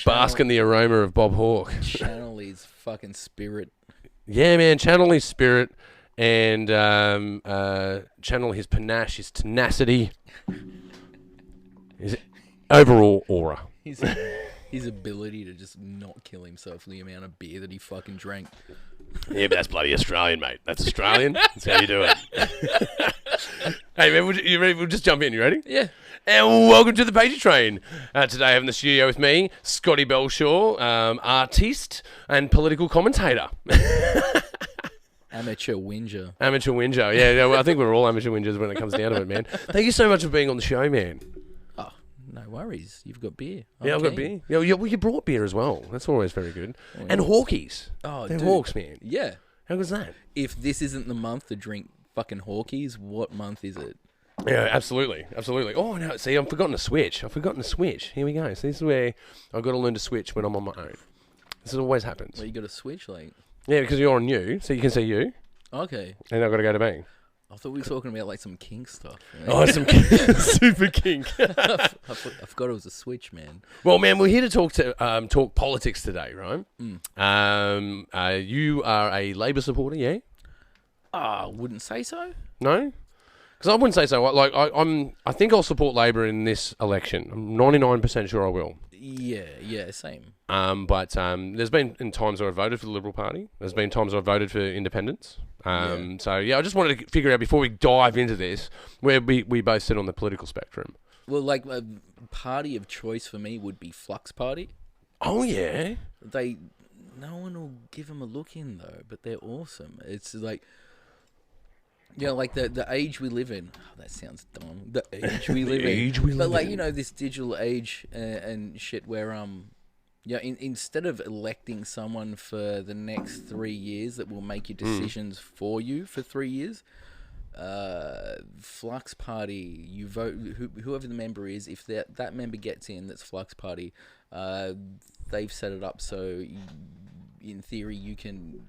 Bask in the aroma of Bob Hawke. Channel his fucking spirit. Yeah, man. Channel his spirit and channel his panache, his tenacity, his overall aura. His ability to just not kill himself for the amount of beer that he fucking drank. Yeah, but that's bloody Australian, mate. That's Australian. That's how you do it. Hey, man, you ready? We'll just jump in. You ready? Yeah. And welcome to the Pagey Train. Today I have in the studio with me, Scotty Belshaw, artiste and political commentator. Amateur whinger. Amateur whinger. Yeah, well, I think we're all amateur whingers when it comes down to it, man. Thank you so much for being on the show, man. Oh, no worries. You've got beer. I've got beer. Yeah, well, you brought beer as well. That's always very good. Oh, and yeah. Hawkeys. Oh, They're dude. Hawks, man. Yeah. How good's that? If this isn't the month to drink fucking Hawkeys, what month is it? Yeah, absolutely. Oh, no, see, I've forgotten to switch. Here we go. So this is where I've got to learn to switch when I'm on my own. This always happens. Well, you got to switch, like... Yeah, because you're on you, so you can see you, Okay. and I've got to go to me. I thought we were talking about, like, some kink stuff. Oh, some super kink. I forgot it was a switch, man. Well, man, we're here to talk politics today, right? Mm. You are a Labor supporter, yeah? I wouldn't say so. No? Because I wouldn't say so. Like, I think I'll support Labor in this election. I'm 99% sure I will. Yeah, same. But there's been in times where I voted for the Liberal Party. There's been times where I voted for independents. So, yeah, I just wanted to figure out, before we dive into this, where we both sit on the political spectrum. Well, like, a party of choice for me would be Flux Party. Oh, yeah? No one will give them a look in, though, but they're awesome. It's like... Yeah, like the age we live in. Oh, that sounds dumb. The age we live in. But like, you know, this digital age and shit where instead of electing someone for the next 3 years that will make your decisions for you for 3 years, Flux Party, you vote whoever the member is. If that member gets in, that's Flux Party. They've set it up so in theory you can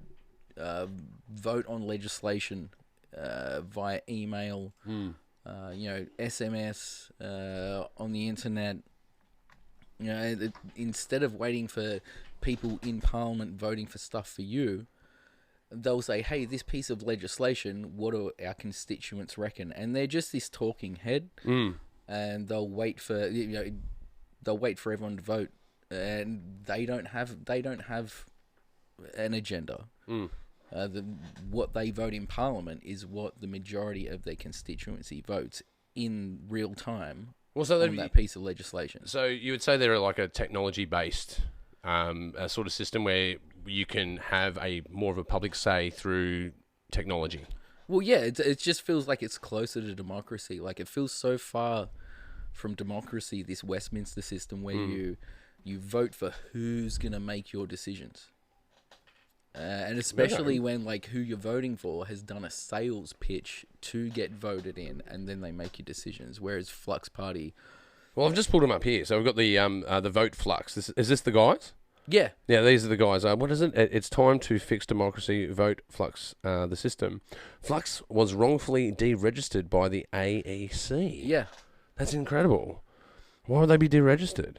vote on legislation via email, SMS, on the internet. You know, instead of waiting for people in Parliament voting for stuff for you, they'll say, "Hey, this piece of legislation, what do our constituents reckon?" And they're just this talking head, and they'll wait for everyone to vote, and they don't have an agenda. What they vote in Parliament is what the majority of their constituency votes in real time on that piece of legislation. So you would say they're like a technology-based a sort of system where you can have more of a public say through technology. Well, yeah, it just feels like it's closer to democracy. Like, it feels so far from democracy, this Westminster system where you vote for who's going to make your decisions. And especially when, like, who you're voting for has done a sales pitch to get voted in, and then they make your decisions. Whereas Flux Party... Well, I've just pulled them up here. So we've got the Vote Flux. Is this the guys? Yeah. Yeah, these are the guys. What is it? It's time to fix democracy. Vote Flux, the system. Flux was wrongfully deregistered by the AEC. Yeah. That's incredible. Why would they be deregistered?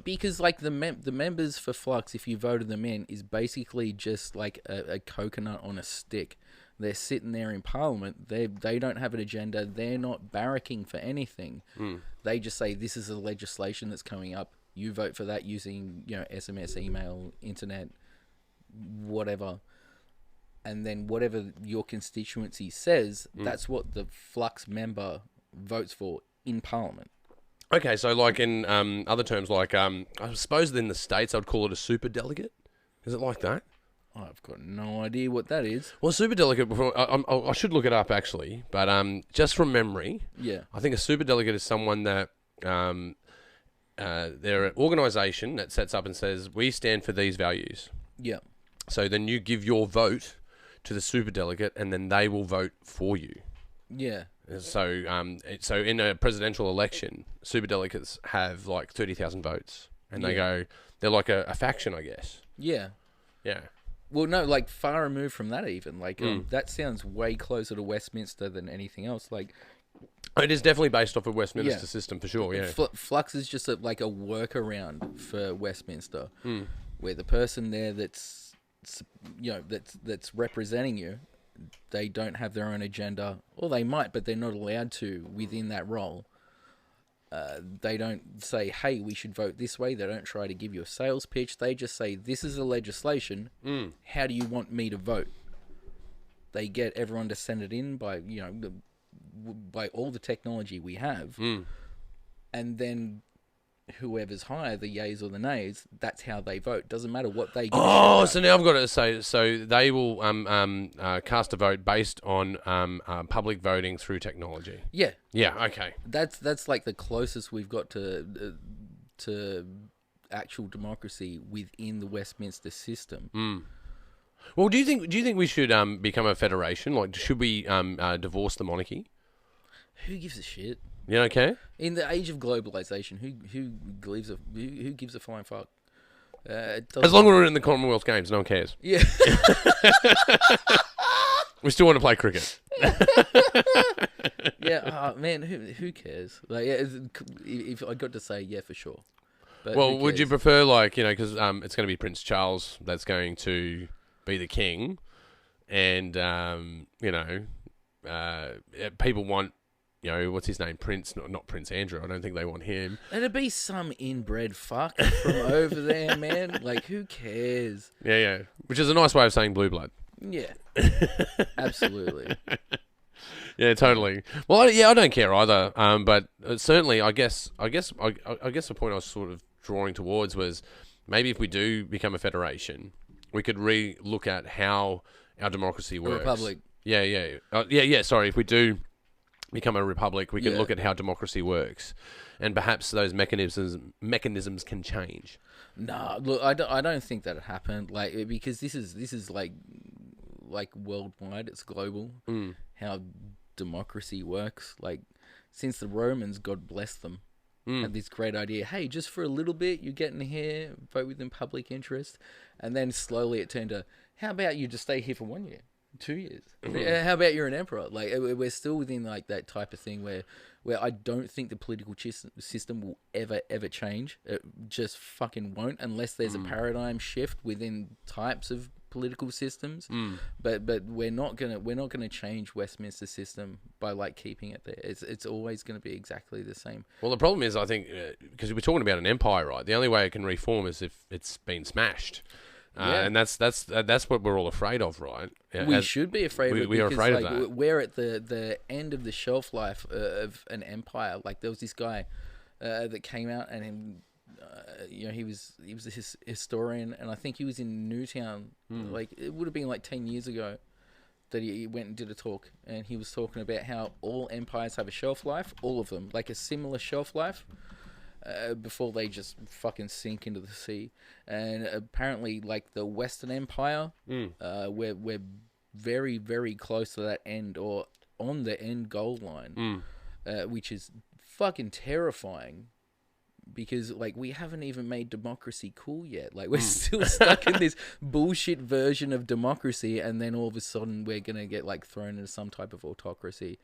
Because, like, the members for Flux, if you voted them in, is basically just like a coconut on a stick. They're sitting there in Parliament. They don't have an agenda. They're not barracking for anything. They just say, this is the legislation that's coming up. You vote for that using, SMS, email, internet, whatever. And then whatever your constituency says, that's what the Flux member votes for in Parliament. Okay, so like in other terms, like I suppose in the States I'd call it a superdelegate. Is it like that? I've got no idea what that is. Well, superdelegate, I should look it up actually, but just from memory, yeah, I think a superdelegate is someone that they're an organisation that sets up and says, we stand for these values. Yeah. So then you give your vote to the superdelegate, and then they will vote for you. Yeah. So in a presidential election, superdelegates have like 30,000 votes, and they're like a faction, I guess. Yeah. Yeah. Well, no, like far removed from that even. Like that sounds way closer to Westminster than anything else. Like, It is definitely based off a Westminster Yeah. system for sure. Yeah. Flux is just like a workaround for Westminster, where the person there that's that's representing you, they don't have their own agenda, or they might, but they're not allowed to within that role. They don't say, "Hey, we should vote this way." They don't try to give you a sales pitch. They just say, "This is a legislation. How do you want me to vote?" They get everyone to send it in by by all the technology we have, and then whoever's higher, the yays or the nays, that's how they vote. Doesn't matter what they. Oh, so now I've got to say, so they will cast a vote based on public voting through technology. Yeah, Yeah. Okay. that's like the closest we've got to actual democracy within the Westminster system. Well, do you think we should become a federation? Like, should we divorce the monarchy? Who gives a shit? You don't care? In the age of globalization, who gives a flying fuck? As long as we're in the Commonwealth Games, no one cares. Yeah. We still want to play cricket. Yeah, man, who cares? Like, yeah, if I got to say, yeah, for sure. But well, would you prefer, like, because it's going to be Prince Charles that's going to be the king, and people want, what's his name, Prince, not Prince Andrew. I don't think they want him. It'd be some inbred fuck from over there, man. Like, who cares? Yeah, which is a nice way of saying blue blood. Yeah, absolutely. Yeah, totally. Well, I don't care either. But certainly, I guess the point I was sort of drawing towards was maybe if we do become a federation, we could re-look at how our democracy works. A republic. Yeah. Sorry, if we do become a republic, we can look at how democracy works, and perhaps those mechanisms can change. Nah, look, I don't think that'd happen. Like, because this is like worldwide. It's global. How democracy works. Like, since the Romans, God bless them, had this great idea. Hey, just for a little bit, you get in here, vote within public interest, and then slowly it turned to, how about you just stay here for 1 year? 2 years. How about you're an emperor? Like, we're still within like that type of thing where I don't think the political system will ever change. It just fucking won't unless there's a paradigm shift within types of political systems. But we're not gonna change Westminster system by like keeping it there. It's always gonna be exactly the same. Well, the problem is, I think, because we're talking about an empire, right? The only way it can reform is if it's been smashed. And that's what we're all afraid of, right? We should be afraid of it. We are afraid of that. We're at the end of the shelf life of an empire. Like, there was this guy that came out, and he was a historian, and I think he was in Newtown. Like, it would have been like 10 years ago that he went and did a talk, and he was talking about how all empires have a shelf life, all of them, like a similar shelf life. Before they just fucking sink into the sea. And apparently, like, the Western Empire, we're very, very close to that end, or on the end goal line, which is fucking terrifying, because, like, we haven't even made democracy cool yet. Like, we're still stuck in this bullshit version of democracy, and then all of a sudden we're gonna get, like, thrown into some type of autocracy.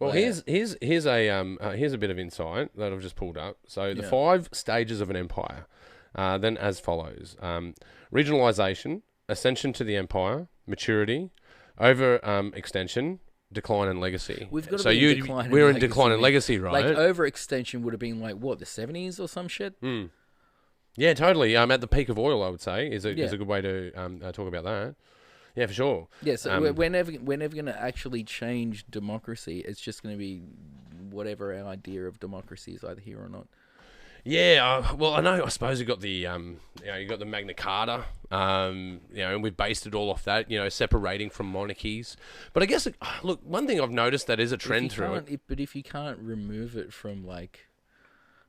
Well, here's a bit of insight that I've just pulled up. So the 5 stages of an empire, then as follows: regionalization, ascension to the empire, maturity, extension, decline, and legacy. We've got to be in decline. We're in decline and legacy, right? Like, overextension would have been like what, the 70s or some shit. Yeah, totally. At the peak of oil, I would say is a good way to talk about that. Yeah, for sure. Yeah, so we're never going to actually change democracy. It's just going to be whatever our idea of democracy is, either here or not. Yeah, well, I suppose you got the you got the Magna Carta, and we've based it all off that, separating from monarchies. But I guess, look, one thing I've noticed that is a trend through it. But if you can't remove it from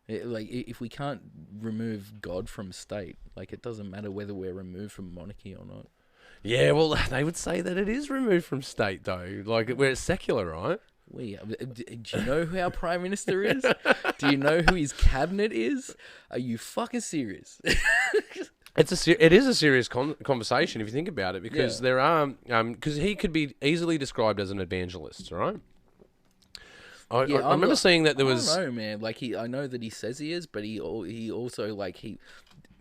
if we can't remove God from state, like, it doesn't matter whether we're removed from monarchy or not. Yeah, well, they would say that it is removed from state, though. Like, we're secular, right? Do you know who our Prime Minister is? Do you know who his cabinet is? Are you fucking serious? It is a serious conversation if you think about it, because there are because he could be easily described as an evangelist, right? I remember seeing that there was. I don't know, man. Like I know that he says he is, but he also like he.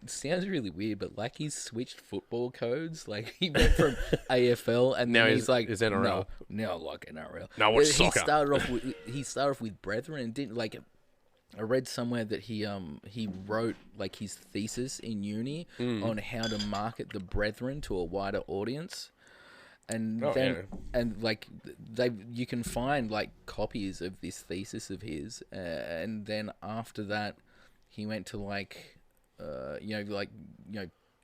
It sounds really weird, but like he's switched football codes. Like he went from AFL and Now then he's like, is NRL. no, now I like NRL. No, what's soccer? He started off with Brethren and didn't like. I read somewhere that he wrote like his thesis in uni on how to market the Brethren to a wider audience. And you can find like copies of this thesis of his, and then after that, he went to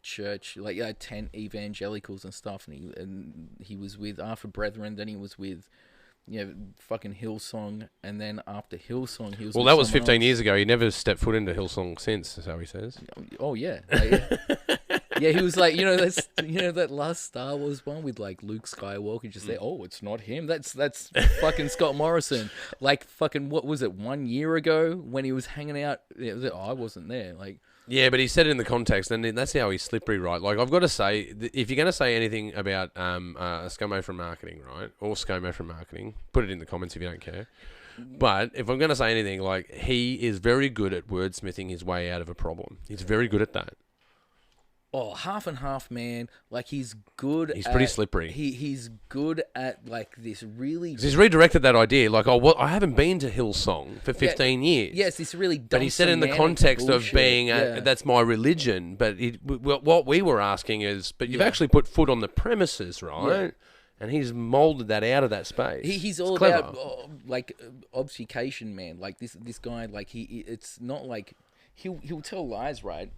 church, tent evangelicals and stuff, and he was with after Brethren, then he was with fucking Hillsong, and then after Hillsong, he was. Well, that was 15 years ago. He never stepped foot into Hillsong since, so he says. Oh yeah. Yeah, he was like, that last Star Wars one with like Luke Skywalker just there. Oh, it's not him. That's fucking Scott Morrison. Like fucking what was it 1 year ago when he was hanging out? I wasn't there. Like. Yeah, but he said it in the context, and that's how he's slippery, right? Like, I've got to say, if you're going to say anything about ScoMo from marketing, right, or ScoMo from marketing, put it in the comments if you don't care. But if I'm going to say anything, like, he is very good at wordsmithing his way out of a problem. He's very good at that. Oh, half and half, man. Like, he's good. He's pretty slippery. He's good at, like, this really... He's redirected that idea. Like, I haven't been to Hillsong for 15 years. Yes, this really dumb, but he said in the context of being, that's my religion. But what we were asking is, but you've actually put foot on the premises, right? Yeah. And he's moulded that out of that space. He's all about, obfuscation, man. Like, this guy, like, it's not like... He'll tell lies, right?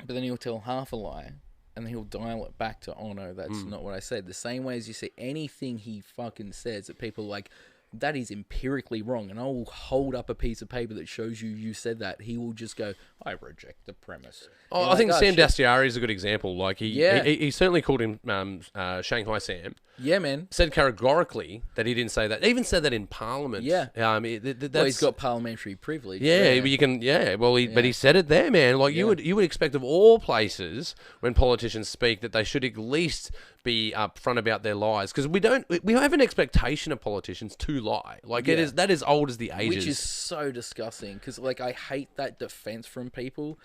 But then he'll tell half a lie, and then he'll dial it back to, oh no, that's not what I said. The same way as you say anything he fucking says that people are like, that is empirically wrong, and I will hold up a piece of paper that shows you said that. He will just go, I reject the premise. Oh, I think Sam Dastyari is a good example. Like he certainly called him Shanghai Sam. Yeah, man. Said categorically that he didn't say that. He even said that in Parliament. Yeah. He's got parliamentary privilege. Yeah, but you can. Yeah, well, but he said it there, man. Like you would expect of all places when politicians speak that they should at least be upfront about their lies, because we have an expectation of politicians to lie. Like that is old as the ages. Which is so disgusting, because like I hate that defense from people.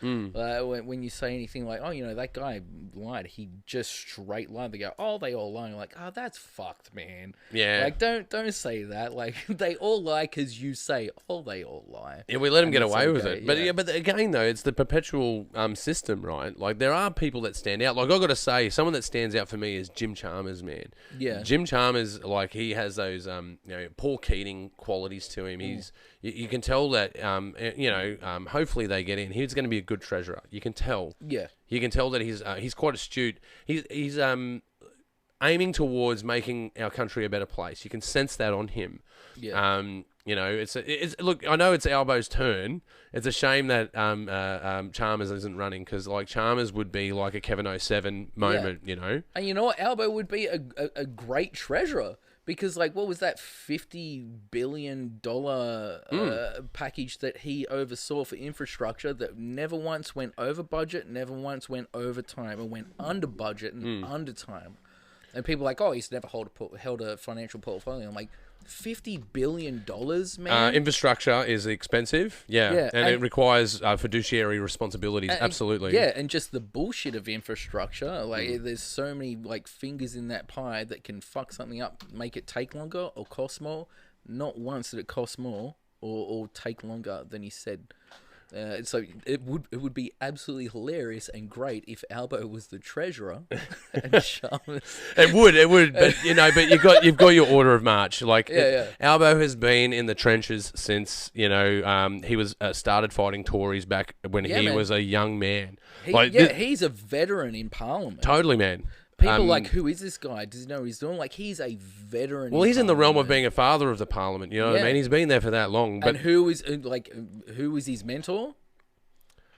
When you say anything like, oh, that guy lied, he just straight lied. They go, oh, they all lie. Like, oh, that's fucked, man. Yeah. Like, don't say that. Like, they all lie because you say, oh, they all lie. Yeah, we let them get away with it. But again, though, it's the perpetual system, right? Like, there are people that stand out. Like, I've got to say, someone that stands out for me is Jim Chalmers, man. Yeah. Jim Chalmers, like, he has those, Paul Keating qualities to him. He's, you can tell that, hopefully they get in. He's going to be a good treasurer. You can tell. Yeah. You can tell that he's quite astute. He's aiming towards making our country a better place. You can sense that on him. Yeah. Look, I know it's Albo's turn. It's a shame that Chalmers isn't running, because like Chalmers would be like a Kevin 07 moment, And you know what? Albo would be a great treasurer, because like what was that $50 billion package that he oversaw for infrastructure that never once went over budget, never once went over time, and went under budget and under time. And people are like, oh, he's never held a financial portfolio. I'm like, $50 billion, man. Infrastructure is expensive, and it requires fiduciary responsibilities. Absolutely, and just the bullshit of infrastructure. Like, there's so many like fingers in that pie that can fuck something up, make it take longer or cost more. Not once did it cost more or take longer than he said. So it would be absolutely hilarious and great if Albo was the treasurer and Chalmers. It would, but you've got your order of march. Like Albo has been in the trenches since he was started fighting Tories back when he was a young man. He's a veteran in Parliament. Totally, man. People like, who is this guy? Does he know what he's doing? Like, he's a veteran. Well, he's in the realm of being a father of the Parliament. You know what I mean? He's been there for that long. But and who is his mentor?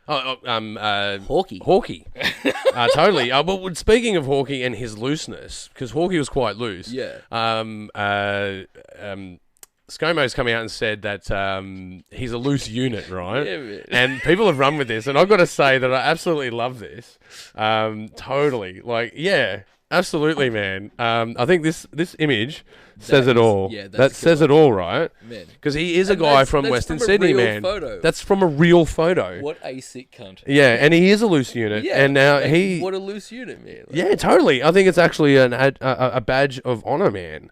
Hawkey. Totally. But speaking of Hawkey and his looseness, because Hawkey was quite loose. Yeah. ScoMo's come out and said that he's a loose unit, right? Yeah, man. And people have run with this, and I've got to say that I absolutely love this. Totally. Like, yeah. Absolutely, man. I think this image says it all. Yeah, that says it all, right? Man. Because he is a guy from Western Sydney, man. Photo. That's from a real photo. What a sick cunt. Yeah, and he is a loose unit. Yeah, and now what a loose unit, man. Yeah, totally. I think it's actually a badge of honor, man.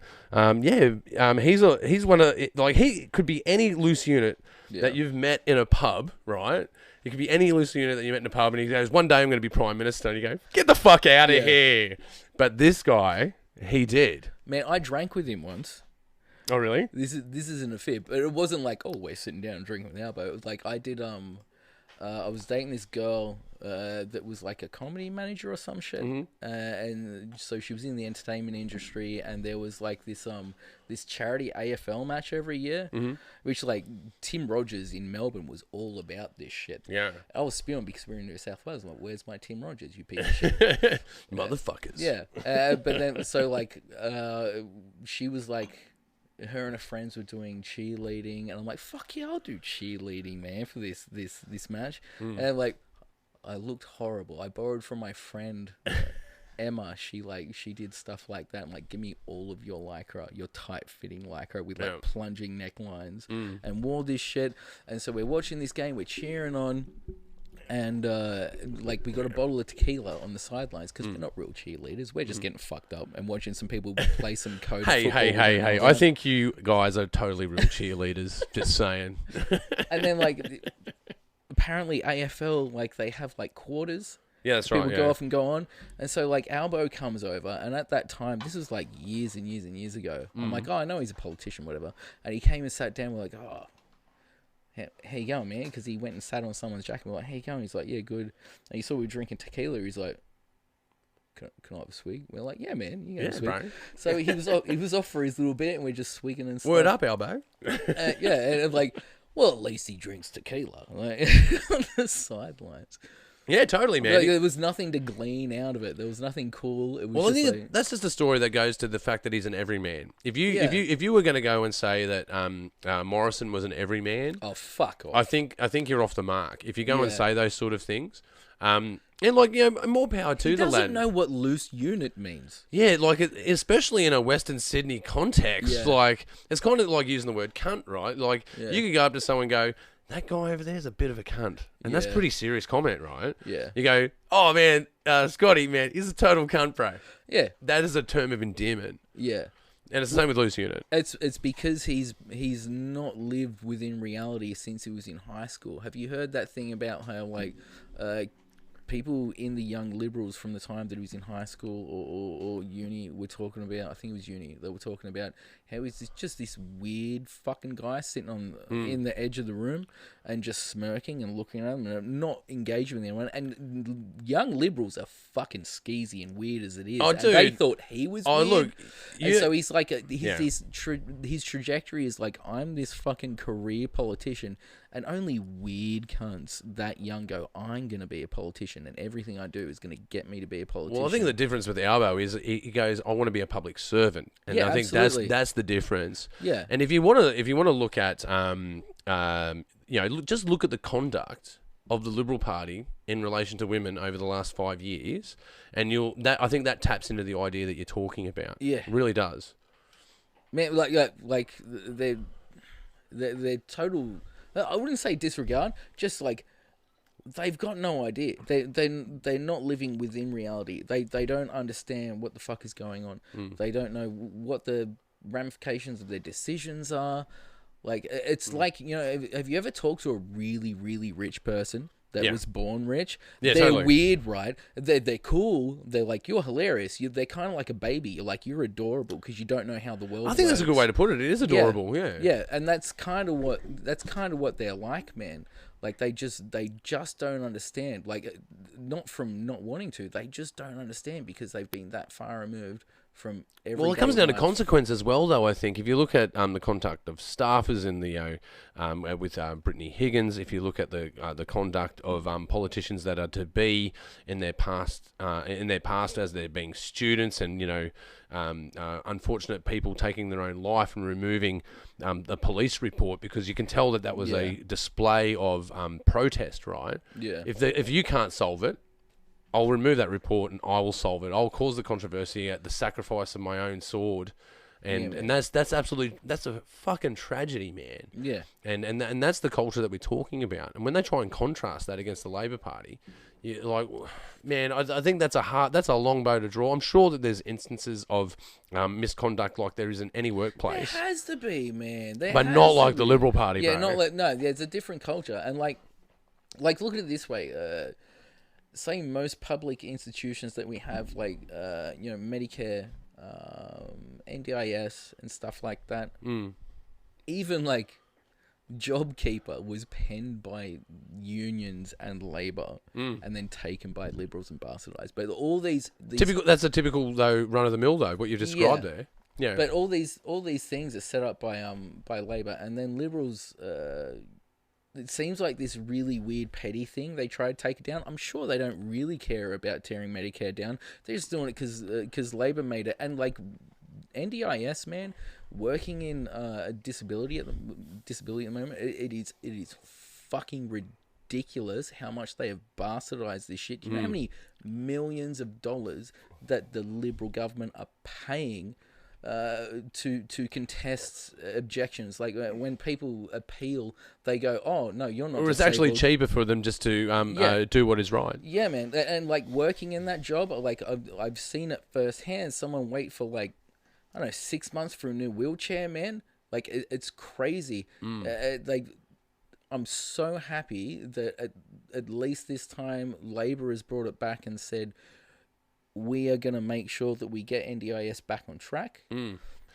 He's one of he could be any loose unit that you've met in a pub, right? It could be any loose unit that you met in a pub, and he goes, "One day I'm going to be Prime Minister," and you go, "Get the fuck out of here!" But this guy, he did. Man, I drank with him once. Oh, really? This isn't a fib, but it wasn't like, oh, we're sitting down and drinking with Albo. It was like I did. I was dating this girl that was like a comedy manager or some shit, and so she was in the entertainment industry, and there was like this charity AFL match every year, which like Tim Rogers in Melbourne was all about this shit. Yeah, I was spewing because we're in New South Wales. I'm like, where's my Tim Rogers, you piece of shit, motherfuckers? Yeah, but then so like she was like. Her and her friends were doing cheerleading, and I'm like, "Fuck yeah, I'll do cheerleading, man, for this match." And like, I looked horrible. I borrowed from my friend Emma. She did stuff like that. I'm like, "Give me all of your lycra, your tight fitting lycra with like plunging necklines, and wore this shit." And so we're watching this game, we're cheering on. And, like, we got a bottle of tequila on the sidelines because we're not real cheerleaders. We're just getting fucked up and watching some people play some code Hey. I think you guys are totally real cheerleaders. Just saying. And then, like, apparently AFL, like, they have, like, quarters. Yeah, that's right. People go off and go on. And so, like, Albo comes over. And at that time, this was, like, years and years and years ago. I'm like, oh, I know he's a politician, whatever. And he came and sat down. We're like, oh. How you going, man? Because he went and sat on someone's jacket. We're like, how you going? He's like, yeah, good. And he saw we were drinking tequila. He's like, can I have a swig? We're like, yeah, man, you can have a swig. Bro. So he was off for his little bit, and we're just swigging and stuff. Word up, Albo. And like, well, at least he drinks tequila, like on the sidelines. Yeah, totally, man. Like, there was nothing to glean out of it. There was nothing cool. It was I think that's just a story that goes to the fact that he's an everyman. If you were going to go and say that Morrison was an everyman, oh fuck off. I think you're off the mark. If you go and say those sort of things, and like more power to the lad. He doesn't know what loose unit means. Yeah, like especially in a Western Sydney context, like it's kind of like using the word cunt, right? Like you could go up to someone and go, that guy over there is a bit of a cunt. And that's a pretty serious comment, right? Yeah. You go, oh, man, Scotty, man, he's a total cunt, bro. Yeah. That is a term of endearment. Yeah. And it's the same with loose unit. It's because he's not lived within reality since he was in high school. Have you heard that thing about how, like, people in the Young Liberals from the time that he was in high school or uni were talking about, I think it was uni, they were talking about how he's just this weird fucking guy sitting on in the edge of the room and just smirking and looking at him and not engaging with anyone. And Young Liberals are fucking skeezy and weird as it is. Oh, and dude. they thought he was weird. Look. And so he's like, his trajectory is like, I'm this fucking career politician. And only weird cunts that young go, I'm going to be a politician and everything I do is going to get me to be a politician. Well, I think the difference with Albo is he goes, I want to be a public servant. And I think that's the difference. Yeah. And if you want to look at, just look at the conduct of the Liberal Party in relation to women over the last 5 years, and I think that taps into the idea that you're talking about. Yeah. It really does. Man, like they're total... I wouldn't say disregard, just like they've got no idea. They're not living within reality. They don't understand what the fuck is going on. They don't know what the ramifications of their decisions are. Like it's like, have you ever talked to a really, really rich person that was born rich? Yeah, they're totally. weird, right? They're cool. They're like, you're hilarious. They're kind of like a baby. You're like, you're adorable because you don't know how the world works. I think that's a good way to put it. It is adorable, yeah. Yeah, and that's kind of what they're like, man. Like they just don't understand. Like not from not wanting to, they just don't understand because they've been that far removed from everyday Well, it comes down to life. consequence as well, though. I think if you look at the conduct of staffers in the with Brittany Higgins, if you look at the conduct of politicians that are to be in their past as they're being students, and unfortunate people taking their own life and removing the police report because you can tell that was a display of protest, right? Yeah. If you can't solve it, I'll remove that report and I will solve it. I'll cause the controversy at the sacrifice of my own sword. And that's a fucking tragedy, man. Yeah. And that's the culture that we're talking about. And when they try and contrast that against the Labor Party, you're like, man, I think that's a long bow to draw. I'm sure that there's instances of misconduct like there is in any workplace. There has to be, man. But not like the Liberal Party, yeah, bro. not like no. It's a different culture, and like look at it this way. Say most public institutions that we have, like Medicare, NDIS, and stuff like that. Even like JobKeeper was penned by unions and Labor, and then taken by Liberals and bastardized. But all these typical. That's a typical though run of the mill though. What you've described there. Yeah. But all these things are set up by Labor, and then Liberals. It seems like this really weird petty thing. They try to take it down. I'm sure they don't really care about tearing Medicare down. They're just doing it because Labor made it. And like NDIS, man, working in disability at the moment, it is fucking ridiculous how much they have bastardized this shit. Do you know how many millions of dollars that the Liberal government are paying to contest objections? Like when people appeal, they go, "Oh no, you're not." Or it's actually cheaper for them just to do what is right. Yeah, man, and like working in that job, like I've seen it firsthand. Someone wait for like 6 months for a new wheelchair, man. Like it's crazy. Like I'm so happy that at least this time Labor has brought it back and said, we are going to make sure that we get NDIS back on track.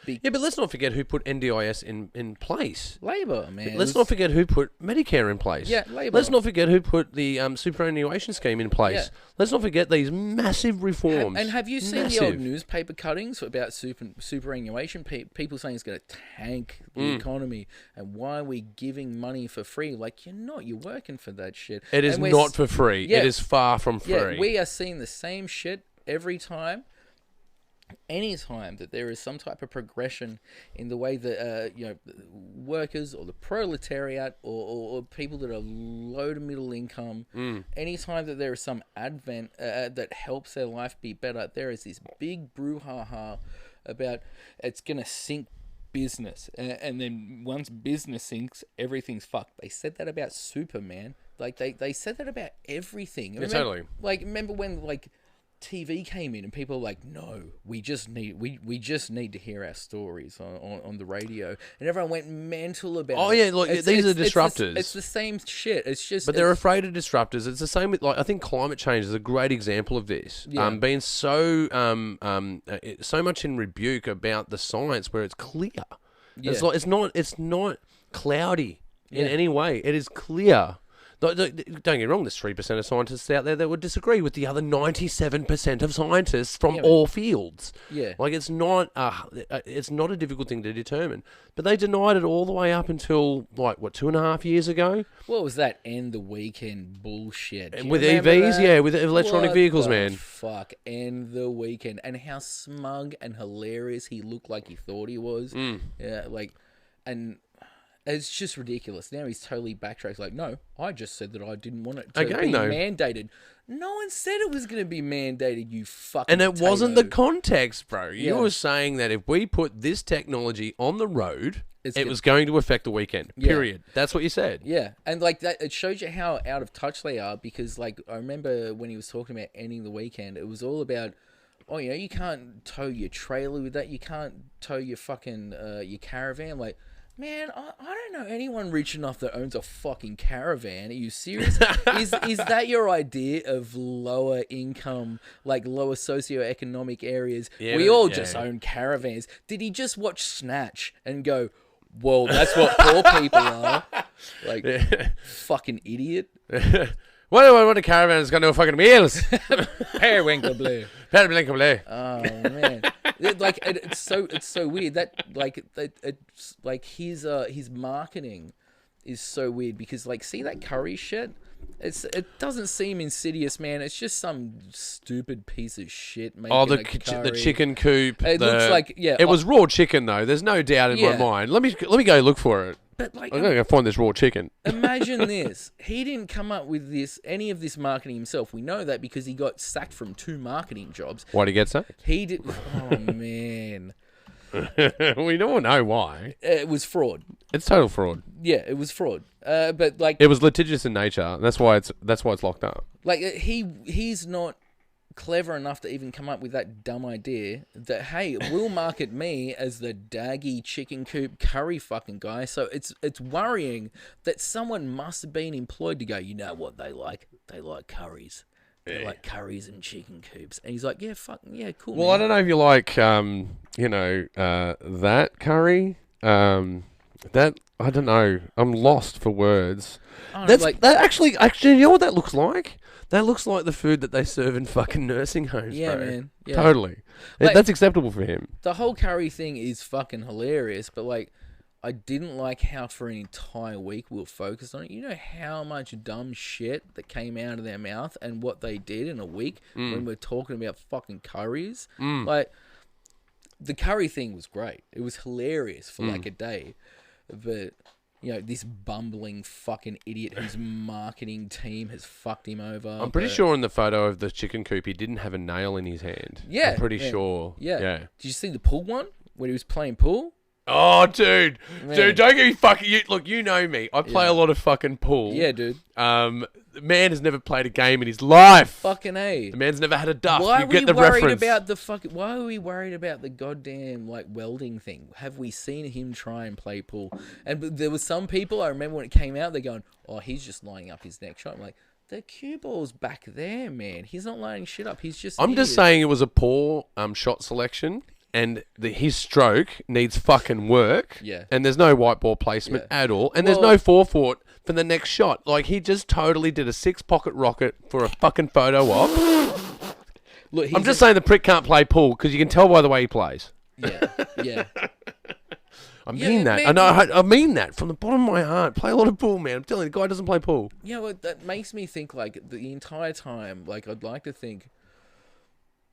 Yeah, but let's not forget who put NDIS in place. Labor, man. Let's not forget who put Medicare in place. Yeah, Labor. Let's not forget who put the superannuation scheme in place. Yeah. Let's not forget these massive reforms. And have you seen the old newspaper cuttings about superannuation? People saying it's going to tank the economy, and why are we giving money for free? Like, you're not. You're working for that shit. It is not for free. Yeah, it is far from free. Yeah, we are seeing the same shit every time. Any time that there is some type of progression in the way that workers or the proletariat or people that are low to middle income, any time that there is some advent that helps their life be better, there is this big brouhaha about it's gonna sink business, and then once business sinks, everything's fucked. They said that about Superman. Like they said that about everything. Totally. Like remember when like TV came in and people were like, no, we just need to hear our stories on the radio, and everyone went mental about it. Oh yeah, look, these are disruptors. It's the same shit. It's just, but they're afraid of disruptors. It's the same with, like, I think climate change is a great example of this. Yeah. Being so so much in rebuke about the science where it's clear. Yeah. It's not cloudy in any way. It is clear. Don't get me wrong, there's 3% of scientists out there that would disagree with the other 97% of scientists from all fields. Yeah. Like, it's not a difficult thing to determine. But they denied it all the way up until, 2.5 years ago? What was that end the weekend bullshit? With EVs? Yeah, with electronic vehicles, man. Fuck, end the weekend. And how smug and hilarious he looked like he thought he was. Yeah, and it's just ridiculous. Now he's totally backtracked. Like, no, I just said that I didn't want it to be mandated. No one said it was going to be mandated, you fucking And it wasn't the context, bro. You were saying that if we put this technology on the road, it was going to affect the weekend. Period. That's what you said. Yeah. And like that, it shows you how out of touch they are, because like I remember when he was talking about ending the weekend, it was all about, oh, you can't tow your trailer with that. You can't tow your fucking your caravan. Like, man, I don't know anyone rich enough that owns a fucking caravan. Are you serious? Is that your idea of lower income, like lower socioeconomic areas? Yeah, we all just own caravans. Did he just watch Snatch and go, well, that's what poor people are? Like, fucking idiot. What do I want a caravan that's going to fucking wheels? Periwinkle blue. Periwinkle blue. Oh, man. It's so weird that it's like his marketing is so weird, because like, see that curry shit, it doesn't seem insidious, man. It's just some stupid piece of shit making the chicken coop. It looks like it was raw chicken though. There's no doubt in my mind. Let me go look for it. But like, I'm going to go find this raw chicken. imagine this. He didn't come up with any of this marketing himself. We know that because he got sacked from 2 marketing jobs. Why'd he get sacked? He did. Oh, man. We all know why. It was fraud. It's total fraud. Yeah, it was fraud. But like, it was litigious in nature. That's why it's locked up. Like he's not clever enough to even come up with that dumb idea that, hey, we'll market me as the daggy chicken coop curry fucking guy. So it's worrying that someone must have been employed to go, you know what they like? They like curries. They like curries and chicken coops. And he's like, yeah, cool. Well, man. I don't know if you like, that curry. That, I don't know. I'm lost for words. That actually, you know what that looks like? That looks like the food that they serve in fucking nursing homes, yeah, bro. man. Yeah. Totally. Like, that's acceptable for him. The whole curry thing is fucking hilarious, but like, I didn't like how for an entire week we were focused on it. You know how much dumb shit that came out of their mouth and what they did in a week when we're talking about fucking curries? Like, the curry thing was great. It was hilarious for like a day. But, you know, this bumbling fucking idiot whose marketing team has fucked him over. I'm pretty sure in the photo of the chicken coop, he didn't have a nail in his hand. Yeah. I'm pretty sure. Yeah. Yeah. Did you see the pool one? When he was playing pool? Oh, dude. Man. Dude, don't get me fucking... Look, you know me. I play a lot of fucking pool. Yeah, dude. The man has never played a game in his life. Fucking A. The man's never had a duff. Why You are get we the worried reference. about the fucking... Why are we worried about the goddamn, like, welding thing? Have we seen him try and play pool? And there was some people, I remember when it came out, they're going, oh, he's just lining up his next shot. I'm like, the cue ball's back there, man. He's not lining shit up. He's just... I'm just saying it was a poor shot selection. And his stroke needs fucking work. Yeah. And there's no white ball placement at all. And there's no forefoot for the next shot. Like, he just totally did a 6-pocket rocket for a fucking photo op. Look, I'm just saying the prick can't play pool because you can tell by the way he plays. Yeah, yeah. I mean that. man, I mean that from the bottom of my heart. Play a lot of pool, man. I'm telling you, the guy doesn't play pool. Yeah, well, that makes me think, like, the entire time, like, I'd like to think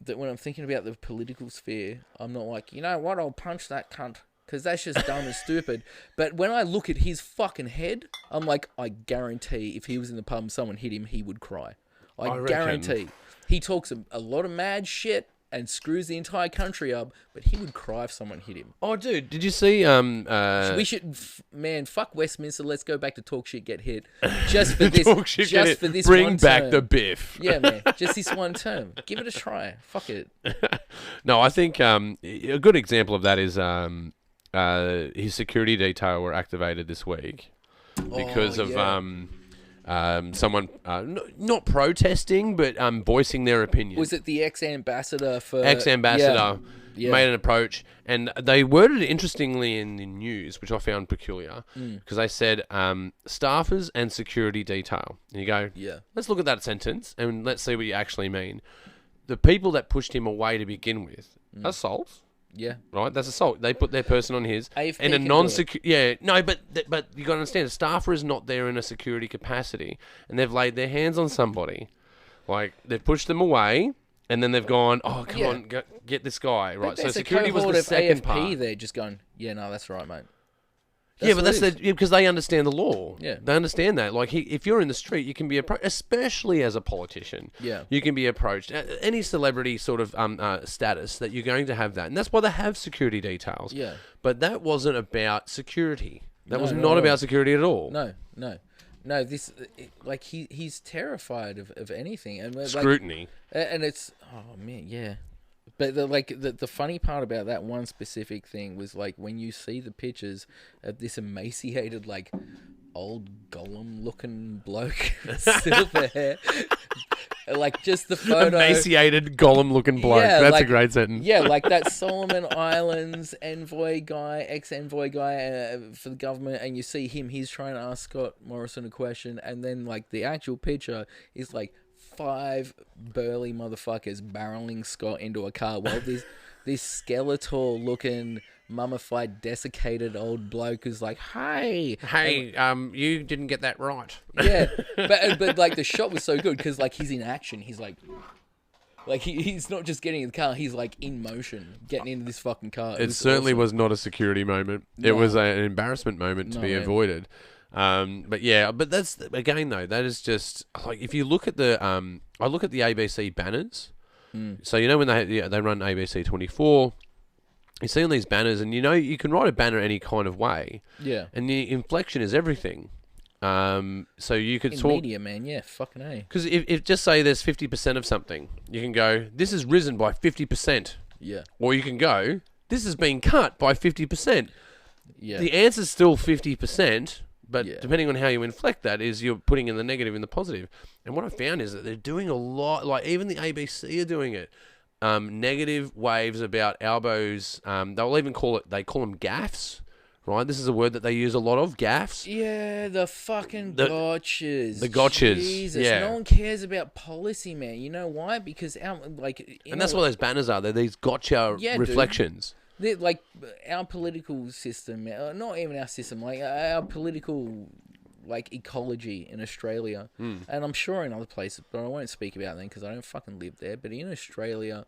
that when I'm thinking about the political sphere, I'm not like, you know what, I'll punch that cunt, because that's just dumb and stupid. But when I look at his fucking head, I'm like, I guarantee if he was in the pub and someone hit him, he would cry. I guarantee. He talks a lot of mad shit and screws the entire country up, but he would cry if someone hit him. Oh, dude, did you see... we should... man, fuck Westminster, let's go back to talk shit, get hit. Just for this... just for this Bring one back term. the biff. Yeah, man, just this one term. Give it a try. Fuck it. No, I think a good example of that is his security detail were activated this week because of someone not protesting but voicing their opinion. Was it the ex-ambassador for... Ex-ambassador made an approach, and they worded it interestingly in the news, which I found peculiar, because they said staffers and security detail. And you go, let's look at that sentence and let's see what you actually mean. The people that pushed him away to begin with, assault. Yeah. Right? That's assault. They put their person on his. AFP and a can non-secure... Yeah, no, but you got to understand, a staffer is not there in a security capacity, and they've laid their hands on somebody. Like, they've pushed them away, and then they've gone, oh, come on, get this guy. Right, so security was the second AFP part. there just going, yeah, no, that's right, mate. That's because they understand the law. Yeah. They understand that. Like, if you're in the street, you can be approached, especially as a politician. Yeah. You can be approached. Any celebrity sort of status that you're going to have that. And that's why they have security details. Yeah. But that wasn't about security. That was not about security at all. No, this... like, he's terrified of anything. And Scrutiny. Like, and it's... Oh, man, yeah. But the funny part about that one specific thing was, like, when you see the pictures of this emaciated, like, old golem-looking bloke, silver hair, like, just the photo... Emaciated golem-looking bloke. Yeah, That's like, a great sentence. Yeah, like that Solomon Islands envoy guy, ex-envoy guy for the government, and you see him, he's trying to ask Scott Morrison a question, and then, like, the actual picture is, like, 5 burly motherfuckers barreling Scott into a car while this skeletal looking mummified desiccated old bloke is like, hey, you didn't get that right. Yeah, but like the shot was so good because, like, he's in action, he's like, Like he's not just getting in the car; he's like in motion, getting into this fucking car. It certainly awesome. was not a security moment. No. It was an embarrassment moment to be man. avoided. But that's again though. That is just like if you look at I look at the ABC banners. So you know when they run ABC 24, you see on these banners, and you can write a banner any kind of way. Yeah. And the inflection is everything. So you could talk media, man. Yeah, fucking A. because if just say there's 50% of something, you can go this has risen by 50%. Yeah. Or you can go this has been cut by 50%. Yeah. The answer's still 50%. But Yeah. depending on how you inflect that is you're putting in the negative and the positive. And what I found is that they're doing a lot, like even the ABC are doing it. Negative waves about Albo's, they'll even call them gaffes, right? This is a word that they use a lot of, gaffes. Yeah, the fucking gotchas. The gotchas, Jesus, yeah. no one cares about policy, man. You know why? Because And that's what those banners are. They're these gotcha reflections. They're like our political system, not even our system, like our political ecology in Australia, and I'm sure in other places, but I won't speak about them because I don't fucking live there. But in Australia,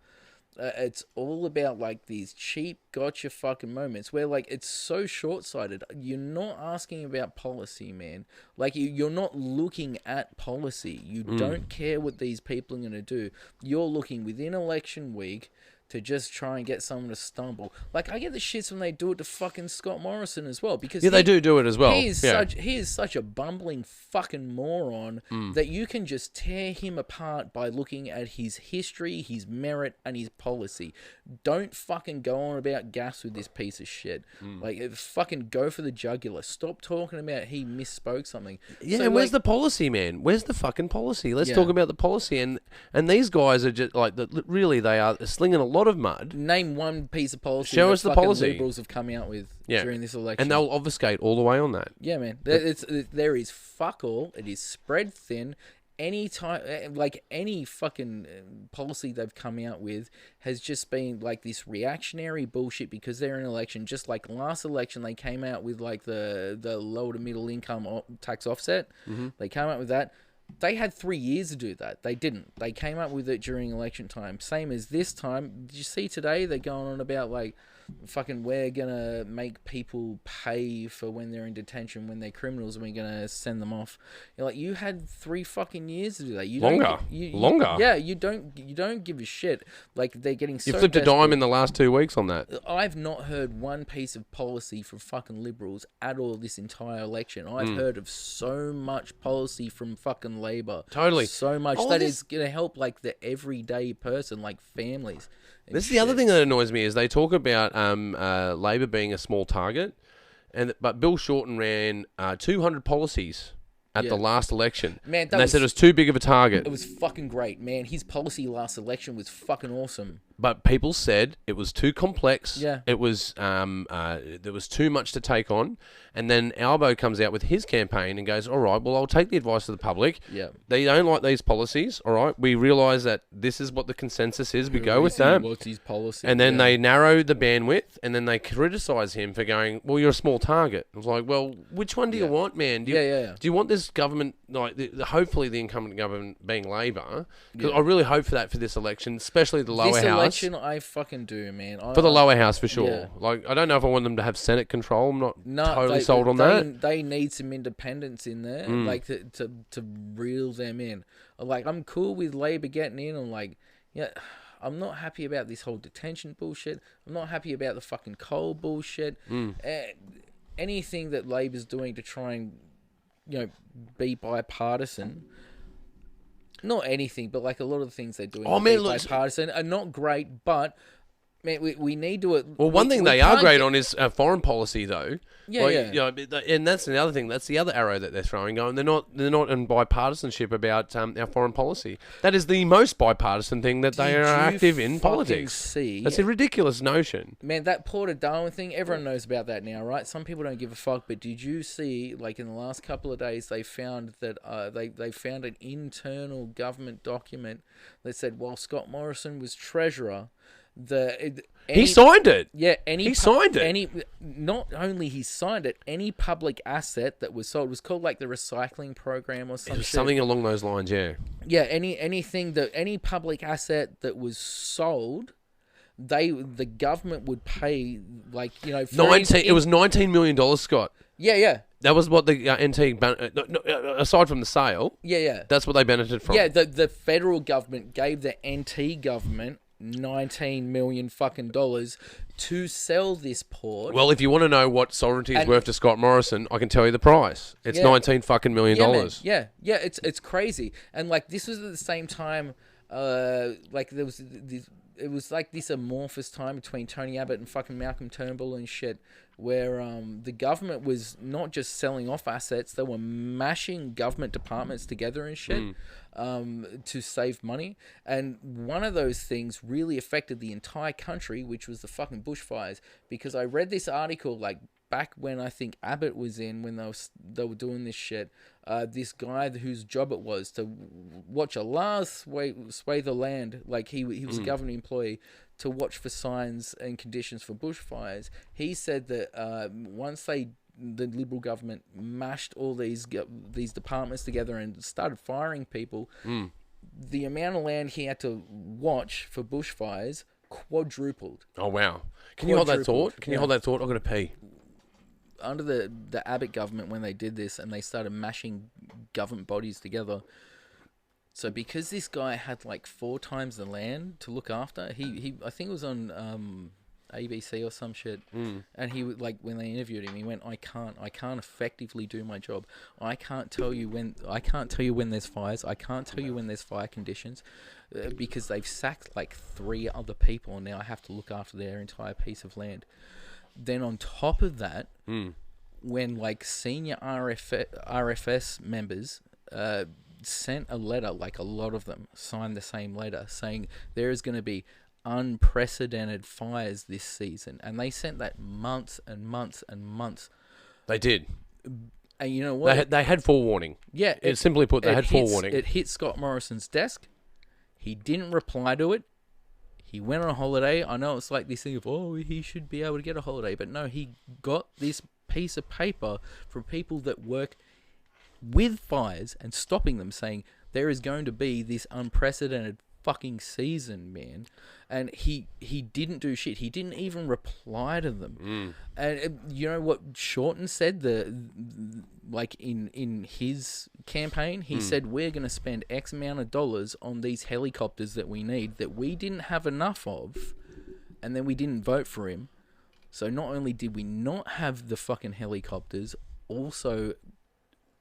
it's all about like these cheap gotcha fucking moments where like it's so short-sighted. You're not asking about policy, man. Like you're not looking at policy. You don't care what these people are going to do. You're looking within election week to just try and get someone to stumble. Like, I get the shits when they do it to fucking Scott Morrison as well. Because they do it as well. He is such a bumbling fucking moron that you can just tear him apart by looking at his history, his merit, and his policy. Don't fucking go on about gas with this piece of shit. Like, fucking go for the jugular. Stop talking about he misspoke something. Yeah, so, and where's the policy, man? Where's the fucking policy? Let's talk about the policy. And these guys are just like, really, they are slinging a lot of mud. Name one piece of policy Show us the policy Liberals have come out with during this election. And they'll obfuscate all the way on that. Yeah, man. There is fuck all. It is spread thin. Any fucking policy they've come out with has just been like this reactionary bullshit because they're in election. Just like last election, they came out with like the low to middle income tax offset. They came out with that. They had 3 years to do that. They didn't. They came up with it during election time. Same as this time. Did you see today? They're going on about like, fucking, we're gonna make people pay for when they're in detention when they're criminals, and we're gonna send them off. You're like, you had 3 fucking years to do that. Longer. Yeah, you don't give a shit. Like, they're getting so You flipped desperate. a dime in the last 2 weeks on that. I've not heard one piece of policy from fucking Liberals at all this entire election. I've heard of so much policy from fucking Labor. Totally. So much that is gonna help like the everyday person, like families. This is the other thing that annoys me is they talk about Labor being a small target, but Bill Shorten ran 200 policies at the last election. Man, and they said it was too big of a target. It was fucking great, man. His policy last election was fucking awesome. But people said it was too complex. Yeah. It was there was too much to take on. And then Albo comes out with his campaign and goes, all right, well, I'll take the advice of the public. Yeah. They don't like these policies, all right? We realise that this is what the consensus is. We go with that. What's his policy? And then they narrow the bandwidth, and then they criticise him for going, well, you're a small target. I was like, well, which one do you want, man? Do you want this government, like hopefully the incumbent government being Labor? Because I really hope for that for this election, especially the lower house. This election, I fucking do, man. For the lower house, for sure. Yeah. Like, I don't know if I want them to have Senate control. I'm not totally sold on that. They need some independence in there, like to reel them in. Like, I'm cool with Labor getting in, and like, yeah, I'm not happy about this whole detention bullshit. I'm not happy about the fucking coal bullshit. Anything that Labor's doing to try and, be bipartisan. Not anything, but like a lot of the things they're doing bipartisan are not great, but man, we need to. Well, one thing they are great on is foreign policy, though. Yeah, and that's the other thing. That's the other arrow that they're throwing. Going, they're not in bipartisanship about our foreign policy. That is the most bipartisan thing that they are active in politics. That's a ridiculous notion. Man, that Port of Darwin thing, everyone knows about that now, right? Some people don't give a fuck, but did you see, like, in the last couple of days, they found that they found an internal government document that said while Scott Morrison was treasurer, He signed it. Yeah, he signed it. Not only he signed it, any public asset that was sold, it was called like the recycling program or something. Something along those lines, yeah. Yeah, any public asset that was sold, the government would pay, like, you know, it was $19 million, Scott. Yeah. That was what the NT, aside from the sale. Yeah. That's what they benefited from. Yeah, the federal government gave the NT government $19 million fucking dollars to sell this port. Well, if you want to know what sovereignty is worth to Scott Morrison, I can tell you the price. It's $19 million. Yeah, it's crazy. And like this was at the same time, like there was this. It was like this amorphous time between Tony Abbott and fucking Malcolm Turnbull and shit, where the government was not just selling off assets, they were mashing government departments together and shit to save money. And one of those things really affected the entire country, which was the fucking bushfires. Because I read this article like back when I think Abbott was in, when they were doing this shit. This guy whose job it was to watch a last swathe of land, like he was a government employee, to watch for signs and conditions for bushfires. He said that once the Liberal government mashed all these departments together and started firing people, the amount of land he had to watch for bushfires quadrupled. Oh wow! Can you hold that thought? Can you hold that thought? I've got to pee. Under the Abbott government, when they did this and they started mashing government bodies together, so because this guy had like 4 times the land to look after, he I think it was on ABC or some shit, and he would, like, when they interviewed him, he went, I can't effectively do my job. I can't tell you when there's fires. I can't tell you when there's fire conditions, because they've sacked like 3 other people, and now I have to look after their entire piece of land. Then on top of that, when like senior RFS members sent a letter, like a lot of them signed the same letter, saying there is going to be unprecedented fires this season, and they sent that months and months and months. They did. And you know what? They had forewarning. Yeah. Simply put, they had forewarning. It hit Scott Morrison's desk. He didn't reply to it. He went on a holiday. I know it's like this thing of, oh, he should be able to get a holiday. But no, he got this piece of paper from people that work with fires and stopping them, saying there is going to be this unprecedented fucking season, man. And he didn't do shit. He didn't even reply to them. And you know what Shorten said? Like in his campaign, he said, we're going to spend X amount of dollars on these helicopters that we need, that we didn't have enough of, and then we didn't vote for him. So not only did we not have the fucking helicopters, also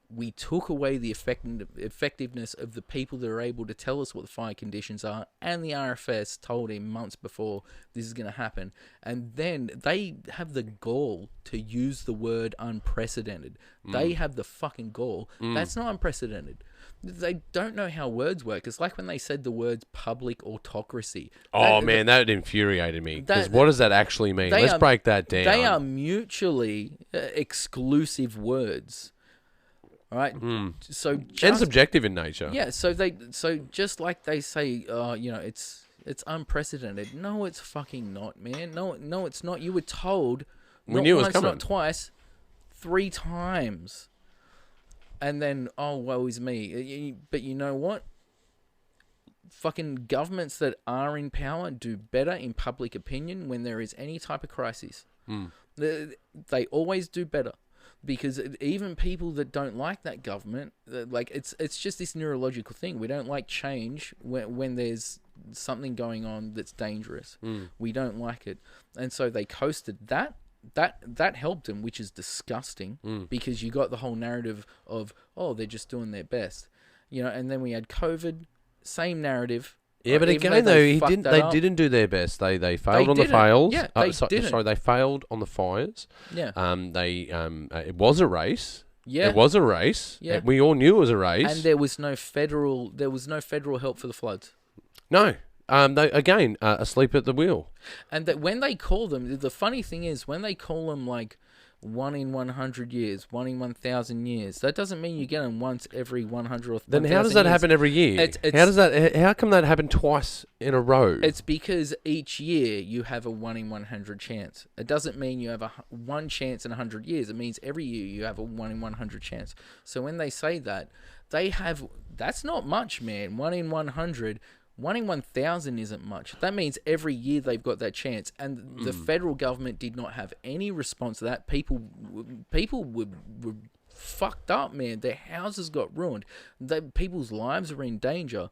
we took away the effectiveness of the people that are able to tell us what the fire conditions are, and the RFS told him months before this is going to happen. And then they have the gall to use the word unprecedented. They have the fucking gall. That's not unprecedented. They don't know how words work. It's like when they said the words public autocracy. That infuriated me. Because what does that actually mean? Let's break that down. They are mutually exclusive words. All right. So and subjective in nature. Yeah. So just like they say, it's unprecedented. No, it's fucking not, man. No, it's not. You were told. We knew it was coming. Not twice, 3 times, and then woe is me. But you know what? Fucking governments that are in power do better in public opinion when there is any type of crisis. They always do better. Because even people that don't like that government, like it's just this neurological thing. We don't like change when there's something going on that's dangerous. We don't like it, and so they coasted that. That helped them, which is disgusting. Because you got the whole narrative of they're just doing their best, And then we had COVID, same narrative. Yeah, but again, though, they didn't do their best. They failed on the fails. Yeah, they failed on the fires. Yeah. It was a race. Yeah. It was a race. Yeah. We all knew it was a race. And there was no federal help for the floods. No. Asleep at the wheel. And that when they call them, the funny thing is when they call them like 1 in 100 years, 1 in 1,000 years. That doesn't mean you get them once every 100 or 1,000 Then how does that years. happen every year? How come that happen twice in a row? It's because each year you have a 1 in 100 chance. It doesn't mean you have a 1 chance in 100 years. It means every year you have a 1 in 100 chance. So when they say that, that's not much, man. 1 in 100. 1 in 1,000 isn't much. That means every year they've got that chance. And the federal government did not have any response to that. People were fucked up, man. Their houses got ruined. People's lives are in danger.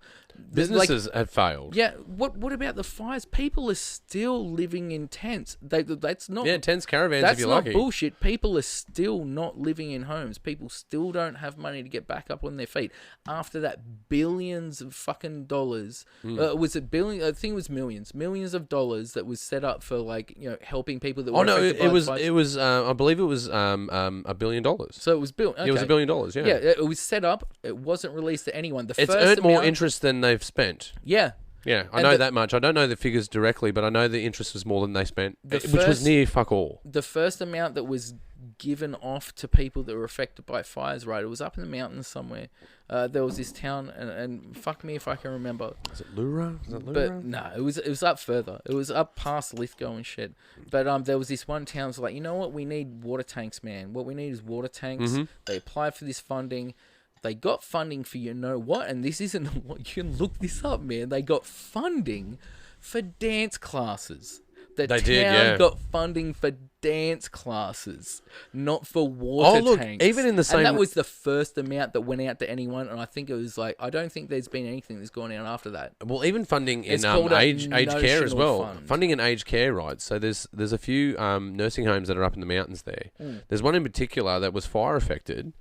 Businesses have failed. Yeah. What about the fires? People are still living in tents. That's not. Yeah, tents, caravans. If you're lucky. That's not bullshit. People are still not living in homes. People still don't have money to get back up on their feet after that billions of fucking dollars. Was it billion? I think it was millions of dollars that was set up for helping people that. Were it was. I believe it was $1 billion. So it was built. Okay. It was $1 billion. Yeah. Yeah. It was set up. It wasn't released to anyone. It's earned more interest than they've spent. Yeah. Yeah, I know that much. I don't know the figures directly, but I know the interest was more than they spent, which was near fuck all. The first amount that was given off to people that were affected by fires, right? It was up in the mountains somewhere. There was this town, and fuck me if I can remember. Is it Lura? But no, it was up further. It was up past Lithgow and shit. But there was this one town that was like, you know what? We need water tanks, man. What we need is water tanks. Mm-hmm. They applied for this funding. They got funding for what? And this isn't what you can look this up, man. They got funding for dance classes. The town got funding for dance classes, not for water tanks. Even in the same, and that was the first amount that went out to anyone. And I think it was I don't think there's been anything that's gone out after that. Well, even funding in aged care as well. Funding in aged care, right? So there's a few nursing homes that are up in the mountains there. There's one in particular that was fire affected.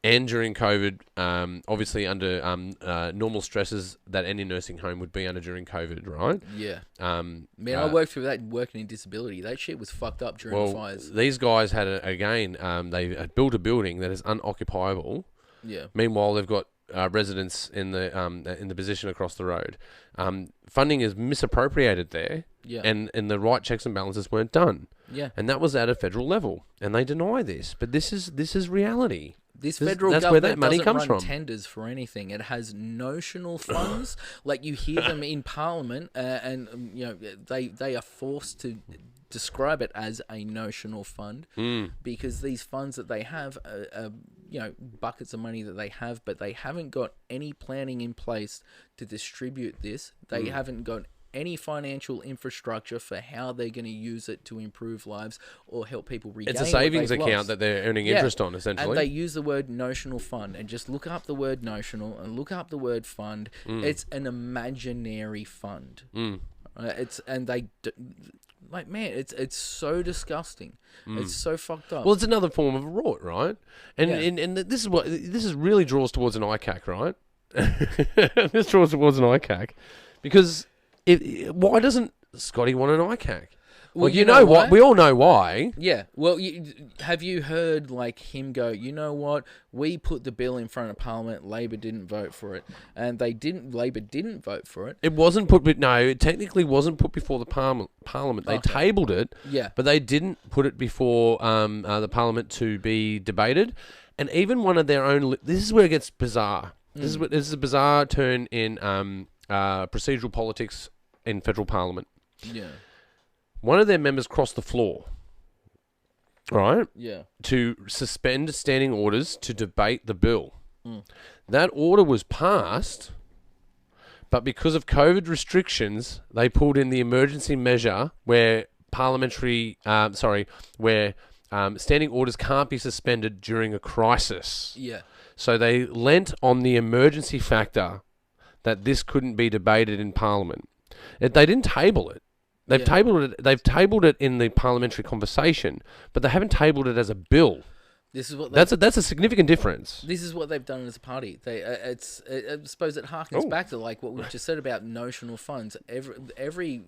And during COVID, obviously under normal stresses that any nursing home would be under during COVID, right? Yeah. Man, I worked through that working in disability. That shit was fucked up during the fires. These guys had, they had built a building that is unoccupiable. Yeah. Meanwhile, they've got residents in the position across the road. Funding is misappropriated there. Yeah. And the right checks and balances weren't done. Yeah. And that was at a federal level. And they deny this. But this is reality. This federal government doesn't run tenders for anything. It has notional funds. You hear them in Parliament, and they are forced to describe it as a notional fund because these funds that they have are buckets of money that they have, but they haven't got any planning in place to distribute this. They haven't got any financial infrastructure for how they're going to use it to improve lives or help people regain. It's a savings account that they're earning interest on, essentially. And they use the word notional fund, and just look up the word notional and look up the word fund. It's an imaginary fund. It's so disgusting. It's so fucked up. Well, it's another form of rot, right? And this is really draws towards an ICAC, right? This draws towards an ICAC because. Why doesn't Scotty want an ICAC? Well, you know what? We all know why. Yeah. Well, have you heard him go, you know what? We put the bill in front of Parliament. Labor didn't vote for it. And Labor didn't vote for it. It wasn't put... No, it technically wasn't put before the Parliament. They tabled it. Yeah. But they didn't put it before the Parliament to be debated. And even one of their own... This is where it gets bizarre. This is a bizarre turn in... procedural politics in federal parliament. Yeah. One of their members crossed the floor, right? Yeah. To suspend standing orders to debate the bill. That order was passed, but because of COVID restrictions, they pulled in the emergency measure where standing orders can't be suspended during a crisis. Yeah. So they lent on the emergency factor that this couldn't be debated in Parliament. They didn't table it. They've tabled it in the parliamentary conversation, but they haven't tabled it as a bill. This is what that's a significant difference. This is what they've done as a party. I suppose it harkens back to what we just said about notional funds. Every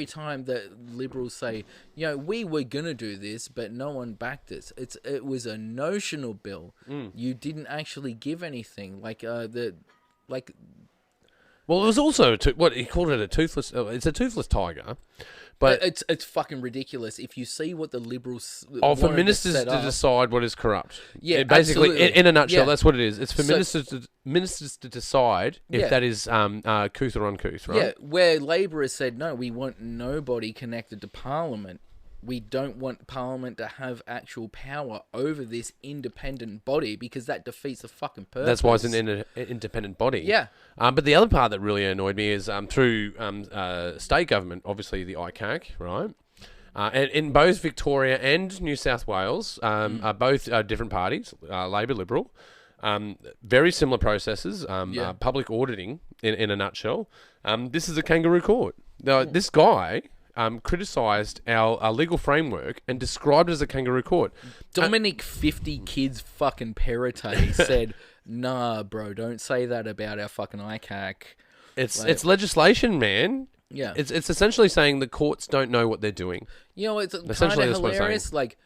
time that Liberals say, we were gonna do this, but no one backed us. It was a notional bill. You didn't actually give anything. Well, it was also what he called it a toothless. It's a toothless tiger, But it's fucking ridiculous. If you see what the Liberals for ministers to decide what is corrupt. Yeah, basically, absolutely. in a nutshell, Yeah. that's what it is. It's for ministers to decide if that is couth or uncouth, right? Yeah, where Labor has said, no, we want nobody connected to Parliament. We don't want Parliament to have actual power over this independent body because that defeats the fucking purpose. That's why it's an independent body. Yeah. But the other part that really annoyed me is through state government, obviously the ICAC, right? And in both Victoria and New South Wales, are both different parties, Labor, Liberal. Very similar processes, public auditing in a nutshell. This is a kangaroo court. Now, this guy criticised our legal framework and described it as a kangaroo court. Dominic 50 Kids fucking Perrottet said, nah, bro, don't say that about our fucking ICAC. It's legislation, man. Yeah. It's essentially saying the courts don't know what they're doing. You know, it's kind Essentially, of that's what it's hilarious. Like,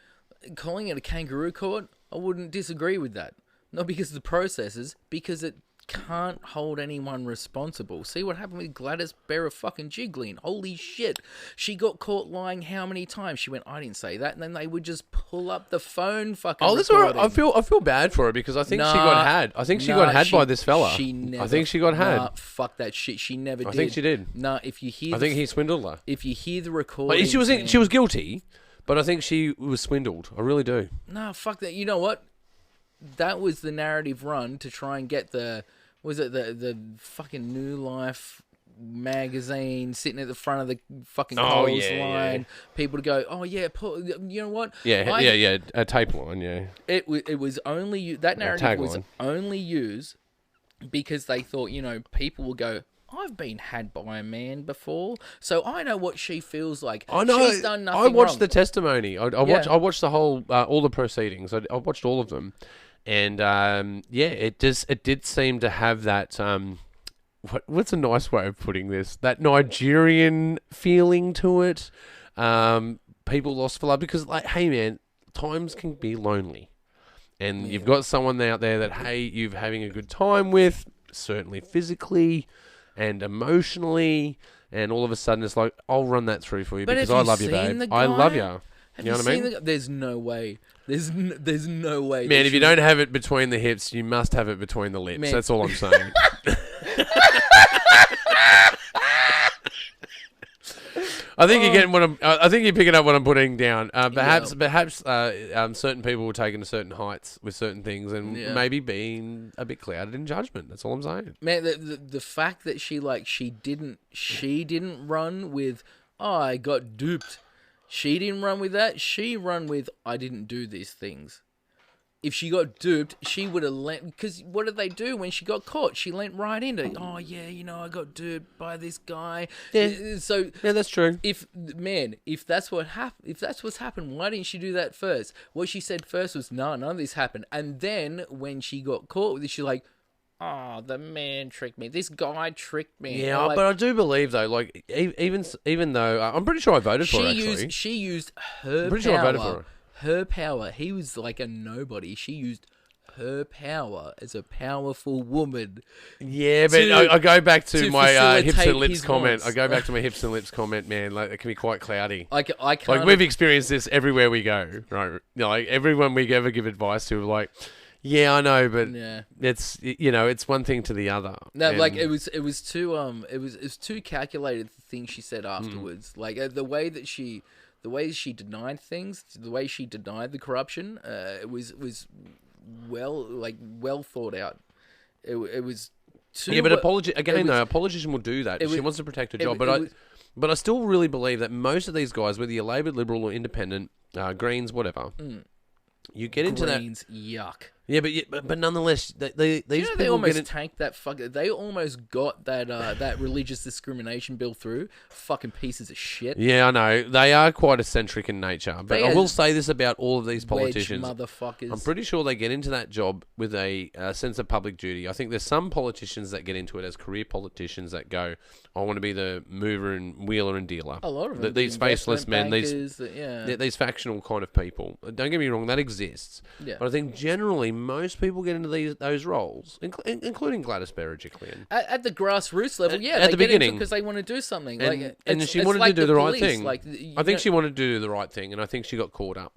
calling it a kangaroo court, I wouldn't disagree with that. Not because of the processes, because it can't hold anyone responsible. See what happened with Gladys Berejiklian? Holy shit. She got caught lying how many times? She went, I didn't say that. And then they would just pull up the phone fucking Oh, that's all right. recording. I feel bad for her because I think she got had. I think she got had by this fella. She never, I think she got had. Nah, fuck that shit. She never did. I think she did. Nah, if you hear... I think he swindled her. If you hear the recording... She was guilty, but I think she was swindled. I really do. Nah, fuck that. You know what? That was the narrative run to try and get the... Was it the fucking New Life magazine sitting at the front of the fucking Coles line? Yeah. People to go, oh yeah, you know what? Yeah, a tape line, yeah. It was only that narrative was only used because they thought, you know, people will go, I've been had by a man before, so I know what she feels like. I know. She's done nothing I watched wrong. the testimony. I watched the whole all the proceedings. I watched all of them. And it did seem to have that what's a nice way of putting this? That Nigerian feeling to it. People lost for love because, like, hey man, times can be lonely, and you've got someone out there that you're having a good time with, certainly physically and emotionally, and all of a sudden it's like, I'll run that through for you because I love you, babe. I love you. Have you know what I mean? There's no way. There's no way. Man, if you don't have it between the hips, you must have it between the lips. Man. That's all I'm saying. I think you're getting what I think you're picking up what I'm putting down. Perhaps certain people were taken to certain heights with certain things, and maybe being a bit clouded in judgment. That's all I'm saying. Man, the fact that she didn't run with, oh, I got duped. She didn't run with that. She run with, I didn't do these things. If she got duped, she would have lent... Because what did they do when she got caught? She lent right into, oh, yeah, you know, I got duped by this guy. Yeah, so yeah, that's true. If that's what's happened, why didn't she do that first? What she said first was, no, none of this happened. And then when she got caught with it, she's like, oh, the man tricked me. This guy tricked me. Yeah, but I do believe though, like even though I'm pretty sure I voted for her. Actually, she used her. I'm pretty sure I voted for her. Her power. He was like a nobody. She used her power as a powerful woman. Yeah, but I go back to my hips and lips comment. I go back to my hips and lips comment, man. Like, it can be quite cloudy. I can't. Like, we've experienced this everywhere we go, right? Like, everyone we ever give advice to, like, yeah, I know, but it's, you know, it's one thing to the other. No, like it was too calculated, the things she said afterwards. Like the way she denied things, the way she denied the corruption, it was well thought out. It was too... Yeah, but a politician will do that. She wants to protect her job, but I still really believe that most of these guys, whether you're Labor, Liberal, or Independent, Greens, whatever, you get into Greens, yuck. Yeah, but nonetheless, these people they almost tanked that They almost got that religious discrimination bill through. Fucking pieces of shit. Yeah, I know. They are quite eccentric in nature. But I will say this about all of these politicians. Motherfuckers. I'm pretty sure they get into that job with a sense of public duty. I think there's some politicians that get into it as career politicians that go, I want to be the mover and wheeler and dealer. A lot of them. These faceless men, these factional kind of people. Don't get me wrong, that exists. Yeah. But I think generally most people get into those roles, including Gladys Berejiklian. At the grassroots level, At the beginning, because they want to do something. And she wanted to do the right thing. I think she wanted to do the right thing, and I think she got caught up.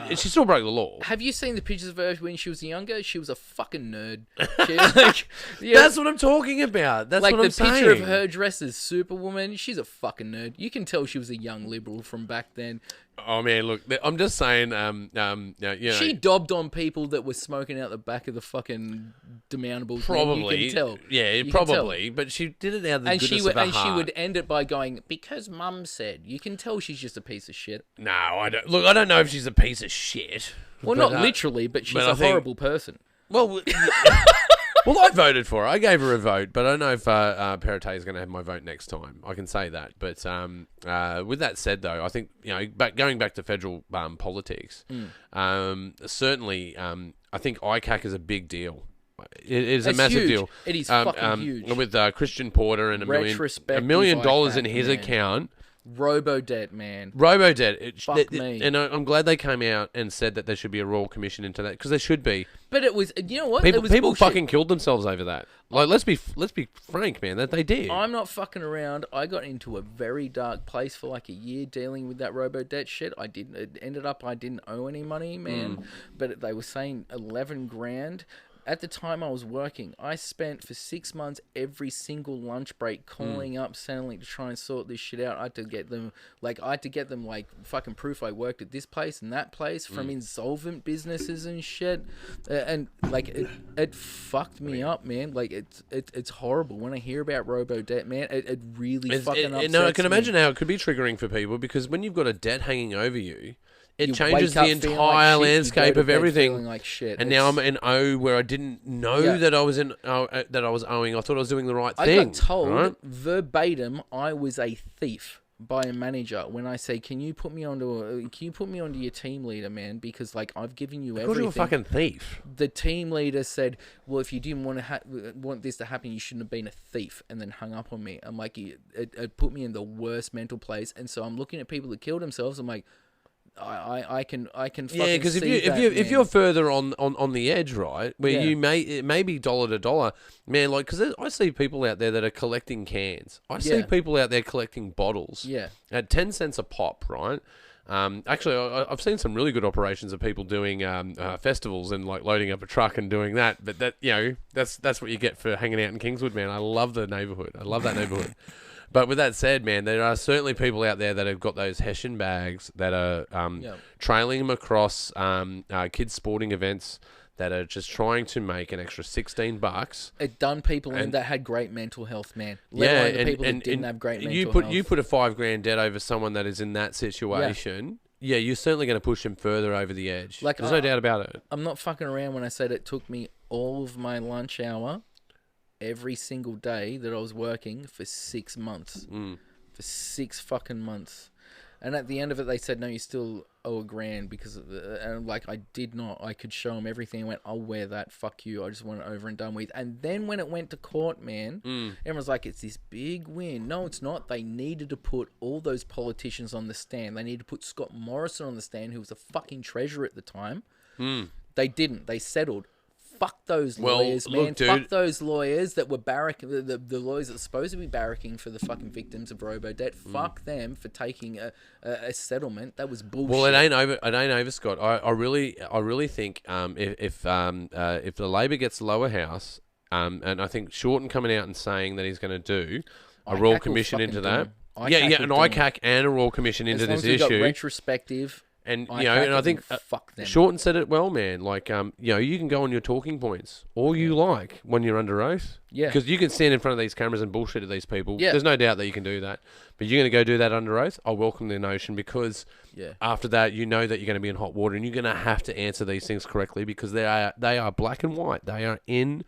She still broke the law. Have you seen the pictures of her when she was younger? She was a fucking nerd. That's what I'm talking about. That's what I'm saying. Like the picture of her dressed as Superwoman, she's a fucking nerd. You can tell she was a young liberal from back then. Oh man, look, I'm just saying. She dobbed on people that were smoking out the back of the fucking demountables. Probably, you can tell. Yeah, probably. But she did it out of the goodness of her heart. And she would end it by going, "Because Mum said." You can tell she's just a piece of shit. No, I don't. Look, I don't know if she's a piece of shit. Well, not literally, but she's a horrible person. Well. Well, I voted for her. I gave her a vote, but I don't know if Perrottet is going to have my vote next time. I can say that. But with that said, though, I think going back to federal politics, certainly, I think ICAC is a big deal. It is a massive deal. It is fucking huge. With Christian Porter and $1 million in his account. Robo-debt, man. Robo-debt. Fuck me. And I'm glad they came out and said that there should be a royal commission into that, because there should be. But it was, you know what? People fucking killed themselves over that. Like, let's be frank, man. That they did. I'm not fucking around. I got into a very dark place for like a year dealing with that robo-debt shit. It ended up I didn't owe any money, man. But they were saying 11 grand. At the time I was working, I spent for 6 months every single lunch break calling up Centrelink to try and sort this shit out. I had to get them fucking proof I worked at this place and that place from insolvent businesses and shit. And like it fucked me up, man. Like it's horrible when I hear about robo-debt, man. It really fucking upsets me. No, I can imagine how it could be triggering for people, because when you've got a debt hanging over you, it changes the entire landscape of everything. Like shit. And now I'm in O where I didn't know that I was owing. I thought I was doing the right thing. I got told verbatim I was a thief by a manager when I say, "Can you put me onto your team leader, man? Because like I've given you everything." You're a fucking thief. The team leader said, "Well, if you didn't want this to happen, you shouldn't have been a thief," and then hung up on me. I'm like, it put me in the worst mental place, and so I'm looking at people that killed themselves. I'm like, I can fucking because if you're further on the edge, right, where it may be dollar to dollar, man, like, because I see people out there that are collecting cans. I see people out there collecting bottles. Yeah. At 10 cents a pop, right? Actually, I've seen some really good operations of people doing festivals and like loading up a truck and doing that. But that's what you get for hanging out in Kingswood, man. I love the neighbourhood. I love that neighbourhood. But with that said, man, there are certainly people out there that have got those Hessian bags that are trailing them across kids' sporting events that are just trying to make an extra $16. It done people in that had great mental health, man. Let alone the people that didn't have great mental health. You put a $5,000 debt over someone that is in that situation. Yeah, you're certainly going to push him further over the edge. Like, there's no doubt about it. I'm not fucking around when I said it took me all of my lunch hour every single day that I was working for 6 months. For 6 fucking months. And at the end of it, they said, "No, you still owe $1,000 because of the..." And like, I did not. I could show them everything. I went, "I'll wear that. Fuck you. I just want it over and done with." And then when it went to court, man, everyone's like, "It's this big win." No, it's not. They needed to put all those politicians on the stand. They needed to put Scott Morrison on the stand, who was a fucking treasurer at the time. They didn't. They settled. Fuck those lawyers, man. Look, dude. Fuck those lawyers that were barracking, the lawyers that are supposed to be barracking for the fucking victims of robo-debt. Fuck them for taking a settlement. That was bullshit. Well, it ain't over, Scott. I really think if the Labor gets the lower house, and I think Shorten coming out and saying that he's going to do a Royal Commission into that. An ICAC and a Royal Commission into this issue. Got retrospective. And and I think Shorten said it well, man. Like, you can go on your talking points all you like when you're under oath. Yeah. Because you can stand in front of these cameras and bullshit at these people. Yeah. There's no doubt that you can do that. But you're going to go do that under oath. I welcome the notion, because after that, you know that you're going to be in hot water and you're going to have to answer these things correctly, because they are black and white. They are in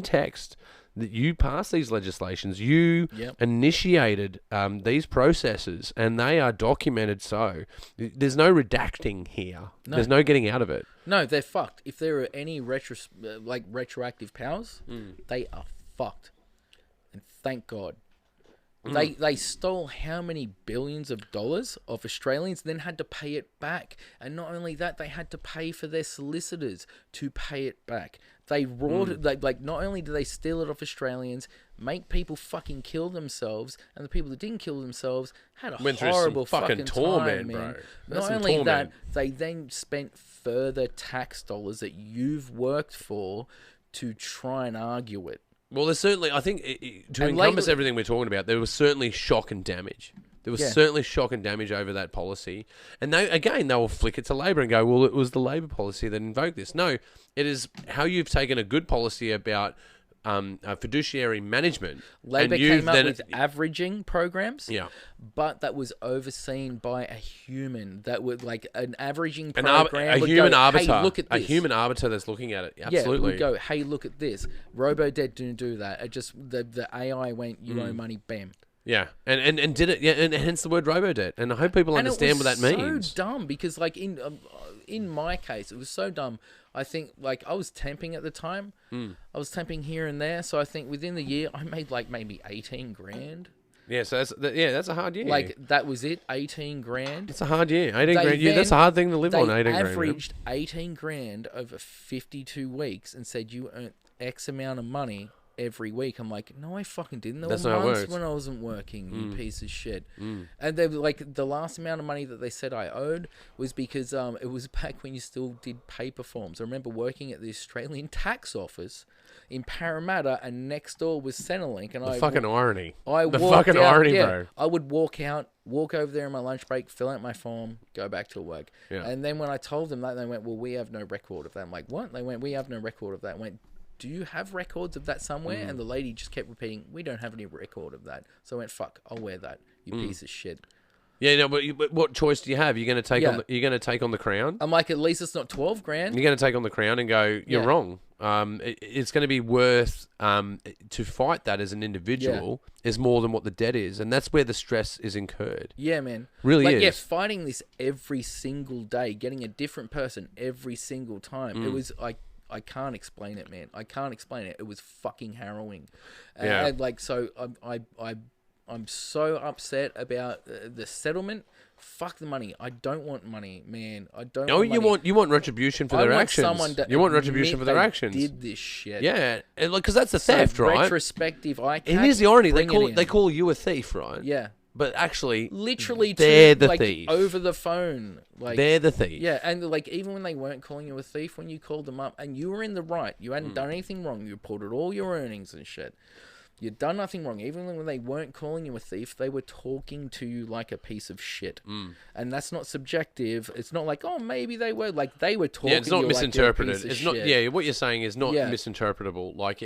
text. That you passed these legislations, you initiated these processes, and they are documented. So there's no redacting here. No. There's no getting out of it. No, they're fucked. If there are any retroactive powers, they are fucked. And thank God. They stole how many billions of dollars of Australians, then had to pay it back. And not only that, they had to pay for their solicitors to pay it back. They not only do they steal it off Australians, make people fucking kill themselves, and the people that didn't kill themselves had a horrible fucking torment, man. Not only that, they then spent further tax dollars that you've worked for to try and argue it. Well, there's certainly, I think, to encompass everything we're talking about, there was certainly shock and damage. There was certainly shock and damage over that policy. And they will flick it to Labor and go, well, it was the Labor policy that invoked this. No, it is how you've taken a good policy about fiduciary management. Labor came up with averaging programs, yeah, but that was overseen by a human. That would like an averaging program. A human arbiter. Hey, look at this. A human arbiter that's looking at it. Absolutely. Yeah, would go, hey, look at this. Robo-Debt didn't do that. It just the AI went, you owe money, bam. Yeah, and did it, yeah, and hence the word robo-debt. And I hope people understand what that means. It was so dumb because, like, in my case, it was so dumb. I think, like, I was temping at the time. I was temping here and there, so I think within the year, I made, like, maybe 18 grand. Yeah, so that's a hard year. Like, that was it, 18 grand. It's a hard year, 18 grand. Yeah, that's a hard thing to live on, 18 grand. They averaged 18 grand over 52 weeks and said you earned X amount of money every week. I'm like, no, I fucking didn't. There were months when I wasn't working, you piece of shit. And they were like, the last amount of money that they said I owed was because it was back when you still did paper forms. I remember working at the Australian Tax Office in Parramatta, and next door was Centrelink. And irony. Bro. I would walk over there in my lunch break, fill out my form, go back to work. Yeah. And then when I told them that, they went, well, we have no record of that. I'm like, what? They went, we have no record of that. I went, do you have records of that somewhere? And the lady just kept repeating, we don't have any record of that. So I went, fuck, I'll wear that, you piece of shit. Yeah, no, but what choice do you have? You're going to take on the crown? I'm like, at least it's not 12 grand. You're going to take on the crown and go, you're wrong. It's going to be worth to fight that as an individual is more than what the debt is, and that's where the stress is incurred. Yeah, man, really is. Yeah, fighting this every single day, getting a different person every single time. It was like, I can't explain it, man. I can't explain it. It was fucking harrowing. And like, so I'm so upset about the settlement. Fuck the money. I don't want money, man. I don't. No, you want retribution for their actions. You want retribution for their actions. Did this shit? Yeah, because that's the theft, right? Retrospective. And here's the irony: they call you a thief, right? Yeah. But actually, literally, they're the thief over the phone. Like, they're the thief. Yeah, and like even when they weren't calling you a thief, when you called them up and you were in the right, you hadn't done anything wrong. You reported all your earnings and shit. You'd done nothing wrong. Even when they weren't calling you a thief, they were talking to you like a piece of shit. And that's not subjective. It's not like, oh, maybe they were. Like, they were talking to you. It's not misinterpreted. Like it's not. Shit. Yeah, what you're saying is not misinterpretable. Like,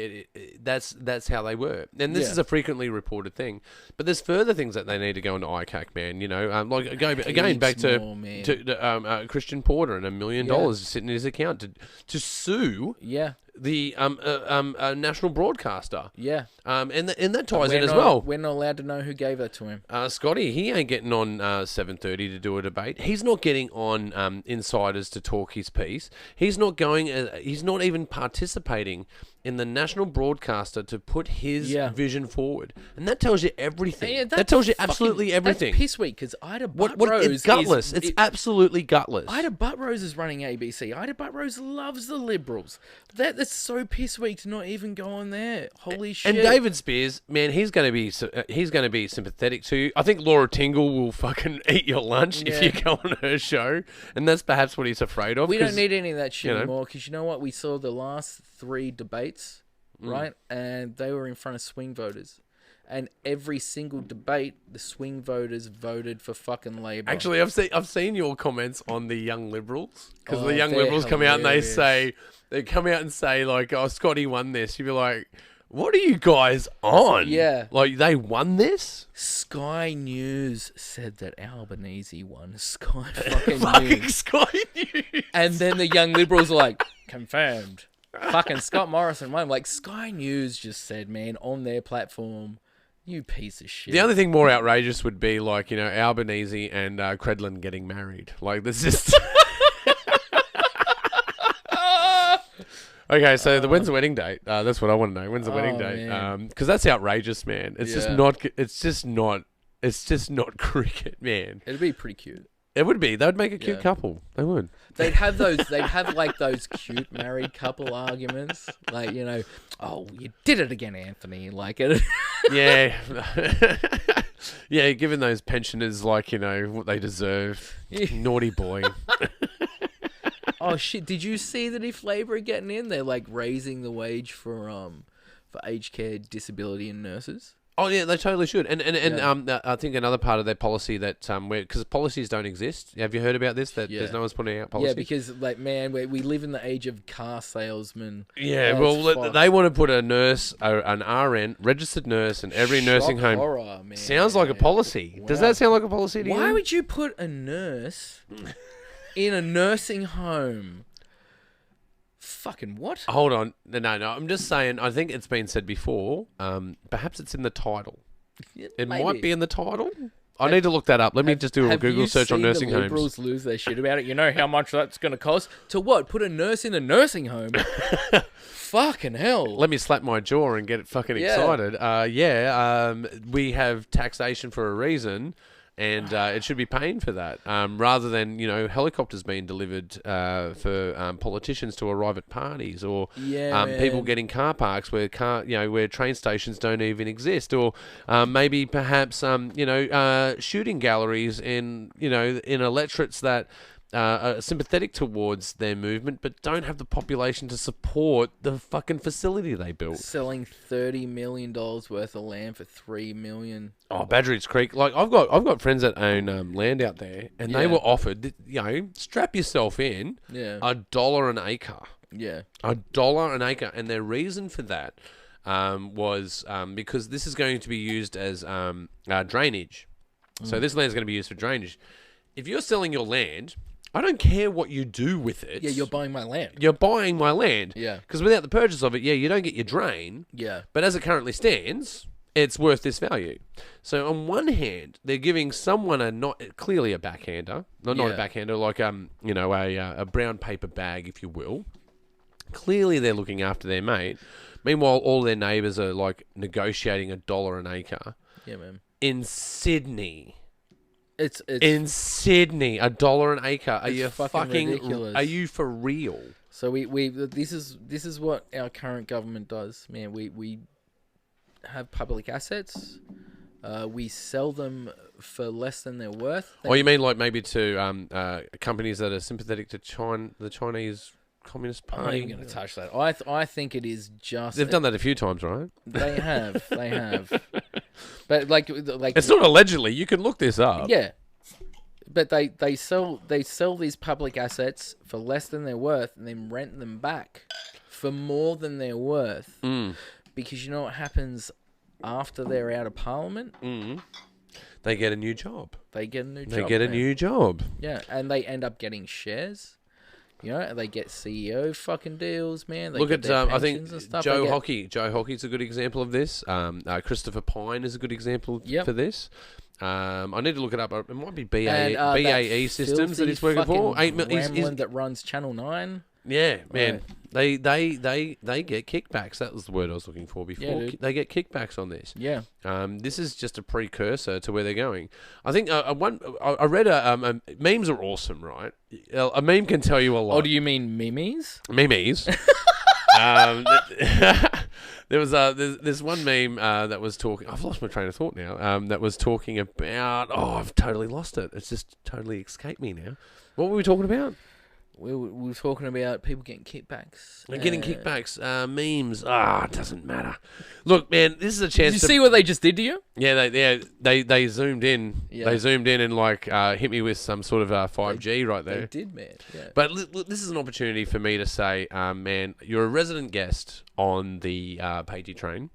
that's how they were. And this is a frequently reported thing. But there's further things that they need to go into ICAC, man. You know, like, again, back to Christian Porter and $1 million sitting in his account to sue. Yeah. The national broadcaster. Yeah. And that ties in as well. We're not allowed to know who gave that to him. Scotty, he ain't getting on 7:30 to do a debate. He's not getting on Insiders to talk his piece. He's not going. He's not even participating in the national broadcaster to put his vision forward. And that tells you everything. Yeah, that tells you absolutely everything. That's piss weak because Ida Buttrose it's gutless. It's absolutely gutless. Ida Buttrose is running ABC. Ida Buttrose loves the Liberals. That's so piss weak to not even go on there. Holy shit. And David Spears, man, he's going to be sympathetic to you. I think Laura Tingle will fucking eat your lunch if you go on her show. And that's perhaps what he's afraid of. We don't need any of that shit anymore because you know what? We saw the last 3 debates, right? And they were in front of swing voters. And every single debate, the swing voters voted for fucking Labor. Actually, I've seen your comments on the Young Liberals because the Young Liberals come out and they come out and say like, "Oh, Scotty won this." You'd be like, "What are you guys on?" Yeah, like they won this. Sky News said that Albanese won. Sky fucking News. Sky News. And then the Young Liberals are like, confirmed. Fucking Scott Morrison won. Like Sky News just said, man, on their platform. You piece of shit. The only thing more outrageous would be like, you know, Albanese and Credlin getting married. Like, there's just... Okay, so when's the wedding date? That's what I want to know. When's the wedding date? Because that's outrageous, man. It's just not. It's just not. It's just not cricket, man. It'd be pretty cute. It would be. They would make a cute couple. They would. They'd have those. They'd have like those cute married couple arguments, like oh, you did it again, Anthony. Like it. Yeah. Yeah, giving those pensioners what they deserve. Naughty boy. Oh shit! Did you see that if Labor are getting in, they're like raising the wage for aged care, disability, and nurses? Oh yeah, they totally should. And I think another part of their policy that because policies don't exist. Have you heard about this? That there's no one's putting out policies. Yeah, because we live in the age of car salesmen. Yeah, they want to put a nurse, an RN, registered nurse, in every nursing home. Horror, man. Sounds like a policy. Wow. Does that sound like a policy to you? Why would you put a nurse in a nursing home? Fucking what? Hold on. No. I'm just saying, I think it's been said before. Perhaps it's in the title. It might be in the title. I need to look that up. Let me just do a Google search on nursing homes. Liberals lose their shit about it. You know how much that's going to cost? To what? Put a nurse in a nursing home? Fucking hell. Let me slap my jaw and get it fucking excited. We have taxation for a reason. And it should be paying for that, rather than helicopters being delivered for politicians to arrive at parties, or people getting car parks where where train stations don't even exist, or maybe perhaps shooting galleries in electorates that are sympathetic towards their movement, but don't have the population to support the fucking facility they built. Selling $30 million worth of land for $3 million. Oh, Badgerys Creek! Like I've got friends that own land out there, and they were offered, strap yourself in, $1 an acre. Yeah, $1 an acre, and their reason for that was because this is going to be used as drainage. So this land is going to be used for drainage. If you're selling your land, I don't care what you do with it. Yeah, you're buying my land. You're buying my land. Yeah. Because without the purchase of it, you don't get your drain. Yeah. But as it currently stands, it's worth this value. So on one hand, they're giving someone clearly a backhander, not a backhander, like a brown paper bag, if you will. Clearly, they're looking after their mate. Meanwhile, all their neighbours are like negotiating $1 an acre. Yeah, man. In Sydney. It's in Sydney, $1 an acre. Are you fucking ridiculous? Are you for real? So this is what our current government does, man. We have public assets. We sell them for less than they're worth. Oh, you mean like maybe to companies that are sympathetic to the Chinese Communist Party? I'm not even going to touch that. I think it is just... They've done that a few times, right? They have. But like it's not allegedly. You can look this up. Yeah, but they sell these public assets for less than they're worth, and then rent them back for more than they're worth. Because you know what happens after they're out of Parliament? They get a new job. They get a new job. Yeah, and they end up getting shares. They get CEO fucking deals, man. They Look get at, I think, Joe Hockey. Joe Hockey's a good example of this. Christopher Pine is a good example for this. I need to look it up. It might be BAE Systems that he's working for. That runs Channel 9. Yeah, man. They get kickbacks. That was the word I was looking for before. Yeah, they get kickbacks on this. Yeah. This is just a precursor to where they're going. I think I read memes are awesome, right? A meme can tell you a lot. Oh, do you mean memes? Memes. There was there's one meme that was talking. I've lost my train of thought now. That was talking about. Oh, I've totally lost it. It's just totally escaped me now. What were we talking about? We were talking about people getting kickbacks. Getting kickbacks, memes. It doesn't matter. Look, man, this is a chance. Did you see what they just did to you? Yeah, they zoomed in. Yeah. They zoomed in and hit me with some sort of 5G right there. They did, man. Yeah. But this is an opportunity for me to say, man, you're a resident guest on the Pagey train.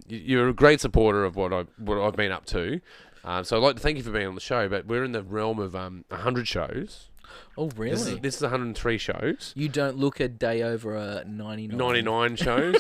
You're a great supporter of what I've been up to. So I'd like to thank you for being on the show. But we're in the realm of 100 shows. Oh, really? This is 103 shows. You don't look a day over 99. 99 shows.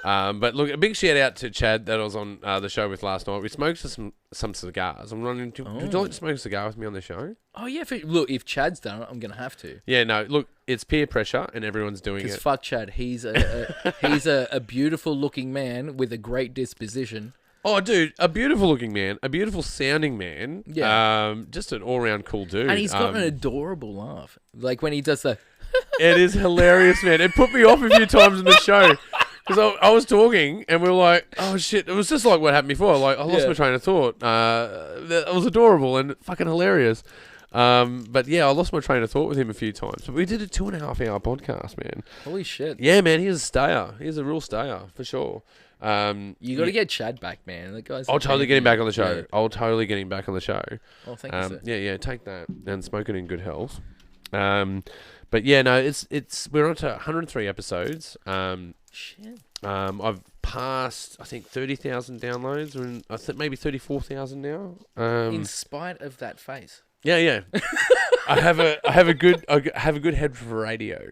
But look, a big shout out to Chad that I was on the show with last night. We smoked some cigars. I'm running. Would you like to smoke a cigar with me on the show? Oh yeah, look, if Chad's done it, I'm gonna have to. Yeah, no, look, it's peer pressure and everyone's doing it. Because fuck Chad, he's a beautiful looking man with a great disposition. Oh, dude, a beautiful looking man, a beautiful sounding man. Yeah. Just an all round cool dude. And he's got an adorable laugh. Like when he does the... It is hilarious, man. It put me off a few times in the show. Because I was talking and we were like, oh shit. It was just like what happened before. Like, I lost my train of thought. It was adorable and fucking hilarious. But yeah, I lost my train of thought with him a few times. But we did a 2.5 hour podcast, man. Holy shit. Yeah, man. He's a stayer. He's a real stayer, for sure. You got to get Chad back, man. The guy's I'll totally get him back on the show. Yeah. I'll totally get him back on the show. Oh, thank you, sir. Yeah, take that and smoke it in good health. But yeah, no, we're on to 103 episodes. Shit. I've passed, I think, 30,000 downloads, and I think maybe 34,000 now. In spite of that face. Yeah. I have a good head for radio.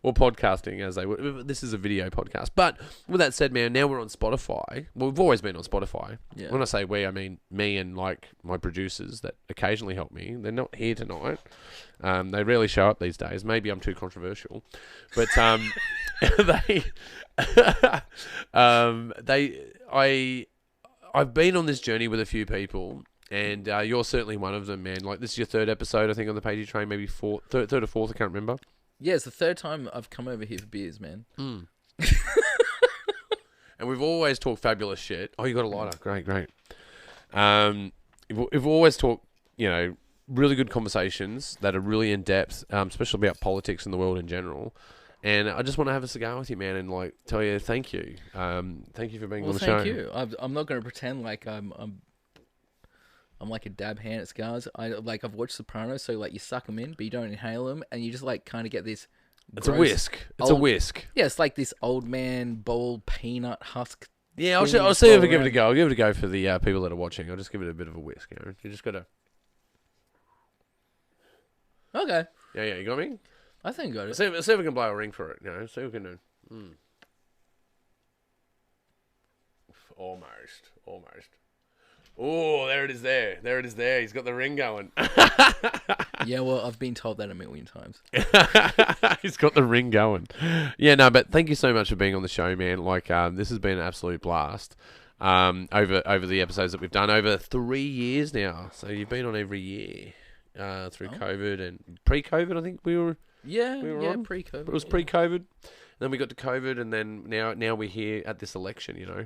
Or podcasting, as they would. This is a video podcast. But with that said, man, now we're on Spotify. Well, we've always been on Spotify. Yeah. When I say we, I mean me and like my producers that occasionally help me. They're not here tonight. They rarely show up these days. Maybe I'm too controversial, but I've been on this journey with a few people. And you're certainly one of them, man. Like, this is your 3rd episode, I think, on the Pagey train. Maybe third or 4th, I can't remember. Yeah, it's the 3rd time I've come over here for beers, man. And we've always talked fabulous shit. Oh, you got a lighter. Great. We've always talked, really good conversations that are really in-depth, especially about politics and the world in general. And I just want to have a cigar with you, man, and, like, tell you thank you. Thank you for being on the show. Thank you. I'm not going to pretend like I'm like a dab hand at cigars. I've watched Sopranos, so like you suck them in, but you don't inhale them, and you just like kind of get this. It's a whisk. It's a whisk. Yeah, it's like this old man bald peanut husk. Yeah, I'll see if I give it a go. I'll give it a go for the people that are watching. I'll just give it a bit of a whisk. You just gotta. Okay. Yeah, you got me. I think I got it. See if we can blow a ring for it. See what we can do. Almost. Oh, there it is there. He's got the ring going. Yeah, well, I've been told that a million times. He's got the ring going. Yeah, no, but thank you so much for being on the show, man. Like, this has been an absolute blast. Over the episodes that we've done over 3 years now. So you've been on every year through COVID and pre-COVID. I think we were. Yeah, on. pre-COVID. It was pre-COVID. Then we got to COVID, and then now we're here at this election.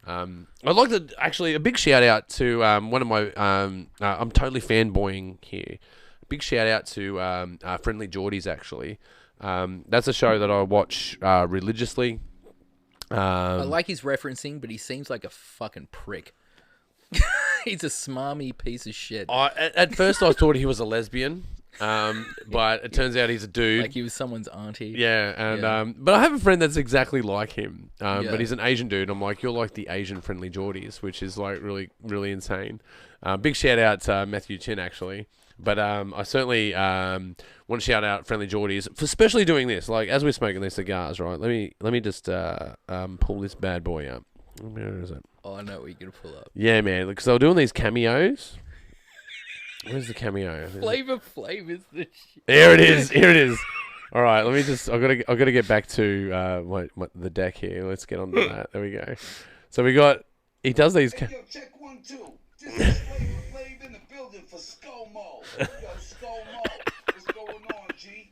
I'd like to actually a big shout out to one of my I'm totally fanboying here. Big shout out to Friendly Geordies actually. That's a show that I watch religiously. I like his referencing, but he seems like a fucking prick. He's a smarmy piece of shit. At first I thought he was a lesbian. But it turns out he's a dude. Like he was someone's auntie. Yeah, and but I have a friend that's exactly like him. But he's an Asian dude. I'm like, you're like the Asian Friendly Geordies, which is like really, really insane. Big shout out to Matthew Chin actually. But I certainly want to shout out Friendly Geordies for especially doing this. Like as we're smoking these cigars, right? Let me just pull this bad boy up. Where is it? Oh, I know what you're gonna pull up. Yeah, man. Because they were doing these cameos. Where's the cameo? Flavor Flav's the shit. Here it is. All right, let me just. I gotta get back to the deck here. Let's get on to that. There we go. So we got. He does these. Hey, yo, check 1, 2. This is Flavor in the building for ScoMo. Yo, ScoMo, what's going on, G?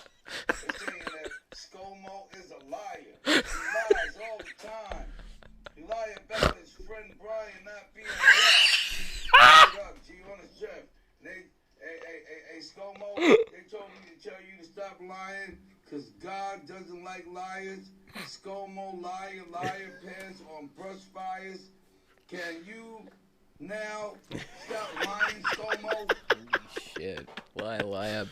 They're saying that ScoMo is a liar. He lies all the time. He lied about his friend Brian not being there. What up, G? On his chef. Hey, ScoMo, they told me to tell you to stop lying because God doesn't like liars. ScoMo, liar pants on brush fires. Can you now stop lying, ScoMo? Holy shit. Liar.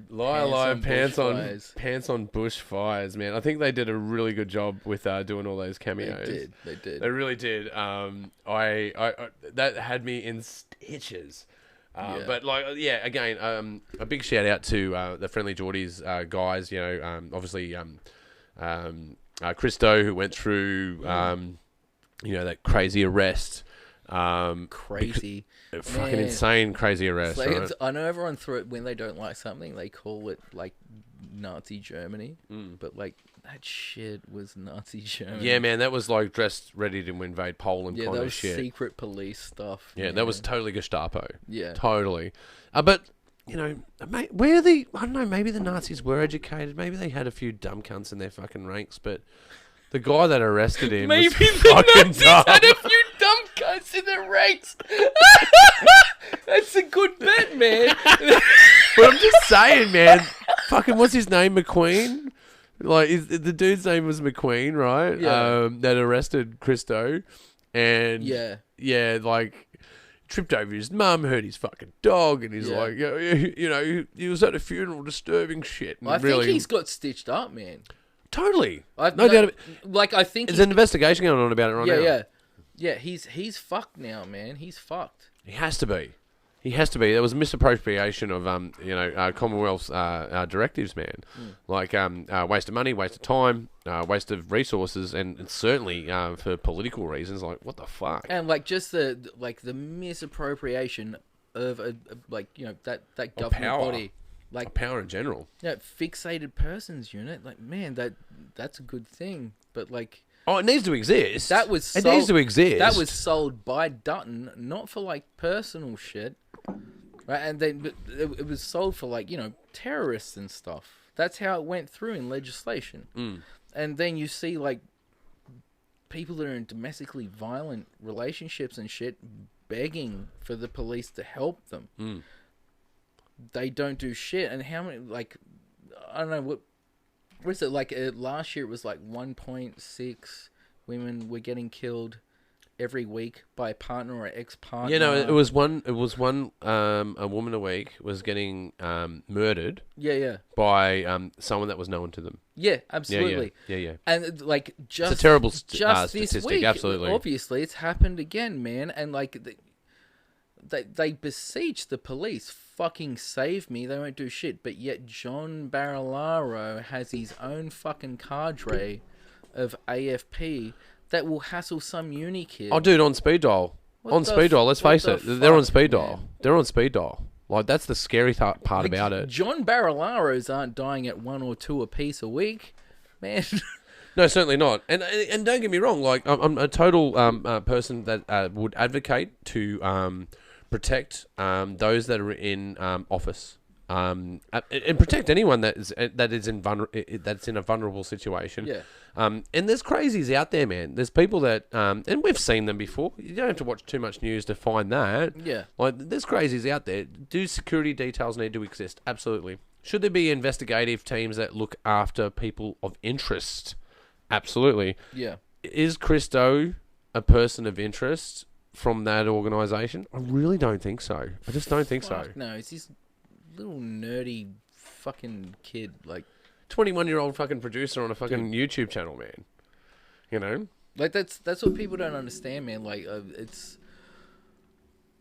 Liar, pants on bush fires, man. I think they did a really good job with doing all those cameos. They did. They really did. I that had me in stitches. But again, a big shout out to the Friendly Geordies guys. Obviously, Christo, who went through, that crazy arrest. Crazy. Fucking insane crazy arrest. Like, Right? I know everyone through it when they don't like something, they call it like Nazi Germany, but like that shit was Nazi Germany. Yeah, man, that was like dressed ready to invade Poland kind that of was shit. secret police stuff. Yeah, that was totally Gestapo. Yeah, totally. But mate, where the I don't know. Maybe the Nazis were educated. Maybe they had a few dumb cunts in their fucking ranks. But the guy that arrested him maybe was the fucking Nazis dumb. had a few dumb cunts in their ranks. That's a good bet, man. But I'm just saying, man. Fucking what's his name? McQueen. Like the dude's name was McQueen, right? Yeah. That arrested Christo, and yeah, like tripped over his mum, hurt his fucking dog, and he's like, he was at a funeral, disturbing shit. And I think he's got stitched up, man. Totally, no doubt. Like I think there's an investigation going on about it right now. Yeah. He's fucked now, man. He's fucked. He has to be. He has to be. There was a misappropriation of Commonwealth's directives, man. Like waste of money, waste of time, waste of resources, and certainly for political reasons. Like what the fuck? And like just the misappropriation of that government power. body, like Power in general. fixated persons unit. Like man, that's a good thing. But like. Oh, it needs to exist. It needs to exist. That was sold by Dutton, not for like personal shit, right? And then it was sold for like terrorists and stuff. That's how it went through in legislation. And then you see like people that are in domestically violent relationships and shit begging for the police to help them. They don't do shit. And how many like I don't know what is it like? Last year it was like 1.6 women were getting killed every week by a partner or an ex-partner. It was one. A woman a week was getting murdered. Yeah. By someone that was known to them. Yeah, absolutely. Yeah. And like just it's a terrible statistic. This week, absolutely. Obviously, it's happened again, man. And like they beseech the police. Fucking save me, they won't do shit. But yet John Barilaro has his own fucking cadre of AFP that will hassle some uni kid. Oh, dude, on speed dial. Let's face it. They're on speed dial. Man? They're on speed dial. Like, that's the scary part about it. John Barilaros aren't dying at 1 or 2 a piece a week, man. No, certainly not. And don't get me wrong. Like, I'm a total person that would advocate to protect those that are in office, and protect anyone that's in a vulnerable situation. Yeah. And there's crazies out there, man. There's people that and we've seen them before. You don't have to watch too much news to find that. Yeah. Like there's crazies out there. Do security details need to exist? Absolutely. Should there be investigative teams that look after people of interest? Absolutely. Yeah. Is Christo a person of interest from that organisation? I really don't think so. I just don't think so. No, it's this little nerdy fucking kid, like 21-year-old fucking producer on a fucking YouTube channel, man. You know? Like that's what people don't understand, man. Like it's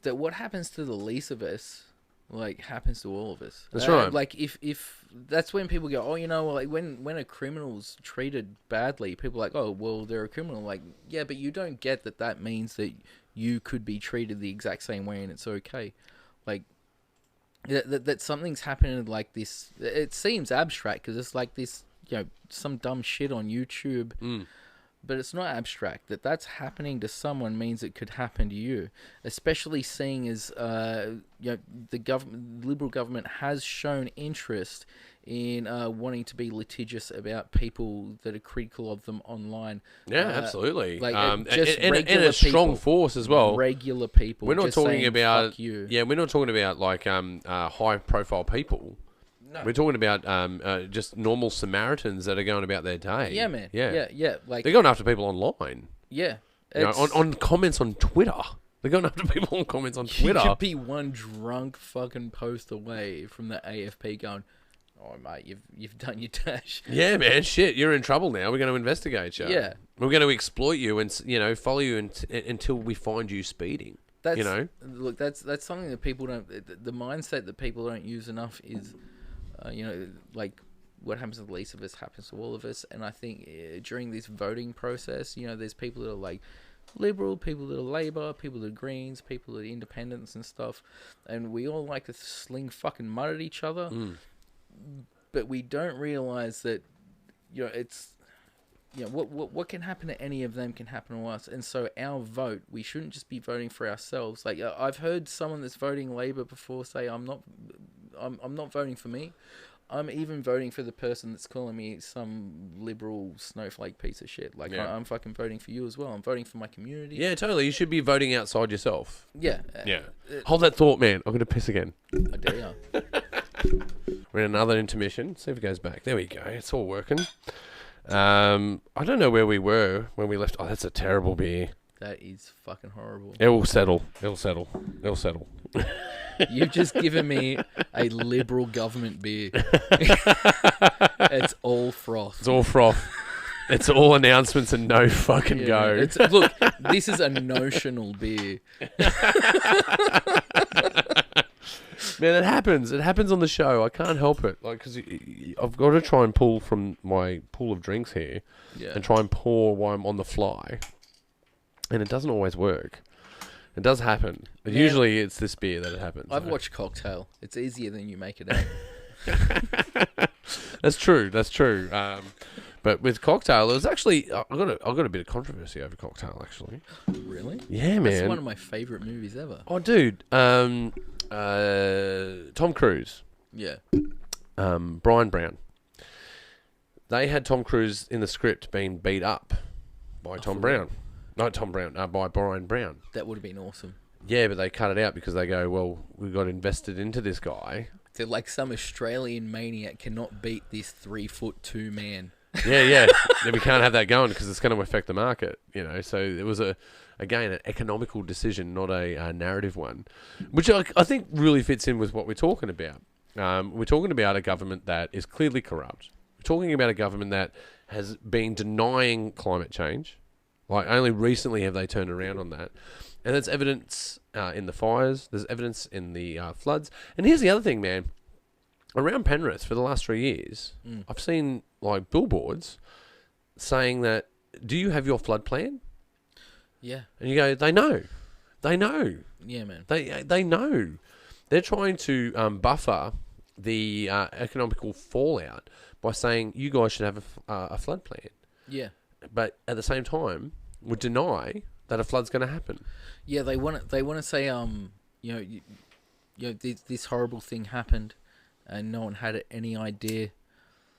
that what happens to the least of us, like happens to all of us. That's right. Like if that's when people go, oh, like when a criminal's treated badly, people are like, oh, well, they're a criminal. Like, yeah, but you don't get that means that you could be treated the exact same way and it's okay. Like that something's happening like this. It seems abstract because it's like this, some dumb shit on YouTube. But it's not abstract. That's happening to someone means it could happen to you, especially seeing as the Liberal government has shown interest in wanting to be litigious about people that are critical of them online. Yeah, absolutely. Like and regular a strong people, force as well. Regular people. We're not just talking saying, about fuck you. Yeah, we're not talking about like high-profile people. No. We're talking about just normal Samaritans that are going about their day. Yeah, man. Yeah. Like they're going after people online. Yeah. On comments on Twitter. They're going after people on comments on Twitter. You could be one drunk fucking post away from the AFP going, oh, mate, you've done your dash. Yeah, man, shit, you're in trouble now. We're going to investigate you. Yeah. We're going to exploit you and, follow you until we find you speeding. Look, that's something that people don't... The mindset that people don't use enough is, like, what happens to the least of us happens to all of us. And I think during this voting process, you know, there's people that are like Liberal, people that are Labour, people that are Greens, people that are Independents and stuff, and we all like to sling fucking mud at each other, but we don't realise that, you know, it's, you know, what can happen to any of them can happen to us. And so our vote, we shouldn't just be voting for ourselves. Like, I've heard someone that's voting Labour before say, I'm not voting for me. I'm even voting for the person that's calling me some liberal snowflake piece of shit. Like, I'm fucking voting for you as well. I'm voting for my community. Yeah, totally. You should be voting outside yourself. Yeah. Yeah. Hold that thought, man. I'm going to piss again. I dare. We're in another intermission. See if it goes back. There we go. It's all working. I don't know where we were when we left. Oh, that's a terrible beer. That is fucking horrible. It will settle. It'll settle. It'll settle. You've just given me a liberal government beer. It's all froth. It's all froth. It's all announcements and no fucking go. Look, this is a notional beer. Man, it happens. It happens on the show. I can't help it. Like, because I've got to try and pull from my pool of drinks here and try and pour while I'm on the fly. And it doesn't always work. It does happen. But usually it's this beer that it happens. I've watched Cocktail. It's easier than you make it out. That's true. That's true. But with Cocktail, it was actually I got a bit of controversy over Cocktail actually. Really? Yeah, man. It's one of my favourite movies ever. Oh, dude. Tom Cruise. Yeah. Brian Brown. They had Tom Cruise in the script being beat up by Tom Brown. Not Tom Brown, by Brian Brown. That would have been awesome. Yeah, but they cut it out because they go, well, we got invested into this guy. They're like some Australian maniac cannot beat this 3'2" man. Yeah. We can't have that going because it's going to affect the market, you know. So it was again an economical decision, not a narrative one, which I think really fits in with what we're talking about. We're talking about a government that is clearly corrupt. We're talking about a government that has been denying climate change. Like, only recently have they turned around on that. And there's evidence in the fires. There's evidence in the floods. And here's the other thing, man. Around Penrith for the last 3 years, I've seen, like, billboards saying that, do you have your flood plan? Yeah. And you go, they know. They know. Yeah, man. They know. They're trying to buffer the economical fallout by saying, you guys should have a flood plan. Yeah. But at the same time, would deny that a flood's going to happen. Yeah, they want to say, you know, this horrible thing happened, and no one had any idea.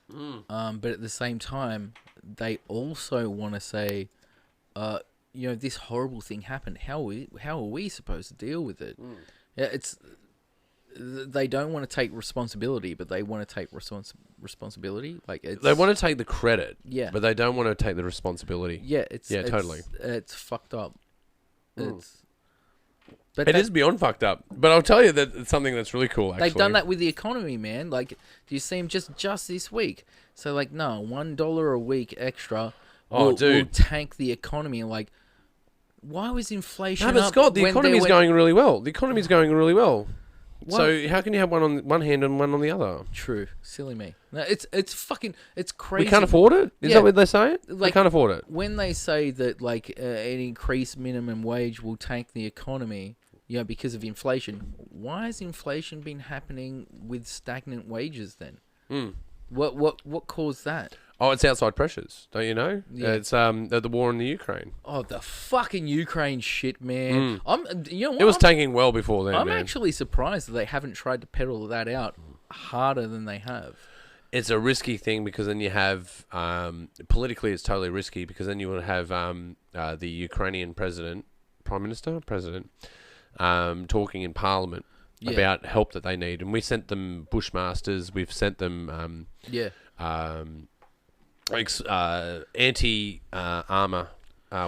But at the same time, they also want to say, you know, this horrible thing happened. How are we supposed to deal with it? Yeah, they don't want to take responsibility, but they want to take responsibility. Like, they want to take the credit, yeah, but they don't want to take the responsibility. Yeah, totally. It's fucked up. But it is beyond fucked up. But I'll tell you that it's something that's really cool. Actually, they've done that with the economy, man. Like, do you see them just this week? So, like, no, $1 a week extra will tank the economy. And, like, why was inflation? No, but Scott, the economy's going really well. The economy's going really well. What? So how can you have one on one hand and one on the other? True, silly me. No, it's crazy. We can't afford it. Is that what they say? Like, we can't afford it. When they say that, like, an increased minimum wage will tank the economy, you know, because of inflation, why has inflation been happening with stagnant wages then? What caused that? Oh, it's outside pressures, don't you know? Yeah. It's the war in the Ukraine. Oh, the fucking Ukraine shit, man. You know what? It was tanking well before then. I'm actually surprised that they haven't tried to pedal that out harder than they have. It's a risky thing because then you have politically, it's totally risky because then you would have the Ukrainian president, talking in Parliament about help that they need, and we sent them Bushmasters. We've sent them anti-armor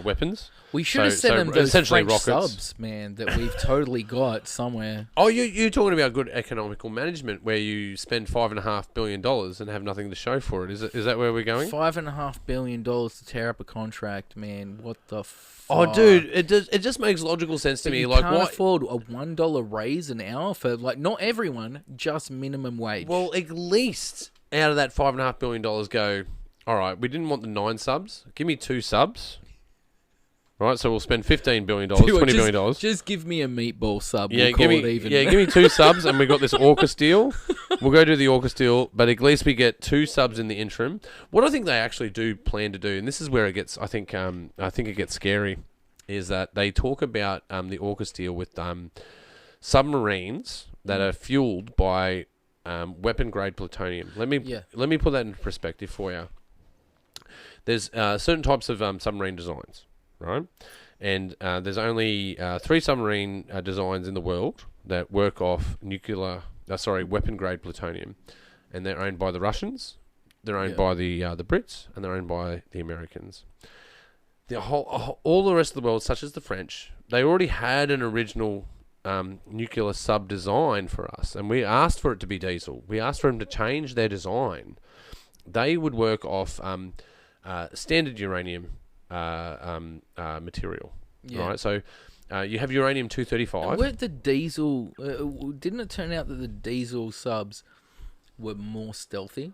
weapons. We should have sent them those essentially French rockets. subs, man, that we've totally got somewhere. Oh, you're talking about good economical management where you spend $5.5 billion and have nothing to show for it. Is that where we're going? $5.5 billion to tear up a contract, man. What the fuck? Oh, dude, it just makes logical sense to me. You like, can't what? afford a $1 raise an hour for, like, not everyone, just minimum wage. Well, at least out of that $5.5 billion go, all right, we didn't want the 9 subs. Give me 2 subs. Right, so we'll spend $15 billion, $20 billion. Just give me a meatball sub. Yeah, we'll call it even. Yeah, give me 2 subs, and we got this AUKUS deal. We'll go do the AUKUS deal, but at least we get 2 subs in the interim. What I think they actually do plan to do, and this is where it gets, I think it gets scary, is that they talk about the AUKUS deal with submarines that are fueled by weapon grade plutonium. Let me put that into perspective for you. There's certain types of submarine designs. Right, and there's only 3 submarine designs in the world that work off weapon grade plutonium, and they're owned by the Russians, they're owned by the Brits, and they're owned by the Americans. All the rest of the world, such as the French, they already had an original nuclear sub design for us, and we asked for it to be diesel. We asked for them to change their design. They would work off standard uranium material, right? So you have uranium-235. And weren't the diesel? Didn't it turn out that the diesel subs were more stealthy?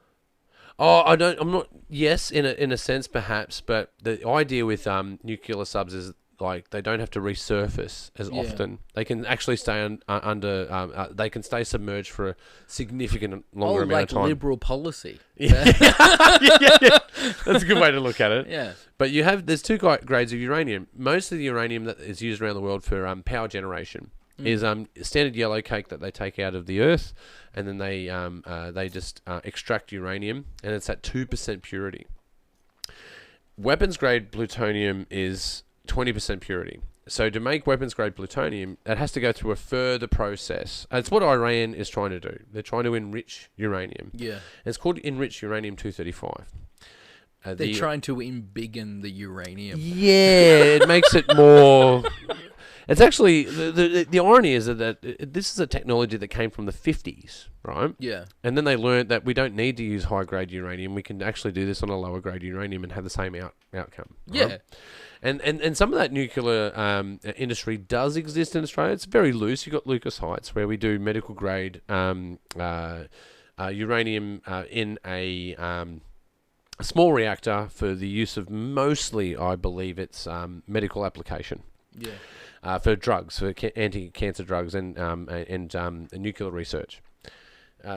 Oh, I'm not. Yes, in a sense, perhaps, but the idea with nuclear subs is like they don't have to resurface as often. They can actually stay under. They can stay submerged for a significant longer amount of time. Liberal policy. Yeah. That's a good way to look at it. Yeah. But there's 2 grades of uranium. Most of the uranium that is used around the world for power generation is standard yellow cake that they take out of the earth, and then they just extract uranium, and it's at 2% purity. Weapons grade plutonium is 20% purity. So to make weapons grade plutonium, it has to go through a further process. It's what Iran is trying to do. They're trying to enrich uranium. Yeah. And it's called enriched uranium-235. They're trying to embiggen the uranium. Yeah, it makes it more... It's actually... The irony is that this is a technology that came from the 50s, right? Yeah. And then they learned that we don't need to use high-grade uranium. We can actually do this on a lower-grade uranium and have the same outcome. Right? Yeah. And some of that nuclear industry does exist in Australia. It's very loose. You've got Lucas Heights, where we do medical grade uranium in a small reactor for the use of mostly, I believe, it's medical application. Yeah. For drugs, for anti-cancer drugs and nuclear research.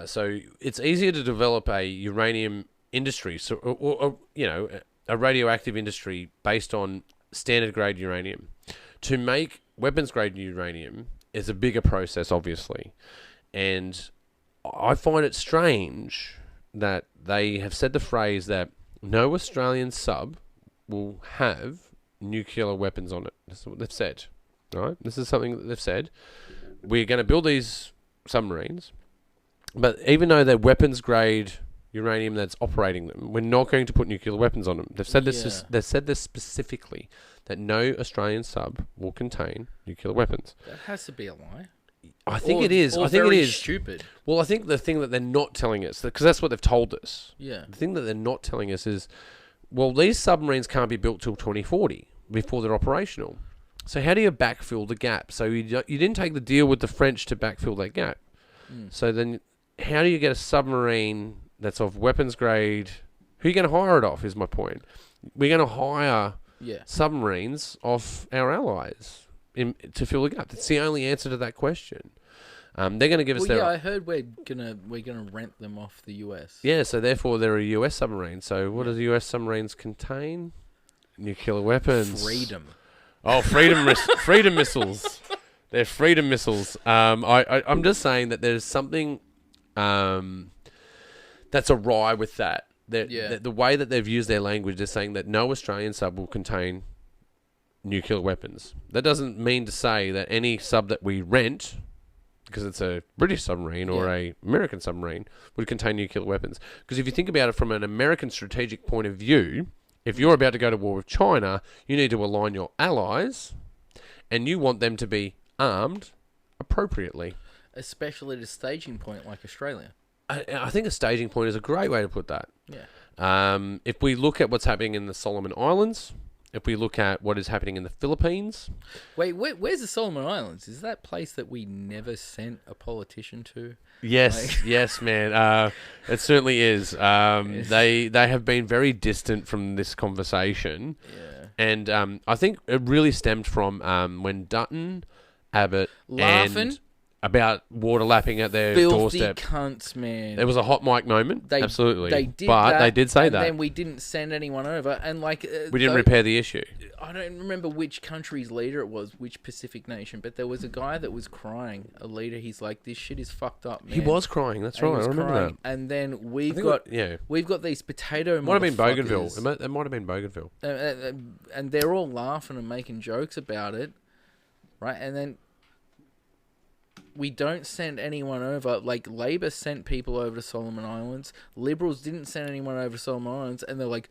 So it's easier to develop a uranium industry, or a radioactive industry based on standard grade uranium. To make weapons grade uranium is a bigger process, obviously, and I find it strange that they have said the phrase that no Australian sub will have nuclear weapons on it. That's what they've said, right? This is something that they've said. We're going to build these submarines, but even though they're weapons grade uranium that's operating them, we're not going to put nuclear weapons on them. They've said this. They've said this specifically, that no Australian sub will contain nuclear weapons. That has to be a lie. I think it is. I think it is stupid. Well, I think the thing that they're not telling us, because that's what they've told us. Yeah. The thing that they're not telling us is, well, these submarines can't be built till 2040 before they're operational. So how do you backfill the gap? So you didn't take the deal with the French to backfill that gap. So then how do you get a submarine that's of weapons grade? Who are you going to hire it off is my point. We're going to hire submarines off our allies to fill the gap. That's the only answer to that question. They're going to give us their... I heard we're gonna rent them off the US. Yeah, so therefore they're a US submarine. So what do the US submarines contain? Nuclear weapons. Freedom. Oh, freedom missiles. They're freedom missiles. I'm just saying that there's something that's awry with that. The way that they've used their language, they're saying that no Australian sub will contain nuclear weapons. That doesn't mean to say that any sub that we rent, because it's a British submarine or a American submarine, would contain nuclear weapons. Because if you think about it from an American strategic point of view, if you're about to go to war with China, you need to align your allies, and you want them to be armed appropriately. Especially at a staging point like Australia. I think a staging point is a great way to put that. Yeah. If we look at what's happening in the Solomon Islands, if we look at what is happening in the Philippines, Wait, where's the Solomon Islands? Is that place that we never sent a politician to? yes, yes, man, it certainly is. They have been very distant from this conversation, and I think it really stemmed from when Dutton, Abbott, Laughing and about water lapping at their filthy doorstep. cunts, man. There was a hot mic moment, absolutely. They did but that, they did say and that. then we didn't send anyone over, and We didn't repair the issue. I don't remember which country's leader it was, which Pacific nation, but there was a guy that was crying. A leader, he's like, "This shit is fucked up, man." He was crying. That's And he right. I was remember crying. that. And then we've Yeah. got these potato. It might have been Bougainville. motherfuckers. It might have been Bougainville. And they're all laughing and making jokes about it, right? And then we don't send anyone over. Like, Labor sent people over to Solomon Islands. Liberals didn't send anyone over to Solomon Islands, and they're like,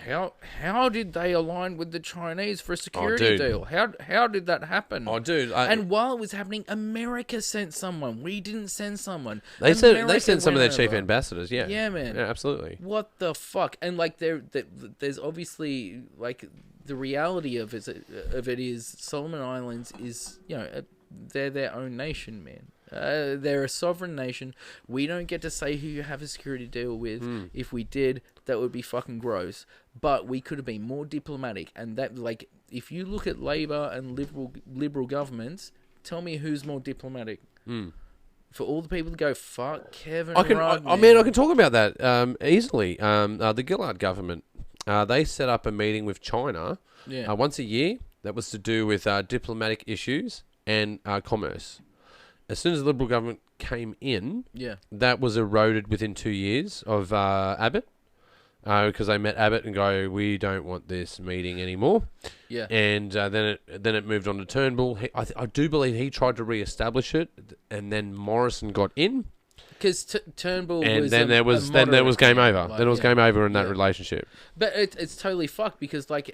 how did they align with the Chinese for a security deal? How did that happen? Oh, dude! And while it was happening, America sent someone. We didn't send someone. They America sent some of their went chief over. ambassadors. Yeah. Yeah, man. Yeah, absolutely. What the fuck? And like, there's obviously like the reality of it is Solomon Islands is, you know, they're their own nation, man. They're a sovereign nation. We don't get to say who you have a security deal with. If we did, that would be fucking gross. But we could have been more diplomatic. And that, like, if you look at Labour and liberal governments, tell me who's more diplomatic. For all the people to go, fuck Kevin Rudd, I mean, I can talk about that easily. The Gillard government, they set up a meeting with China once a year. That was to do with diplomatic issues and commerce. As soon as the Liberal government came in, that was eroded within 2 years of Abbott, because they met Abbott and go, we don't want this meeting anymore. Yeah, and then it moved on to Turnbull. I do believe he tried to re-establish it, and then Morrison got in. Because Turnbull and was then there was game over. Like, then it was game over in that relationship. But it's totally fucked because like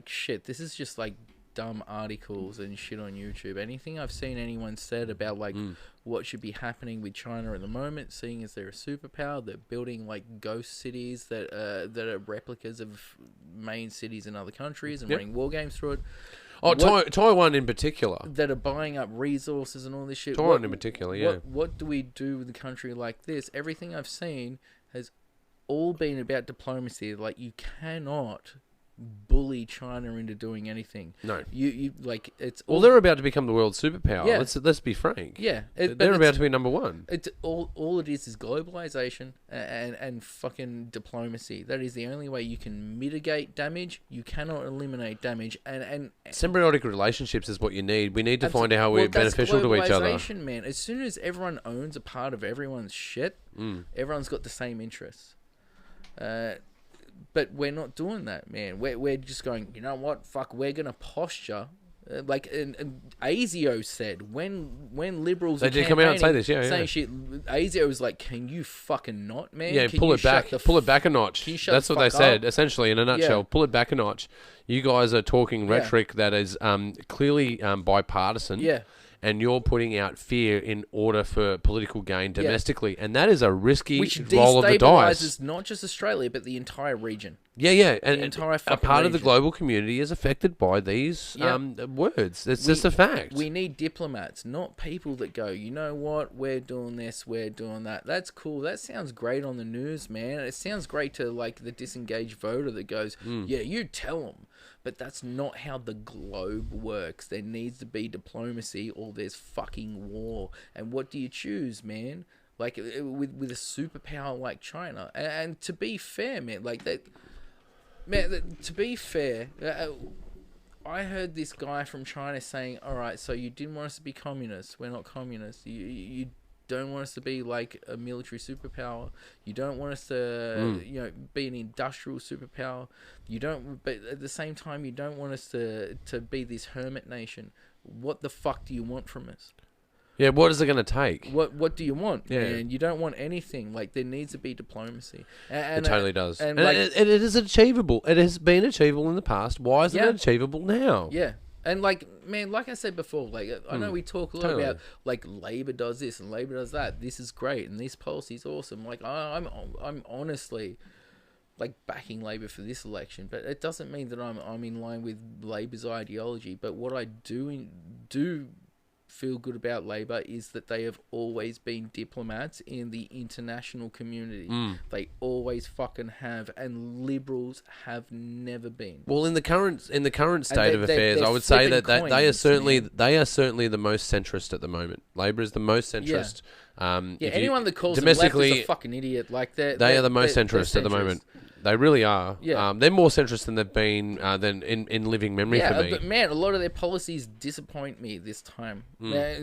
shit. This is just like dumb articles and shit on YouTube. Anything I've seen anyone said about like what should be happening with China at the moment, seeing as they're a superpower, they're building like ghost cities that are replicas of main cities in other countries and running war games through it. Oh, Taiwan in particular. That are buying up resources and all this shit. Taiwan in particular, yeah. What do we do with a country like this? Everything I've seen has all been about diplomacy. Like, you cannot bully China into doing anything. No. You like, it's all... Well, they're about to become the world superpower. Yeah. Let's be frank. Yeah. They're about to be number one. It's all it is globalization and fucking diplomacy. That is the only way you can mitigate damage. You cannot eliminate damage. And symbiotic relationships is what you need. We need to find out how we're beneficial to each other. Globalization, man. As soon as everyone owns a part of everyone's shit, everyone's got the same interests. But we're not doing that, man. We're just going, you know what? Fuck, we're going to posture. Like and ASIO said, when liberals they did come out and say this, saying shit. ASIO was like, "Can you fucking not, man? Yeah, can pull you it back, pull it back a notch." That's what they said, essentially, in a nutshell. Pull it back a notch. You guys are talking rhetoric that is clearly bipartisan. Yeah. And you're putting out fear in order for political gain domestically. And that is a risky roll of the dice. Which destabilizes not just Australia, but the entire region. Yeah. And the entire a part of the global community is affected by these words. It's just a fact. We need diplomats, not people that go, you know what, we're doing this, we're doing that. That's cool. That sounds great on the news, man. It sounds great to like the disengaged voter that goes, yeah, you tell them. But that's not how the globe works. There needs to be diplomacy or there's fucking war. And what do you choose, man? Like, with a superpower like China. And to be fair, man, like that... Man, to be fair, I heard this guy from China saying, all right, so you didn't want us to be communists. We're not communists. You don't want us to be like a military superpower. You don't want us to, be an industrial superpower. You don't, but at the same time, you don't want us to be this hermit nation. What the fuck do you want from us? Yeah, what is it going to take? What do you want? Yeah. And you don't want anything. Like, there needs to be diplomacy. And it totally does. And like, it is achievable. It has been achievable in the past. Why isn't it achievable now? Yeah. And like, man, like I said before, like I know we talk a lot about like Labor does this and Labor does that. This is great and this policy is awesome. Like I'm honestly, like backing Labor for this election, but it doesn't mean that I'm in line with Labor's ideology. But what I do feel good about Labor is that they have always been diplomats in the international community. They always fucking have, and Liberals have never been. Well, in the current state of affairs, I would say that they are certainly the most centrist at the moment. Labor is the most centrist. Anyone that calls them left is a fucking idiot. Like they are the most centrist at the moment. They really are. Yeah. They're more centrist than they've been than in living memory for me. But man, a lot of their policies disappoint me this time.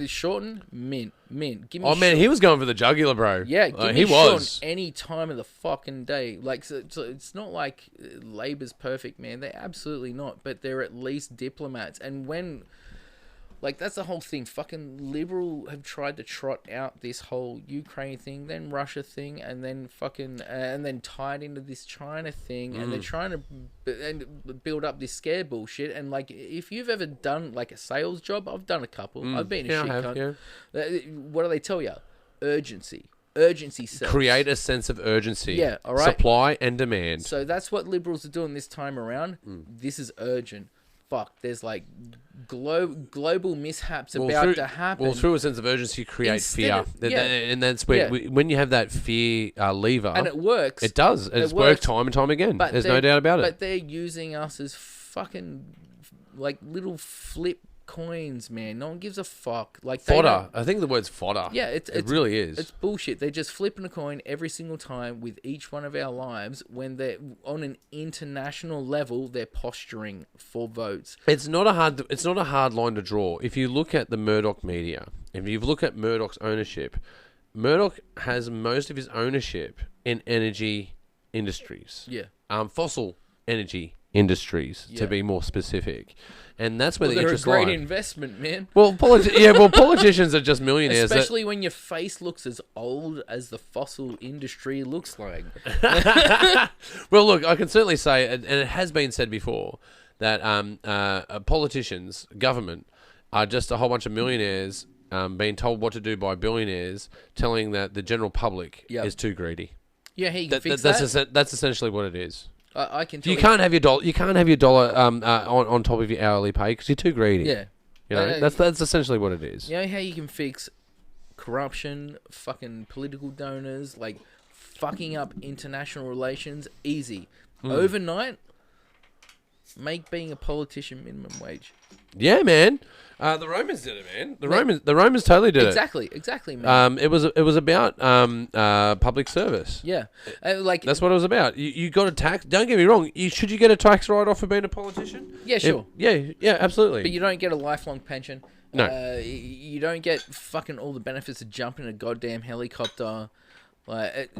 Shorten, mint. Give me man, he was going for the jugular, bro. Yeah, give me Shorten any time of the fucking day. Like, so it's not like Labor's perfect, man. They're absolutely not. But they're at least diplomats. And when... Like, that's the whole thing. Fucking Liberal have tried to trot out this whole Ukraine thing, then Russia thing, and then fucking... and then tied into this China thing, and they're trying to build up this scare bullshit. And, like, if you've ever done, like, a sales job, I've done a couple. I've been a shit cunt. Yeah. What do they tell you? Urgency sells. Create a sense of urgency. Yeah, all right. Supply and demand. So that's what Liberals are doing this time around. This is urgent. Fuck, there's like global mishaps about to happen. Well, through a sense of urgency, create fear. And that's where, when you have that fear lever... And it works. It does. It's worked time and time again. There's no doubt about it. But they're using us as fucking, like, little flip coins, man. No one gives a fuck. Like, fodder. I think the word's fodder. Yeah, it really is. It's bullshit. They're just flipping a coin every single time with each one of our lives. When they're on an international level, they're posturing for votes. It's not a hard line to draw. If you look at the Murdoch media, if you look at Murdoch's ownership, Murdoch has most of his ownership in energy industries. Yeah. Fossil energy industries, to be more specific. And that's where the interest lies. They're a great investment, man. Well, politicians are just millionaires. Especially when your face looks as old as the fossil industry looks like. Well, look, I can certainly say, and it has been said before, that politicians, government, are just a whole bunch of millionaires being told what to do by billionaires, telling that the general public is too greedy. Yeah, he can fix that. That's essentially what it is. I can. You can't have your dollar. You can't have your dollar on top of your hourly pay because you're too greedy. Yeah, you know that's essentially what it is. You know how you can fix corruption, fucking political donors, like fucking up international relations, easy overnight. Make being a politician minimum wage. Yeah, man. The Romans did it, man. The Romans totally did it. Exactly, man. It was about public service. Yeah, like that's what it was about. You got a tax. Don't get me wrong. Should you get a tax write-off for being a politician? Yeah, sure. Yeah, absolutely. But you don't get a lifelong pension. No. You don't get fucking all the benefits of jumping a goddamn helicopter. Like,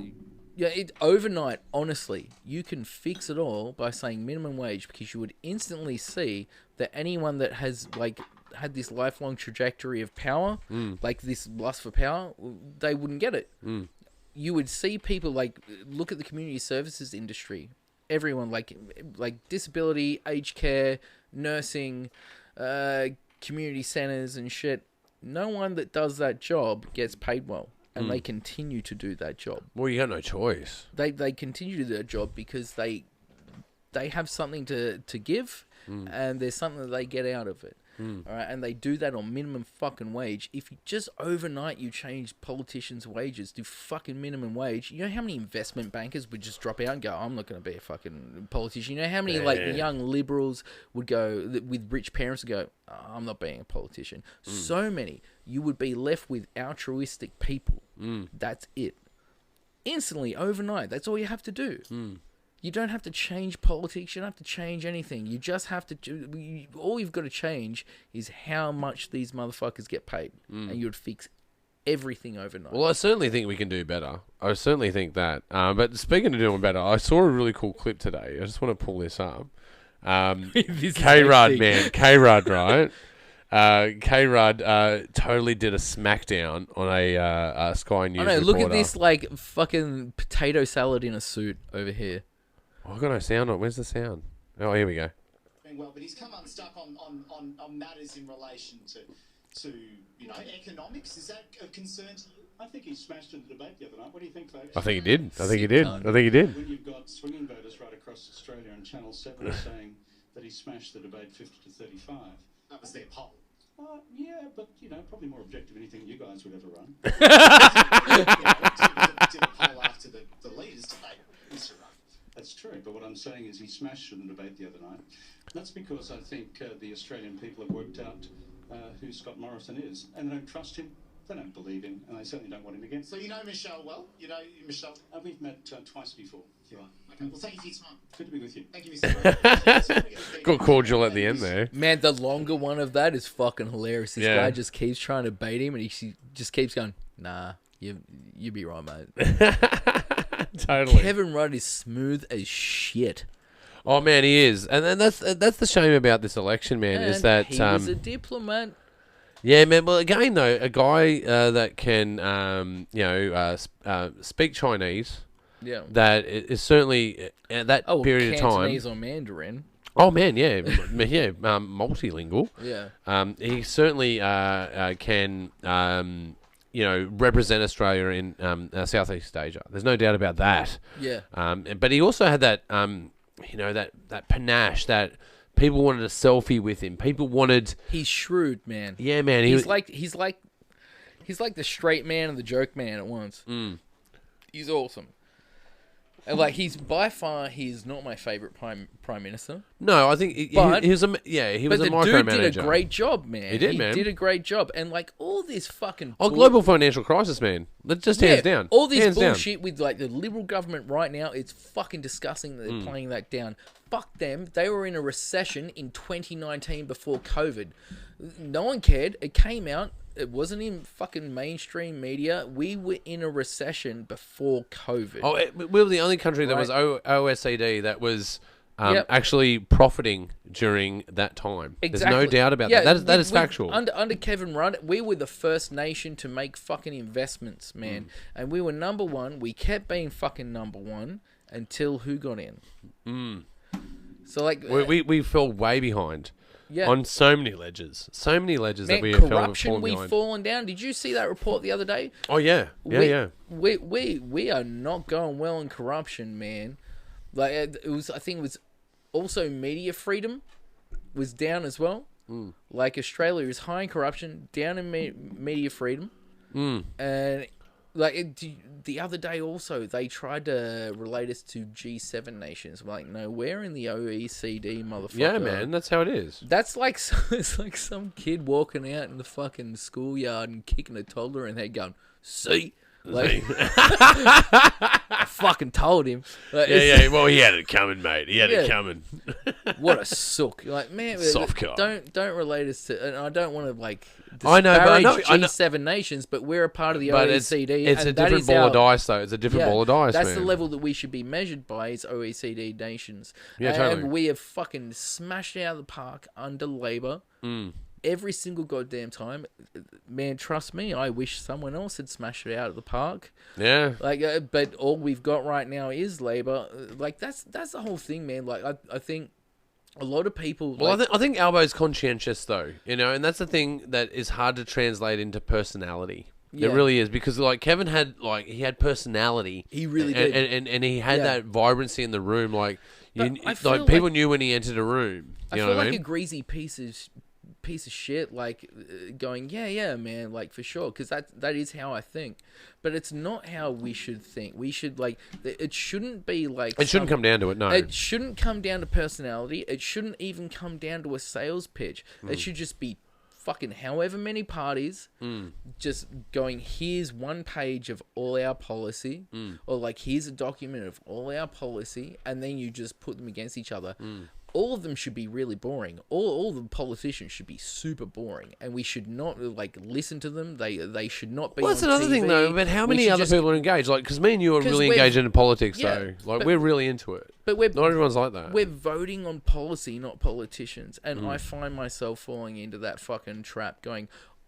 overnight, honestly, you can fix it all by saying minimum wage, because you would instantly see that anyone that has, like, had this lifelong trajectory of power, like this lust for power, they wouldn't get it. You would see people, like, look at the community services industry. Everyone, like disability, aged care, nursing, community centers and shit. No one that does that job gets paid well. And they continue to do that job. Well, you got no choice. They continue to do that job because they have something to give, and there's something that they get out of it. All right, and they do that on minimum fucking wage. If you just overnight you change politicians' wages to fucking minimum wage, you know how many investment bankers would just drop out and go, I'm not going to be a fucking politician. You know how many young liberals would go with rich parents and go, I'm not being a politician. So many. You would be left with altruistic people. That's it. Instantly, overnight. That's all you have to do. You don't have to change politics. You don't have to change anything. You just have to... all you've got to change is how much these motherfuckers get paid. And you would fix everything overnight. Well, I certainly think we can do better. I certainly think that. But speaking of doing better, I saw a really cool clip today. I just want to pull this up. K-Rud, man. K-Rud, right? K-Rud totally did a smackdown on a Sky News reporter. Look at this, like, fucking potato salad in a suit over here. Oh, I've got no sound on. Where's the sound? Oh, here we go. Well, but he's come unstuck on matters in relation to economics. Is that a concern to you? I think he smashed in the debate the other night. What do you think, folks? I think he did. I think he did. When you've got swinging voters right across Australia and Channel 7 saying that he smashed the debate 50 to 35. That was their poll. Yeah, but, probably more objective than anything you guys would ever run. Did a poll after the leaders' debate, Mr. Ruff. That's true, but what I'm saying is he smashed in the debate the other night. That's because I think the Australian people have worked out who Scott Morrison is, and they don't trust him, they don't believe him, and they certainly don't want him again. So you know Michelle well? You know Michelle? We've met twice before. Right. Okay. Well, thank you for your time. Good to be with you. Thank you, Mr. Ruff. Got cordial at the end there. Man, the longer one of that is fucking hilarious. This Yeah. guy just keeps trying to bait him, and he just keeps going, nah, you be right, mate. Totally. Kevin Rudd is smooth as shit. Oh man, he is, and then that's the shame about this election, man. Is And that he was a diplomat. yeah, man. Well, again though, a guy that can speak Chinese, Yeah. that is certainly at that period of time. Cantonese or Mandarin. Oh man, yeah, yeah, multilingual. Yeah. He certainly can represent Australia in Southeast Asia. There's no doubt about that. Yeah. But he also had that that panache that people wanted a selfie with him. People wanted. He's shrewd, man. Yeah, man. He's like the straight man and the joke man at once. He's awesome. And he's by far he's not my favorite prime minister. No, I think he was a micromanager. But the dude did a great job, man. He did, man. He did a great job, and all this fucking global financial crisis, man. Just hands down. All this hands bullshit with the liberal government right now, it's fucking disgusting that they're playing that down. Fuck them. They were in a recession in 2019 before COVID. No one cared. It came out. It wasn't in fucking mainstream media. We were in a recession before COVID. Oh, we were the only country that was OECD that was actually profiting during that time. Exactly. There's no doubt about that. That is factual. Under Kevin Rudd, we were the first nation to make fucking investments, man. And we were number one. We kept being fucking number one until who got in? So we fell way behind. Yeah. On so many ledges. Man, that we corruption, we've behind. fallen down. Did you see that report the other day? Oh, yeah. Yeah. We are not going well in corruption, man. I think it was also media freedom was down as well. Australia is high in corruption, down in media freedom. And the other day also, they tried to relate us to G7 nations. No, we're in the OECD, motherfucker. Yeah, man, that's how it is. That's it's like some kid walking out in the fucking schoolyard and kicking a toddler in the head going, see? I fucking told him. Yeah. Well, he had it coming, mate. He had it coming. What a sook! Man, Soft car. Don't relate us to. And I don't want to I know, but G7 nations, but we're a part of the OECD. It's a different ball of dice, though. It's a different ball of dice. That's man. the level that we should be measured by. Is OECD nations. Yeah, totally. And we have fucking smashed it out of the park under Labor. Every single goddamn time. Man, trust me, I wish someone else had smashed it out of the park. Yeah. But all we've got right now is Labor. That's the whole thing, man. I think a lot of people... Well, I think Albo's conscientious, though, and that's the thing that is hard to translate into personality. Yeah. It really is, because Kevin had he had personality. He really did. And he had that vibrancy in the room. People knew when he entered a room. I feel like a greasy piece of shit, going, yeah, man, for sure, because that is how I think, but it's not how we should think. We should it shouldn't be it shouldn't come down to it. No, it shouldn't come down to personality. It shouldn't even come down to a sales pitch. It should just be fucking however many parties just going, here's one page of all our policy, or here's a document of all our policy, and then you just put them against each other. All of them should be really boring. All the politicians should be super boring, and we should not listen to them. They should not be. Well, that's on another TV. thing, though. But how many other people are engaged? Because me and you are really engaged in politics, though. We're really into it. But not everyone's like that. We're voting on policy, not politicians, and I find myself falling into that fucking trap, going,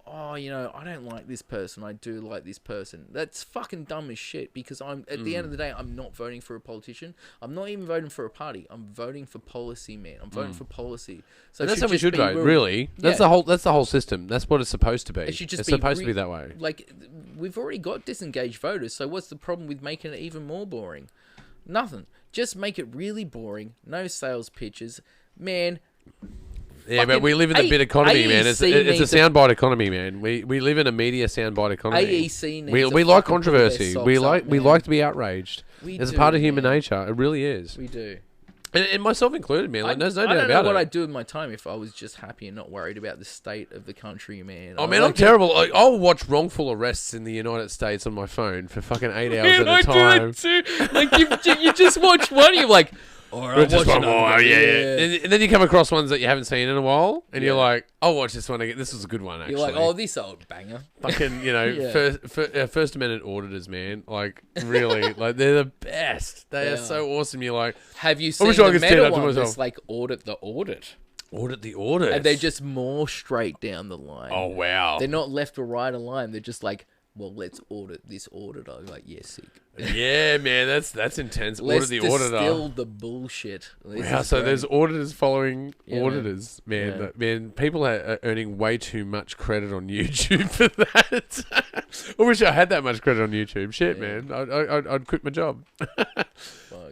oh, you know, I don't like this person, I do like this person. That's fucking dumb as shit, because at the end of the day, I'm not voting for a politician. I'm not even voting for a party. I'm voting for policy, man. I'm voting for policy. So And that's how we should vote, really. That's the whole system. That's what it's supposed to be. It should just it's be supposed to be that way. Like, we've already got disengaged voters, so what's the problem with making it even more boring? Nothing. Just make it really boring. No sales pitches. Man... Yeah, but we live in the bit economy, man. It's a soundbite economy, man. We live in a media soundbite economy. AEC needs we like controversy. We like to be outraged. It's a part of human nature. It really is. We do. And myself included, man. Like, there's no doubt about it. I don't know what I'd do with my time if I was just happy and not worried about the state of the country, man. Oh, man, I'm terrible. Like, I'll watch wrongful arrests in the United States on my phone for fucking 8 hours at a time. I do that too. Like, you just watch one, you're like... Or just one more, yeah. And then you come across ones that you haven't seen in a while, and you're like, I'll watch this one again. This was a good one, actually. You're like, oh, this old banger. Fucking, you know, First Amendment auditors, man. Like, really. Like, they're the best. They are so awesome. You're like... Have you seen the meta one that's like audit the audit? Audit the audit. And they're just more straight down the line. Oh, wow. They're not left or right of line. They're just like... Well, let's audit this auditor. Like, yeah, sick. Yeah, man, that's intense. Let's audit the auditor. Distill the bullshit. Wow, so there's auditors following auditors, man. Yeah. Man, people are earning way too much credit on YouTube for that. I wish I had that much credit on YouTube. Shit, man, I'd quit my job.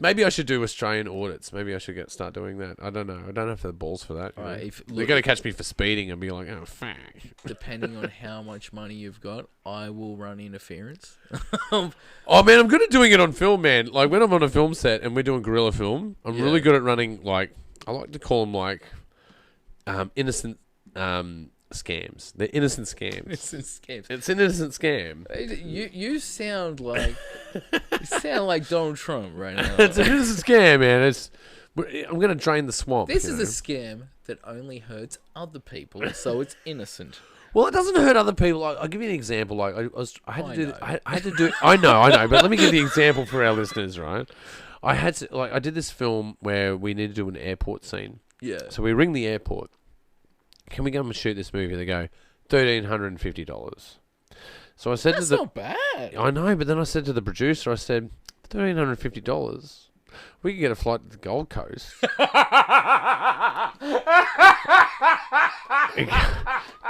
Maybe I should do Australian audits. Maybe I should start doing that. I don't know. I don't have the balls for that. Right, they're going to catch me for speeding and be like, oh, fuck. Depending on how much money you've got, I will run interference. Oh, man, I'm good at doing it on film, man. Like, when I'm on a film set and we're doing guerrilla film, I'm really good at running, like, I like to call them, like, innocent scams. They're innocent scams. Innocent scams. It's an innocent scam. You sound like Donald Trump right now. It's an innocent scam, man. I'm gonna drain the swamp. This is a scam that only hurts other people, so it's innocent. Well, it doesn't hurt other people. I'll give you an example. Like I had to do. I know. But let me give you an example for our listeners, right? I did this film where we need to do an airport scene. Yeah. So we ring the airport. Can we go and shoot this movie? They go, $1,350. So I said That's not bad. I know, but then I said to the producer, I said, $1,350. We could get a flight to the Gold Coast.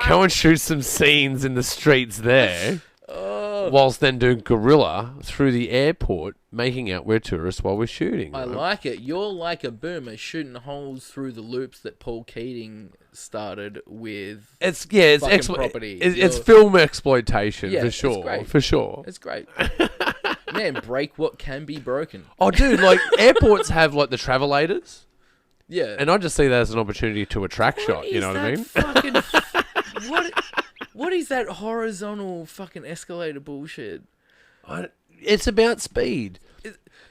Go and shoot some scenes in the streets there. Whilst then doing guerrilla through the airport, making out we're tourists while we're shooting. I like it. You're like a boomer shooting holes through the loops that Paul Keating started with. It's property. It's film exploitation for sure. It's great. For sure. It's great. Man, break what can be broken. Oh, dude, like airports have like the travelators. Yeah. And I just see that as an opportunity to attract shot. You know what I mean? Fucking what is that horizontal fucking escalator bullshit? It's about speed.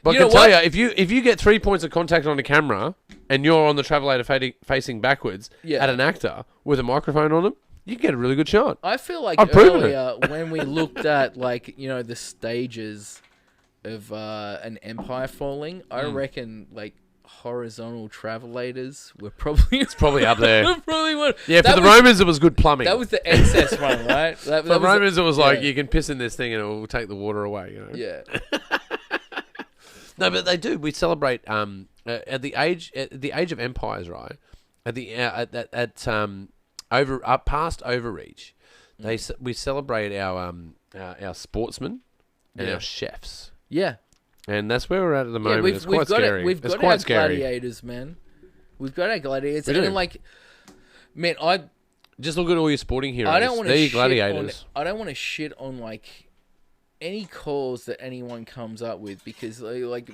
But I can tell you, if you get 3 points of contact on a camera and you're on the travelator facing backwards at an actor with a microphone on them, you get a really good shot. I feel like earlier when we looked at like the stages of an empire falling, I reckon like horizontal travelators were probably up there. Probably one. Yeah, for the Romans it was good plumbing. That was the excess one, right? For the Romans it was like you can piss in this thing and it will take the water away. Yeah. No, but they do. We celebrate at the age of empires, right? Past overreach, we celebrate our sportsmen and our chefs. Yeah. And that's where we're at the moment. It's quite scary. We've got our gladiators, man. We've got our gladiators. And like, man, I just look at all your sporting heroes. I don't want to gladiators. I don't want to shit on like any cause that anyone comes up with, because like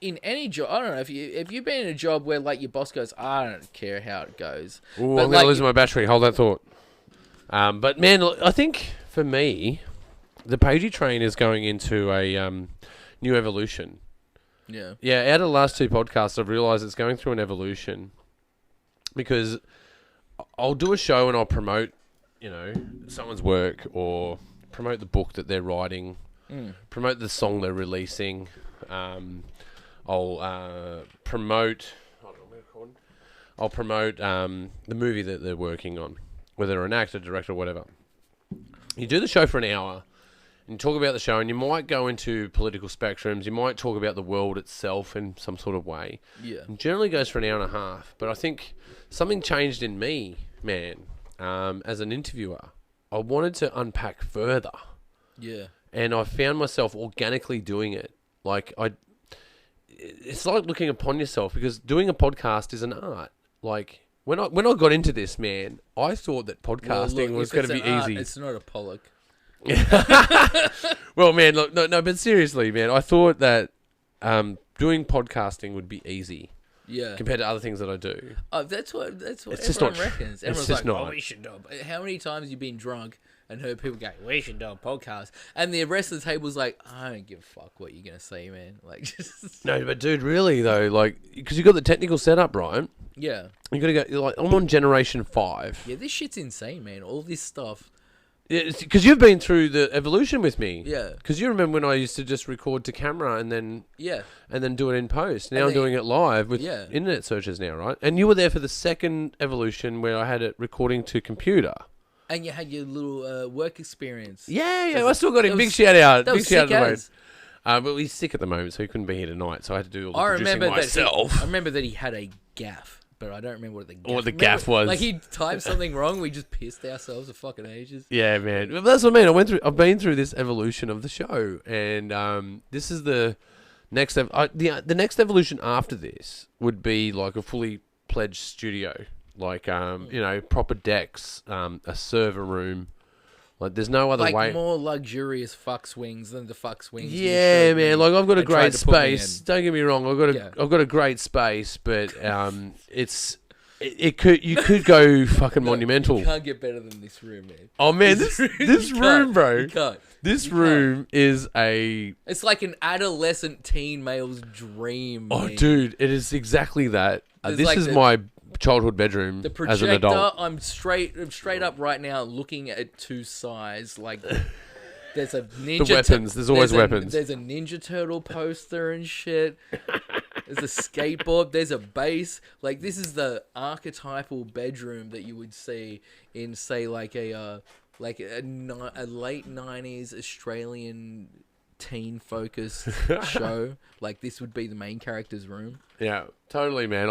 in any job, I don't know if you've been in a job where like your boss goes, I don't care how it goes. Ooh, I'm gonna lose my battery. Hold that thought. But man, I think for me, the Pagey train is going into a new evolution. Yeah. Yeah, out of the last two podcasts, I've realised it's going through an evolution, because I'll do a show and I'll promote, someone's work, or promote the book that they're writing, promote the song they're releasing. I'll promote. I'll promote the movie that they're working on, whether they're an actor, director, whatever. you do the show for an hour, and you talk about the show, and you might go into political spectrums. You might talk about the world itself in some sort of way. Yeah. It generally goes for an hour and a half. But I think something changed in me, man, as an interviewer. I wanted to unpack further. Yeah. And I found myself organically doing it. Like, it's like looking upon yourself, because doing a podcast is an art. Like, when I got into this, man, I thought that podcasting was going to be easy. It's not a Pollock. Well, man, look, no, but seriously, man, I thought that doing podcasting would be easy. Yeah. Compared to other things that I do. Oh, that's what It's everyone just not reckons. it's Everyone's just like, not. oh, we should do it. How many times have you been drunk and heard people go, we should do a podcast? And the rest of the table's like, I don't give a fuck what you're going to say, man. Like, just... No, but dude, really, though, like, because you got the technical setup, right? Yeah. You got to go, like, I'm on generation 5. Yeah, this shit's insane, man. All this stuff. Because you've been through the evolution with me. Yeah. Because you remember when I used to just record to camera and then do it in post. Now And I'm then- doing it live with Yeah. internet searches now, right? And you were there for the second evolution where I had it recording to computer. And you had your little work experience. Yeah, I still got him. that Big was- shout out. That Big was shout out sick at the as. moment. But he's sick at the moment, so he couldn't be here tonight. So I had to do all the I producing remember myself. I remember that he had a gaff, but I don't remember what the gaff, What the gaff was. Like he typed something wrong, we just pissed ourselves for fucking ages. Yeah, man. Well, that's what I mean. I've been through this evolution of the show, and this is the next. The next evolution after this would be like a fully pledged studio, like proper decks, a server room. Like, there's no other Like way. more luxurious fuck swings than the fuck swings. you Yeah, showed man. me Like, I've got a and tried great to put me space. in. Don't get me wrong. I've got a great space, but you could go fucking monumental. You can't get better than this room, man. Oh man, this You room, can't. bro. You can't. This You room is a It's like an adolescent teen male's dream. oh, man. dude, it is exactly that. There's This like is the- my childhood bedroom The as projector, an adult. I'm straight up right now looking at two sides. Like, there's a ninja. weapons, there's always a- weapons. There's a Ninja Turtle poster and shit. There's a skateboard. There's a bass. Like, this is the archetypal bedroom that you would see in, say, like a late '90s Australian teen focused show. Like, this would be the main character's room. Yeah, totally, man.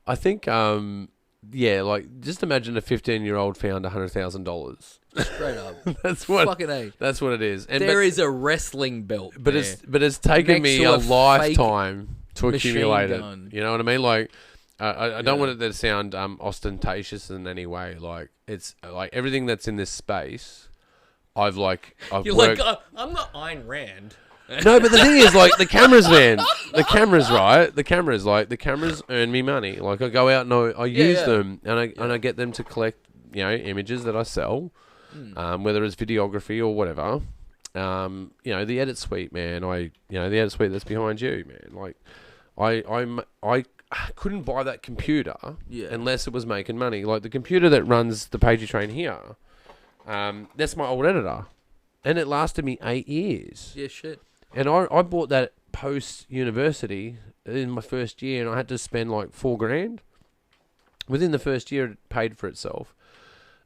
I think like, just imagine a 15-year-old found $100,000. Straight up. That's what Fucking A. That's what it is. And There is a wrestling belt. but there. it's taken Next me to a a fake lifetime to machine accumulate it. gun. You know what I mean? Like, I don't Yeah. want it to sound ostentatious in any way. Like, it's like everything that's in this space. I've You're worked. like, I'm not Ayn Rand. No, but the thing is, like, the cameras, man. The cameras, right? The cameras earn me money. Like, I go out and I use yeah. them, and I get them to collect, images that I sell, whether it's videography or whatever. The edit suite, man. The edit suite that's behind you, man. Like, I couldn't buy that computer unless it was making money. Like, the computer that runs the Pagey train here, that's my old editor, and it lasted me 8 years. Yeah, shit. And I bought that post-university in my first year, and I had to spend like $4,000. Within the first year, it paid for itself.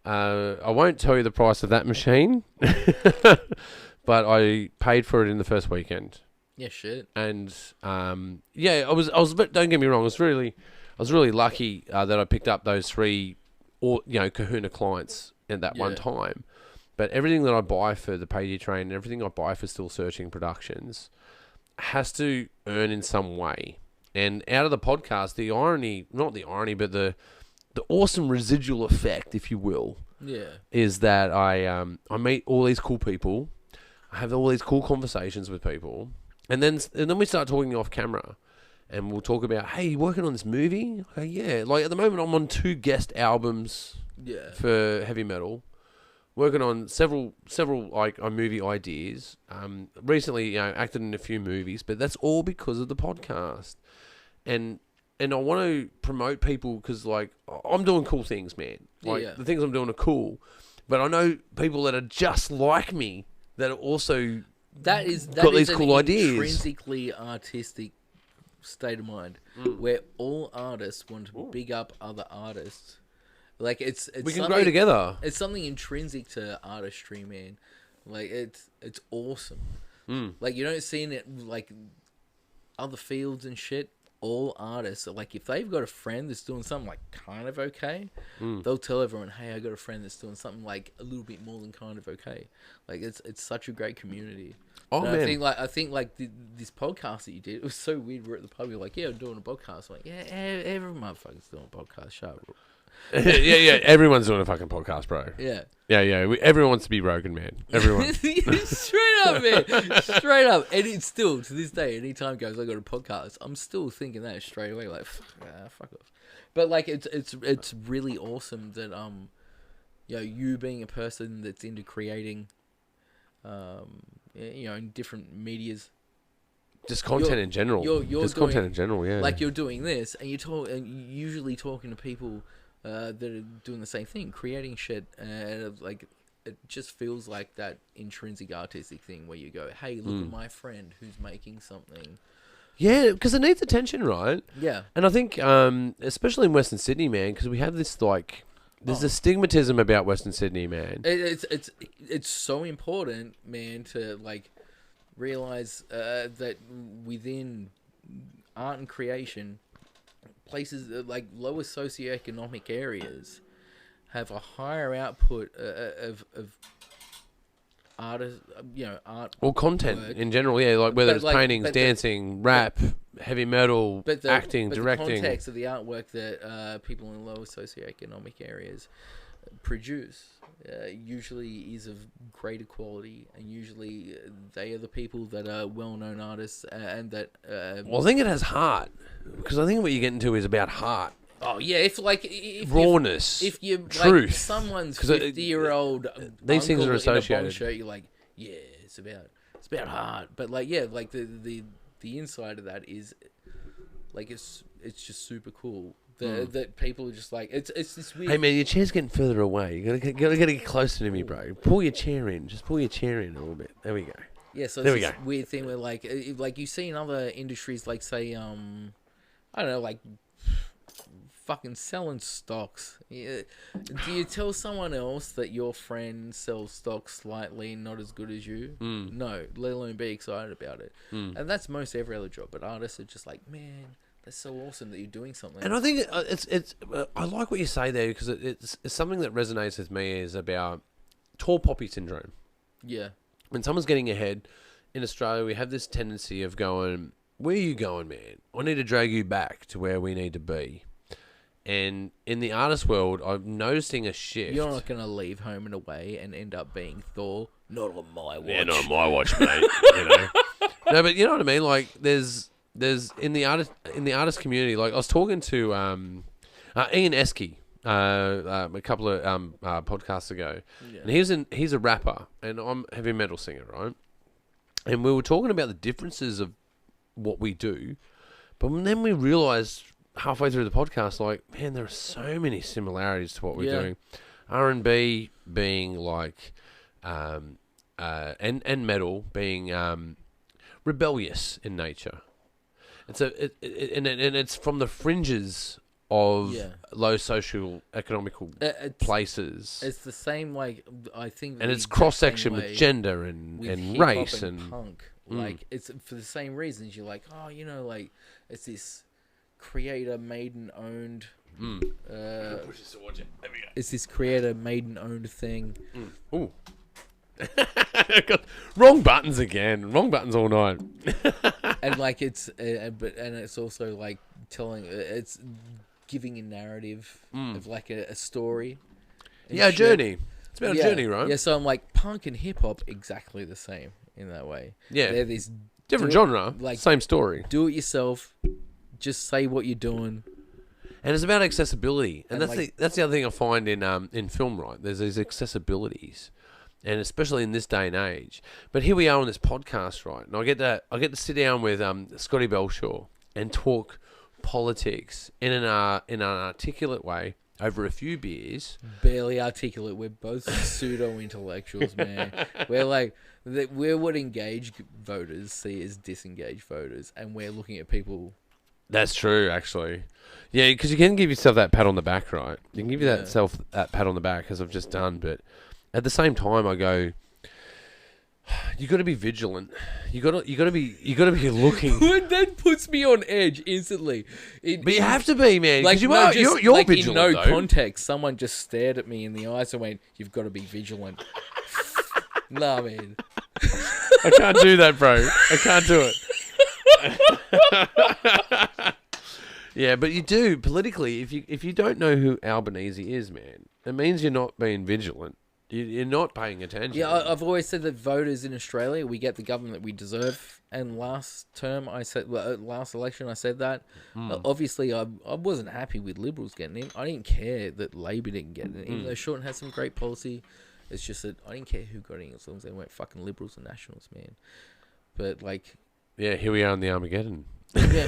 I won't tell you the price of that machine, but I paid for it in the first weekend. Yeah, shit. And I was. But don't get me wrong, I was really lucky that I picked up those 3, Kahuna clients at that one time. But everything that I buy for the Pagey train and everything I buy for Still Searching Productions has to earn in some way. And out of the podcast, but the awesome residual effect, if you will, is that I meet all these cool people, I have all these cool conversations with people, and then we start talking off camera, and we'll talk about, hey, you working on this movie? Okay, yeah. Like, at the moment, I'm on 2 guest albums for heavy metal. Working on several like movie ideas. Recently, acted in a few movies, but that's all because of the podcast. And I want to promote people because, like, I'm doing cool things, man. Like, the things I'm doing are cool, but I know people that are just like me that are also That got is these cool an ideas. intrinsically artistic state of mind where all artists want to big up other artists Like it's We can grow together. It's something intrinsic to artistry, man. Like it's awesome. Like you don't see it like other fields and shit. All artists, like if they've got a friend that's doing something like kind of okay, they'll tell everyone, "Hey, I got a friend that's doing something like a little bit more than kind of okay." Like it's such a great community. Oh, And man. I think this podcast that you did, it was so weird. We're at the pub, you're like, "Yeah, I'm doing a podcast." I'm like, "Yeah, every motherfucker's doing a podcast." Shut up. yeah. Everyone's doing a fucking podcast, bro. Yeah. Yeah. Everyone wants to be Rogan, man. Everyone. Straight up, man. Straight up. And it's still, to this day, anytime goes, I got a podcast, I'm still thinking that straight away, like, fuck off. But, like, it's really awesome that, you being a person that's into creating, in different medias. Just content in general. Just content in general, yeah. Like, you're doing this, and you're usually talking to people that are doing the same thing, creating shit, and like it just feels like that intrinsic artistic thing where you go, "Hey, look at my friend who's making something." Yeah, because it needs attention, right? Yeah, and I think, especially in Western Sydney, man, because we have this like, there's a stigmatism about Western Sydney, man. It's so important, man, to like realize that within art and creation, places like lower socioeconomic areas have a higher output of artists, art or content work. In general, yeah, like whether But it's like- paintings, but dancing, rap, heavy metal, acting, directing. The context of the artwork that people in lower socioeconomic areas produce usually is of greater quality, and usually they are the people that are well-known artists and that. Well, I think it has heart, because I think what you're getting to is about heart, Oh yeah, if rawness, if you truth. like someone's 'Cause 50-year-old these things are in a associated. Bond shirt, you're like, yeah, it's about heart. But like, yeah, like the inside of that is like it's just super cool. That people are just like it's this weird. Hey man, your chair's getting further away. You gotta get closer to me, bro. Pull your chair in. Just pull your chair in a little bit. There we go. Yeah, so There it's we this weird thing where like you see in other industries, like say I don't know, like fucking selling stocks. Yeah. Do you tell someone else that your friend sells stocks slightly not as good as you? No, let alone be excited about it. And that's most every other job. But artists are just like, man, that's so awesome that you're doing something. And I think it's I like what you say there, because it's something that resonates with me is about tall poppy syndrome. Yeah. When someone's getting ahead in Australia, we have this tendency of going, "Where are you going, man? I need to drag you back to where we need to be." And in the artist world, I'm noticing a shift. You're not going to leave home and away and end up being Thor. Not on my watch. Yeah, not on my watch, mate. No, but you know what I mean. Like, there's in the artist community. Like, I was talking to Ian Esky a couple of podcasts ago, and he's a rapper, and I'm a heavy metal singer, right? And we were talking about the differences of what we do, but then we realised halfway through the podcast, like, man, there are so many similarities to what we're doing. R&B being like, and metal being rebellious in nature. And it's from the fringes of low social economical places. It's the same, like, I think... And it's cross-section with gender and race and punk. Like, it's for the same reasons. You're like, oh, like, it's this creator maiden-owned... it's this creator maiden-owned thing. Ooh. Wrong buttons again. Wrong buttons all night. And, like, it's... and it's also, like, it's giving a narrative of, like, a story. Yeah, a journey. It's about a journey, right? Yeah, so I'm like, punk and hip-hop, exactly the same in that way. Yeah. They're this... Different genre, like, same story. Do it yourself. Just say what you're doing. And it's about accessibility. And that's like, the other thing I find in film, right? There's these accessibilities. And especially in this day and age. But here we are on this podcast, right? And I get to sit down with Scotty Belshaw and talk politics in an articulate way over a few beers. Barely articulate. We're both pseudo-intellectuals, man. We're like, we're what engaged voters see as disengaged voters. And we're looking at people That's true, actually. Yeah, because you can give yourself that pat on the back, right? You can give you that pat on the back, as I've just done. But at the same time, I go, you got to be vigilant. You got to be looking. That puts me on edge instantly. But you have to be, man. Like Like you're like vigilant. In no though. context, someone just stared at me in the eyes and went, "You've got to be vigilant." Nah, man. I can't do that, bro. I can't do it. Yeah, but you do politically. If you don't know who Albanese is, man, it means you're not being vigilant. You're not paying attention. Yeah, I've always said that voters in Australia, we get the government that we deserve. And last election, I said that. Obviously, I wasn't happy with Liberals getting in. I didn't care that Labor didn't get in, even though Shorten has some great policy. It's just that I didn't care who got in as long as they weren't fucking Liberals and Nationals, man. But like, Yeah, here we are in the Armageddon. yeah,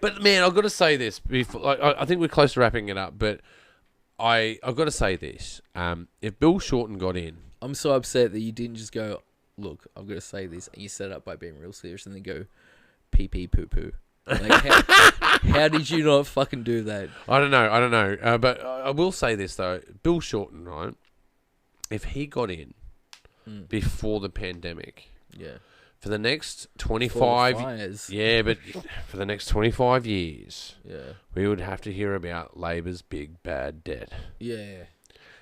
But man, I've got to say this before. Like, I think we're close to wrapping it up, but I've got to say this. If Bill Shorten got in, I'm so upset that you didn't just go, look, I've got to say this, and you set it up by being real serious, and then go, pee pee poo poo. Like, how did you not fucking do that? I don't know. But I will say this though, Bill Shorten, right? If he got in before the pandemic, Yeah. for the next 25 fires. Yeah, but for the next 25 years, Yeah. we would have to hear about Labor's big bad debt. Yeah.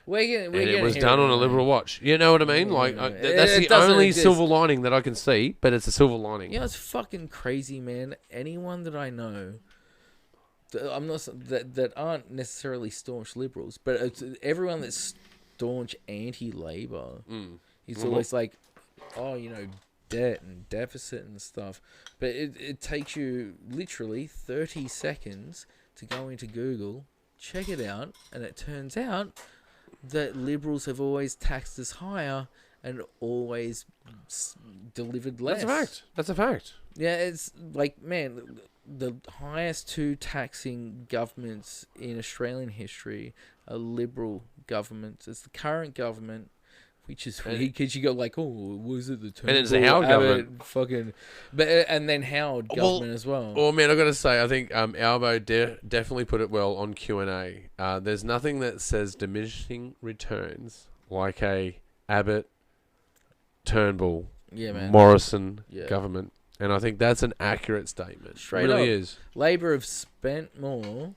And it was done on a Liberal watch. You know what I mean? Like that's It the doesn't only exist. silver lining that I can see, but it's a silver lining. You know, it's fucking crazy, man. Anyone that I know, I'm not that aren't necessarily staunch Liberals, but it's everyone that's staunch anti-Labor. He's always like, oh, you know, debt and deficit and stuff. But it takes you literally 30 seconds to go into Google, check it out, and it turns out that Liberals have always taxed us higher and always delivered less. That's a fact. Yeah, it's like, man, the highest two taxing governments in Australian history are Liberal governments. It's the current government, which is weird because you go like, oh, was it the Turnbull? And it's the Howard government. Fucking, but and then Howard government as well. Oh man, I got to say, I think Albo definitely put it well on Q&A. There's nothing that says diminishing returns like a Abbott, Turnbull, Yeah, man. Morrison Yeah. government. And I think that's an accurate statement. Straight it really up. is. Labor have spent more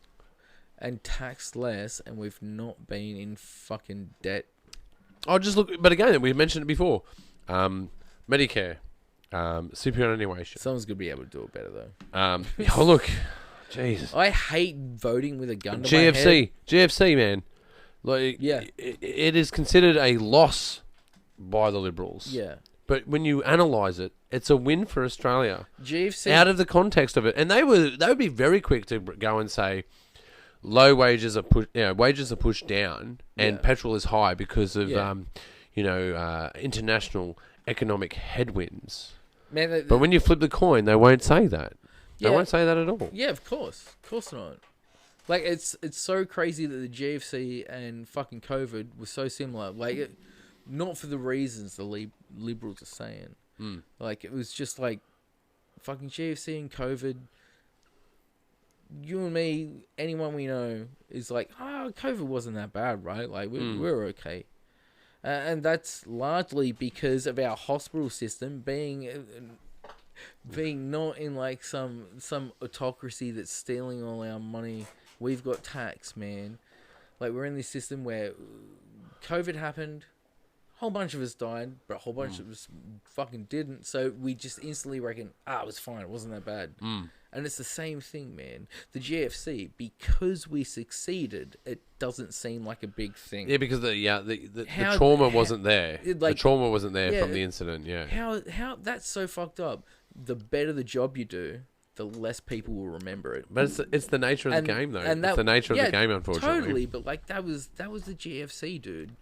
and taxed less, and we've not been in fucking debt. Oh, just look. But again, we mentioned it before. Medicare, superannuation. Someone's gonna be able to do it better though. Oh, look. Jesus. I hate voting with a gun to my head. GFC, man. Like, Yeah. it is considered a loss by the Liberals. Yeah. But when you analyse it, it's a win for Australia. GFC Out of the context of it, and they would be very quick to go and say, low wages are wages are pushed down, and Yeah. petrol is high because of Yeah. international economic headwinds. Man, But when you flip the coin, they won't say that. They Yeah. won't say that at all. yeah, of course not. Like it's so crazy that the GFC and fucking COVID were so similar. Like, not for the reasons the Liberals are saying. Like, it was just like fucking GFC and COVID. You and me, anyone we know, is like, oh, COVID wasn't that bad, right? Like, we're okay. And that's largely because of our hospital system being not in like some autocracy that's stealing all our money. We've got tax, man. Like, we're in this system where COVID happened, a whole bunch of us died, but a whole bunch of us fucking didn't. So we just instantly reckon, it was fine, it wasn't that bad. And it's the same thing, man. The GFC, because we succeeded, it doesn't seem like a big thing. Yeah, because the trauma wasn't there. The trauma wasn't there yeah, from the incident. Yeah. How that's so fucked up. The better the job you do, the less people will remember it. But it's the nature of the game, though. It's the nature of the game, unfortunately. Totally, but like that was the GFC, dude.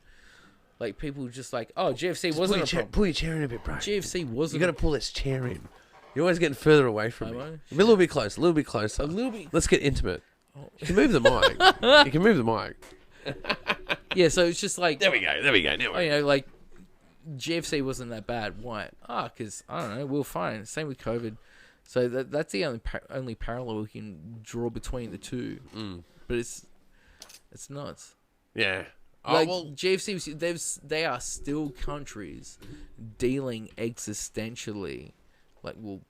Like, people just like, oh, GFC wasn't a problem. Pull your chair in a bit, bro. GFC wasn't. You got to pull this chair in. You're always getting further away from me. Am I? A little bit closer. A little bit closer. A little bit. Let's get intimate. You can move the mic. You can move the mic. Yeah, so it's just like, There we go. Now you know, like, GFC wasn't that bad. Why? Because, I don't know, we were fine. Same with COVID. So that's the only parallel we can draw between the two. But it's nuts. Yeah. Like GFC, they are still countries dealing existentially,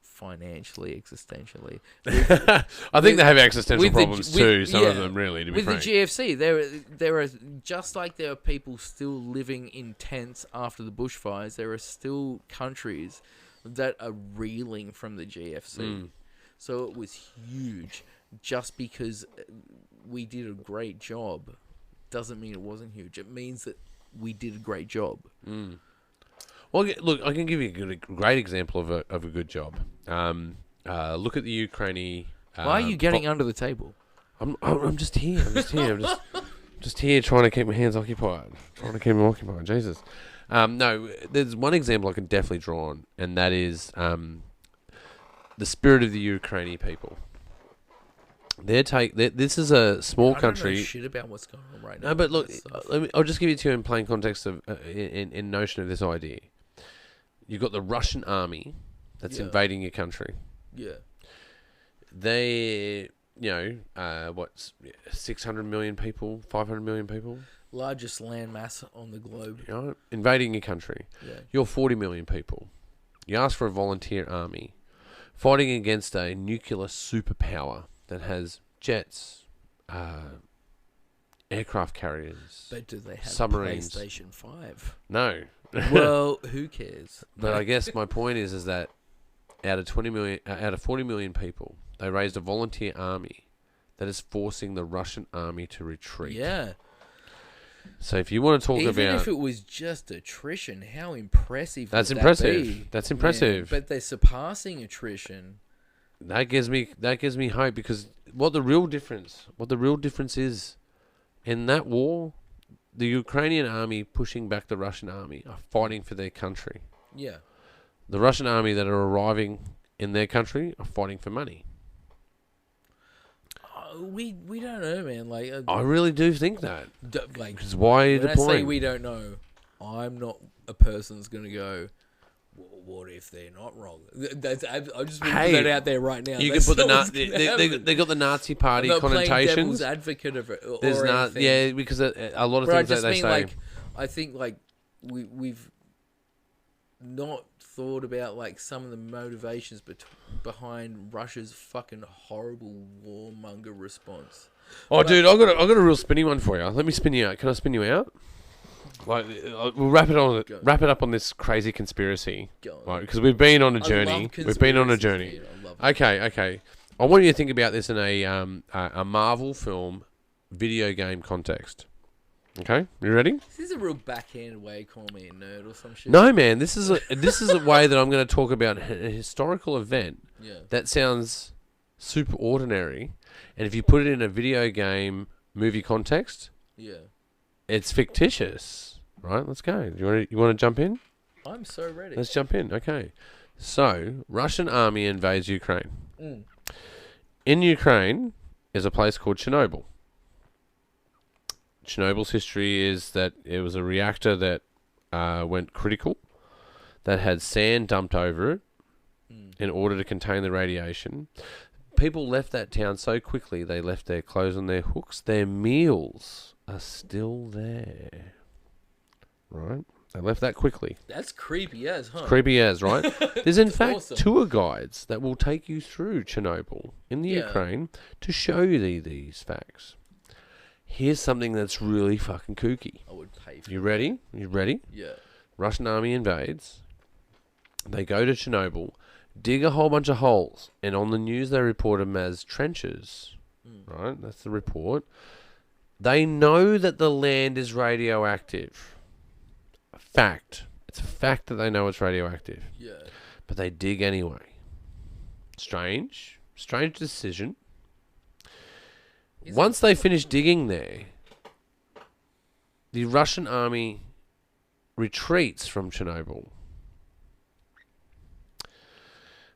financially, existentially. I think they have existential with problems too. Some of them, really, to be with frank. the GFC, there are just like there are people still living in tents after the bushfires. There are still countries that are reeling from the GFC. So it was huge. Just because we did a great job doesn't mean it wasn't huge. It means that we did a great job. Well, look, I can give you a great example of a good job. Look at the Ukraine. Why are you getting under the table? I'm just here. I'm just here trying to keep my hands occupied. Jesus. No, there's one example I can definitely draw on, and that is the spirit of the Ukrainian people. This is a small country. I don't know shit about what's going on right now. No, but look, I'll just give it to you in plain context of in notion of this idea. You've got the Russian army that's invading your country. Yeah. They, 600 million people, 500 million people? Largest landmass on the globe. Invading your country. Yeah. You're 40 million people. You ask for a volunteer army fighting against a nuclear superpower that has jets, aircraft carriers, But do they have submarines. PlayStation 5? No. Well, who cares? But I guess my point is that out of 40 million people, they raised a volunteer army that is forcing the Russian army to retreat. Yeah. So if you want to talk Even about, if it was just attrition, how impressive that's would impressive. That be? That's impressive. Yeah, but they're surpassing attrition. That gives me hope, because what the real difference is in that war, the Ukrainian army pushing back the Russian army are fighting for their country. Yeah. The Russian army that are arriving in their country are fighting for money. We don't know, man. I really do think that. Because why are you when I deploying? say we don't know, I'm not a person that's going to go, well, what if they're not wrong? I just want to put that out there right now. You can put they got the Nazi party I'm not connotations. playing devil's advocate of it. There's not, because a lot of but things that they say. I think we've not thought about some of the motivations behind Russia's fucking horrible warmonger response. Dude, I got a real spinny one for you. Let me spin you out. Can I spin you out? We'll wrap it up on this crazy conspiracy, right? Because we've been on a journey. Okay. I want you to think about this in a Marvel film, video game context. Okay, you ready? This is a real backhanded way of calling me a nerd or some shit. No, man. This is a way that I'm going to talk about a historical event that sounds super ordinary, and if you put it in a video game movie context, it's fictitious, right? Let's go. You want to jump in? I'm so ready. Let's jump in. Okay. So, Russian army invades Ukraine. In Ukraine is a place called Chernobyl. Chernobyl's history is that it was a reactor that went critical, that had sand dumped over it in order to contain the radiation. People left that town so quickly, they left their clothes on their hooks. Their meals are still there. Right? They left that quickly. That's creepy as, huh? It's creepy as, right? There's in fact awesome. Tour guides that will take you through Chernobyl in the Ukraine to show you these facts. Here's something that's really fucking kooky. I would pay for You ready? You ready? Yeah. Russian army invades. They go to Chernobyl, dig a whole bunch of holes, and on the news they report them as trenches. Right? That's the report. They know that the land is radioactive. A fact. It's a fact that they know it's radioactive. Yeah. But they dig anyway. Strange decision. Once they finish digging there, the Russian army retreats from Chernobyl.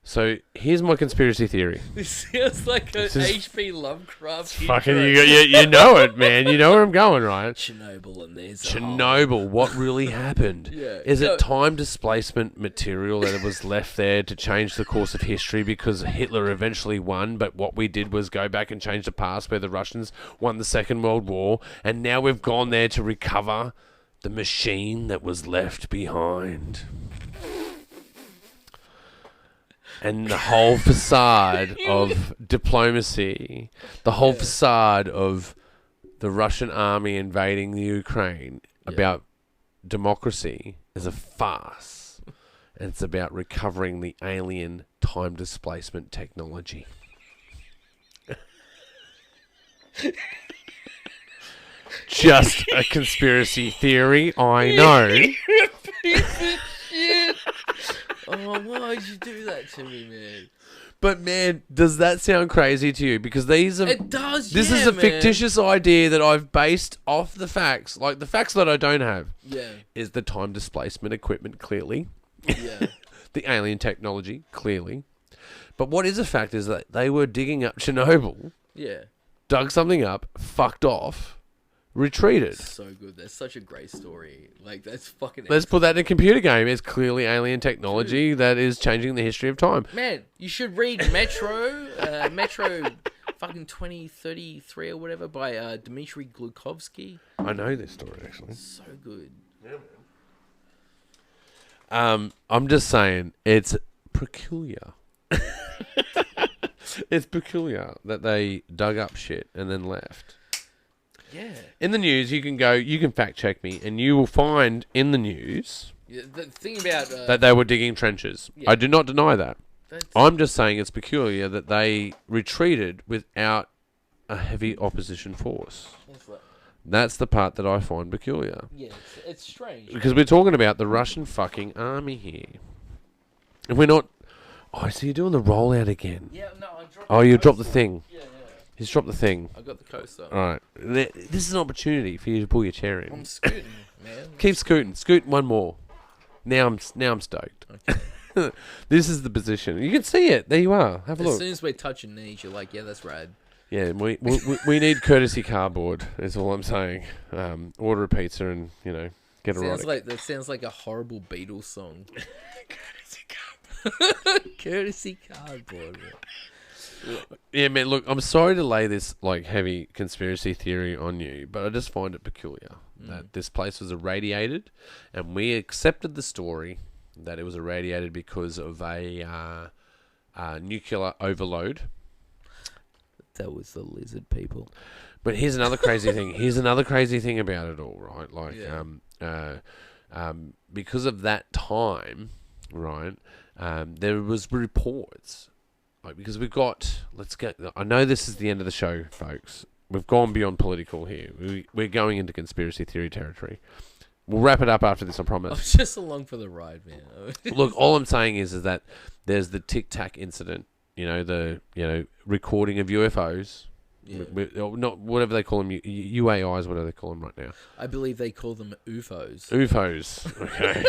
So here's my conspiracy theory. This sounds like a This is- H.P. Lovecraft. Fucking, intro. you know it, man. You know where I'm going, right? Chernobyl and there's a hole. Chernobyl. What really happened? Yeah, Is go. it time displacement material that was left there to change the course of history because Hitler eventually won, but what we did was go back and change the past where the Russians won the Second World War, and now we've gone there to recover the machine that was left behind. And the whole facade of diplomacy, the whole facade of the Russian army invading the Ukraine about democracy is a farce. And it's about recovering the alien time displacement technology. Just a conspiracy theory, I know. Piece of shit. Oh, why'd you do that to me, man? But man, does that sound crazy to you? Because these are It does. this yeah, is a man. fictitious idea that I've based off the facts. Like the facts that I don't have Yeah, is the time displacement equipment clearly, yeah. the alien technology clearly. But what is a fact is that they were digging up Chernobyl, Yeah. dug something up, fucked off, retreated. So good. That's such a great story. Like, that's fucking... Let's put that in a computer game. It's clearly alien technology that is changing the history of time. Man, you should read Metro, Metro fucking 2033 or whatever by Dmitry Glukovsky. I know this story actually. So good. I'm just saying it's peculiar. It's peculiar that they dug up shit and then left. Yeah. In the news, you can fact check me, and you will find in the news Yeah, the thing about... that they were digging trenches. Yeah. I do not deny that. that's- I'm just saying it's peculiar that they retreated without a heavy opposition force. that's like- That's the part that I find peculiar. yeah, it's strange. Because we're talking about the Russian fucking army here. And we're not... Oh, so you're doing the rollout again. Yeah, no, I dropped Oh, you dropped the thing. Yeah, yeah. He's dropped the thing. I got the coaster. Alright. This is an opportunity for you to pull your chair in. I'm scooting, man. Keep scooting. Scoot one more. Now I'm stoked. Okay. This is the position. You can see it. There you are. Have a As look. soon as we're touching knees, you're like, yeah, that's rad. Yeah, we need courtesy cardboard. Is all I'm saying. Order a pizza and get erotic. That sounds like a horrible Beatles song. Courtesy cardboard. Courtesy cardboard. Man. Yeah, man. Look, I'm sorry to lay this heavy conspiracy theory on you, but I just find it peculiar that this place was irradiated, and we accepted the story that it was irradiated because of a nuclear overload. That was the lizard people. But here's another crazy thing. Here's another crazy thing about it all, right? Like, Yeah. because of that time, right? There was reports, because we've got. Let's get. I know this is the end of the show, folks. We've gone beyond political here. We're going into conspiracy theory territory. We'll wrap it up after this, I I'm promise. just along for the ride, man. Look, all I'm saying is that there's the Tic Tac incident. The recording of UFOs. Yeah. Not whatever they call them, UAIs, whatever they call them right now. I believe they call them UFOs. UFOs. Okay.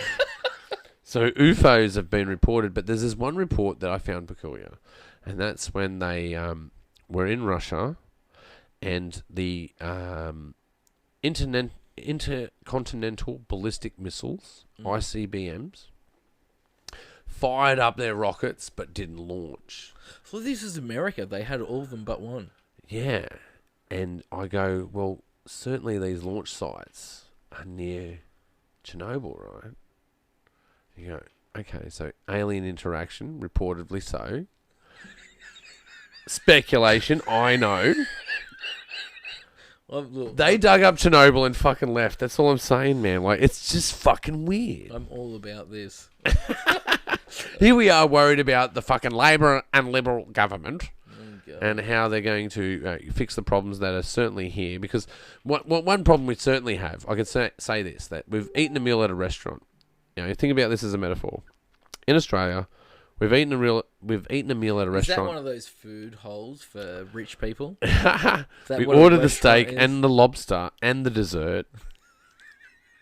So UFOs have been reported, but there's this one report that I found peculiar, and that's when they were in Russia, and the intercontinental ballistic missiles (ICBMs) fired up their rockets but didn't launch. So this is America. They had all of them but one. Yeah, and I go, well, certainly these launch sites are near Chernobyl, right? You go, okay, so alien interaction, reportedly so. Speculation, I know. Well, look, They dug up Chernobyl and fucking left. That's all I'm saying, man. Like, it's just fucking weird. I'm all about this. Here we are worried about the fucking Labor and Liberal government. God. And how they're going to fix the problems that are certainly here. Because one problem we certainly have, I can say this, that we've eaten a meal at a restaurant. Think about this as a metaphor. In Australia, we've eaten a meal at a Is that restaurant. one of those food holes for rich people? We ordered the steak and the lobster and the dessert.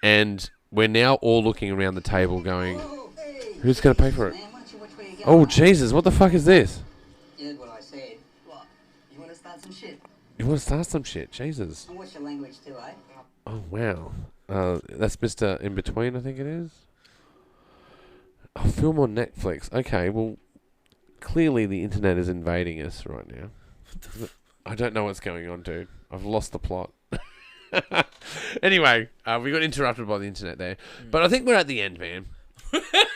And we're now all looking around the table going, who's going to pay for it? Oh, Jesus, what the fuck is this? You heard what I said. What? You want to start some shit? You want to start some shit? Jesus. And what's your language too, eh? Oh, wow. That's Mr. In Between, I think it is. Oh, film on Netflix. Okay, well, clearly the internet is invading us right now. I don't know what's going on, dude. I've lost the plot. Anyway, we got interrupted by the internet there. But I think we're at the end, man.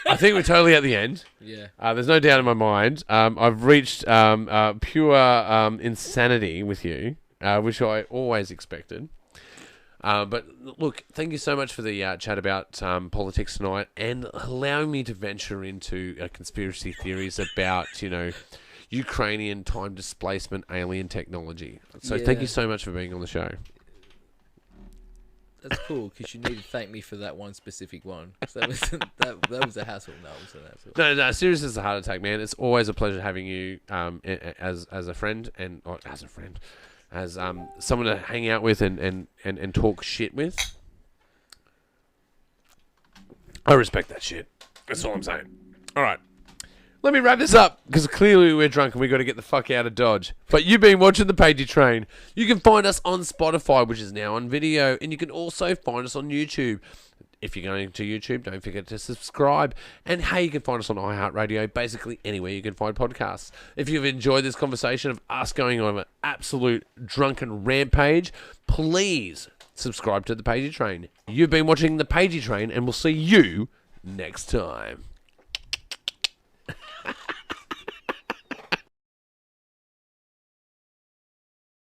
I think we're totally at the end. Yeah. There's no doubt in my mind. I've reached pure insanity with you, which I always expected. But look, thank you so much for the chat about politics tonight and allowing me to venture into conspiracy theories about, Ukrainian time displacement alien technology. So thank you so much for being on the show. That's cool, because you need to thank me for that one specific one. So that was a hassle. No, it was an hassle. No, seriously, it's a heart attack, man. It's always a pleasure having you as a friend as someone to hang out with and talk shit with. I respect that shit. That's all I'm saying. All right. Let me wrap this up, because clearly we're drunk and we got to get the fuck out of Dodge. But you've been watching the Pagey Train. You can find us on Spotify, which is now on video, and you can also find us on YouTube. If you're going to YouTube, don't forget to subscribe. And hey, you can find us on iHeartRadio, basically anywhere you can find podcasts. If you've enjoyed this conversation of us going on an absolute drunken rampage, please subscribe to the Pagey Train. You've been watching the Pagey Train, and we'll see you next time.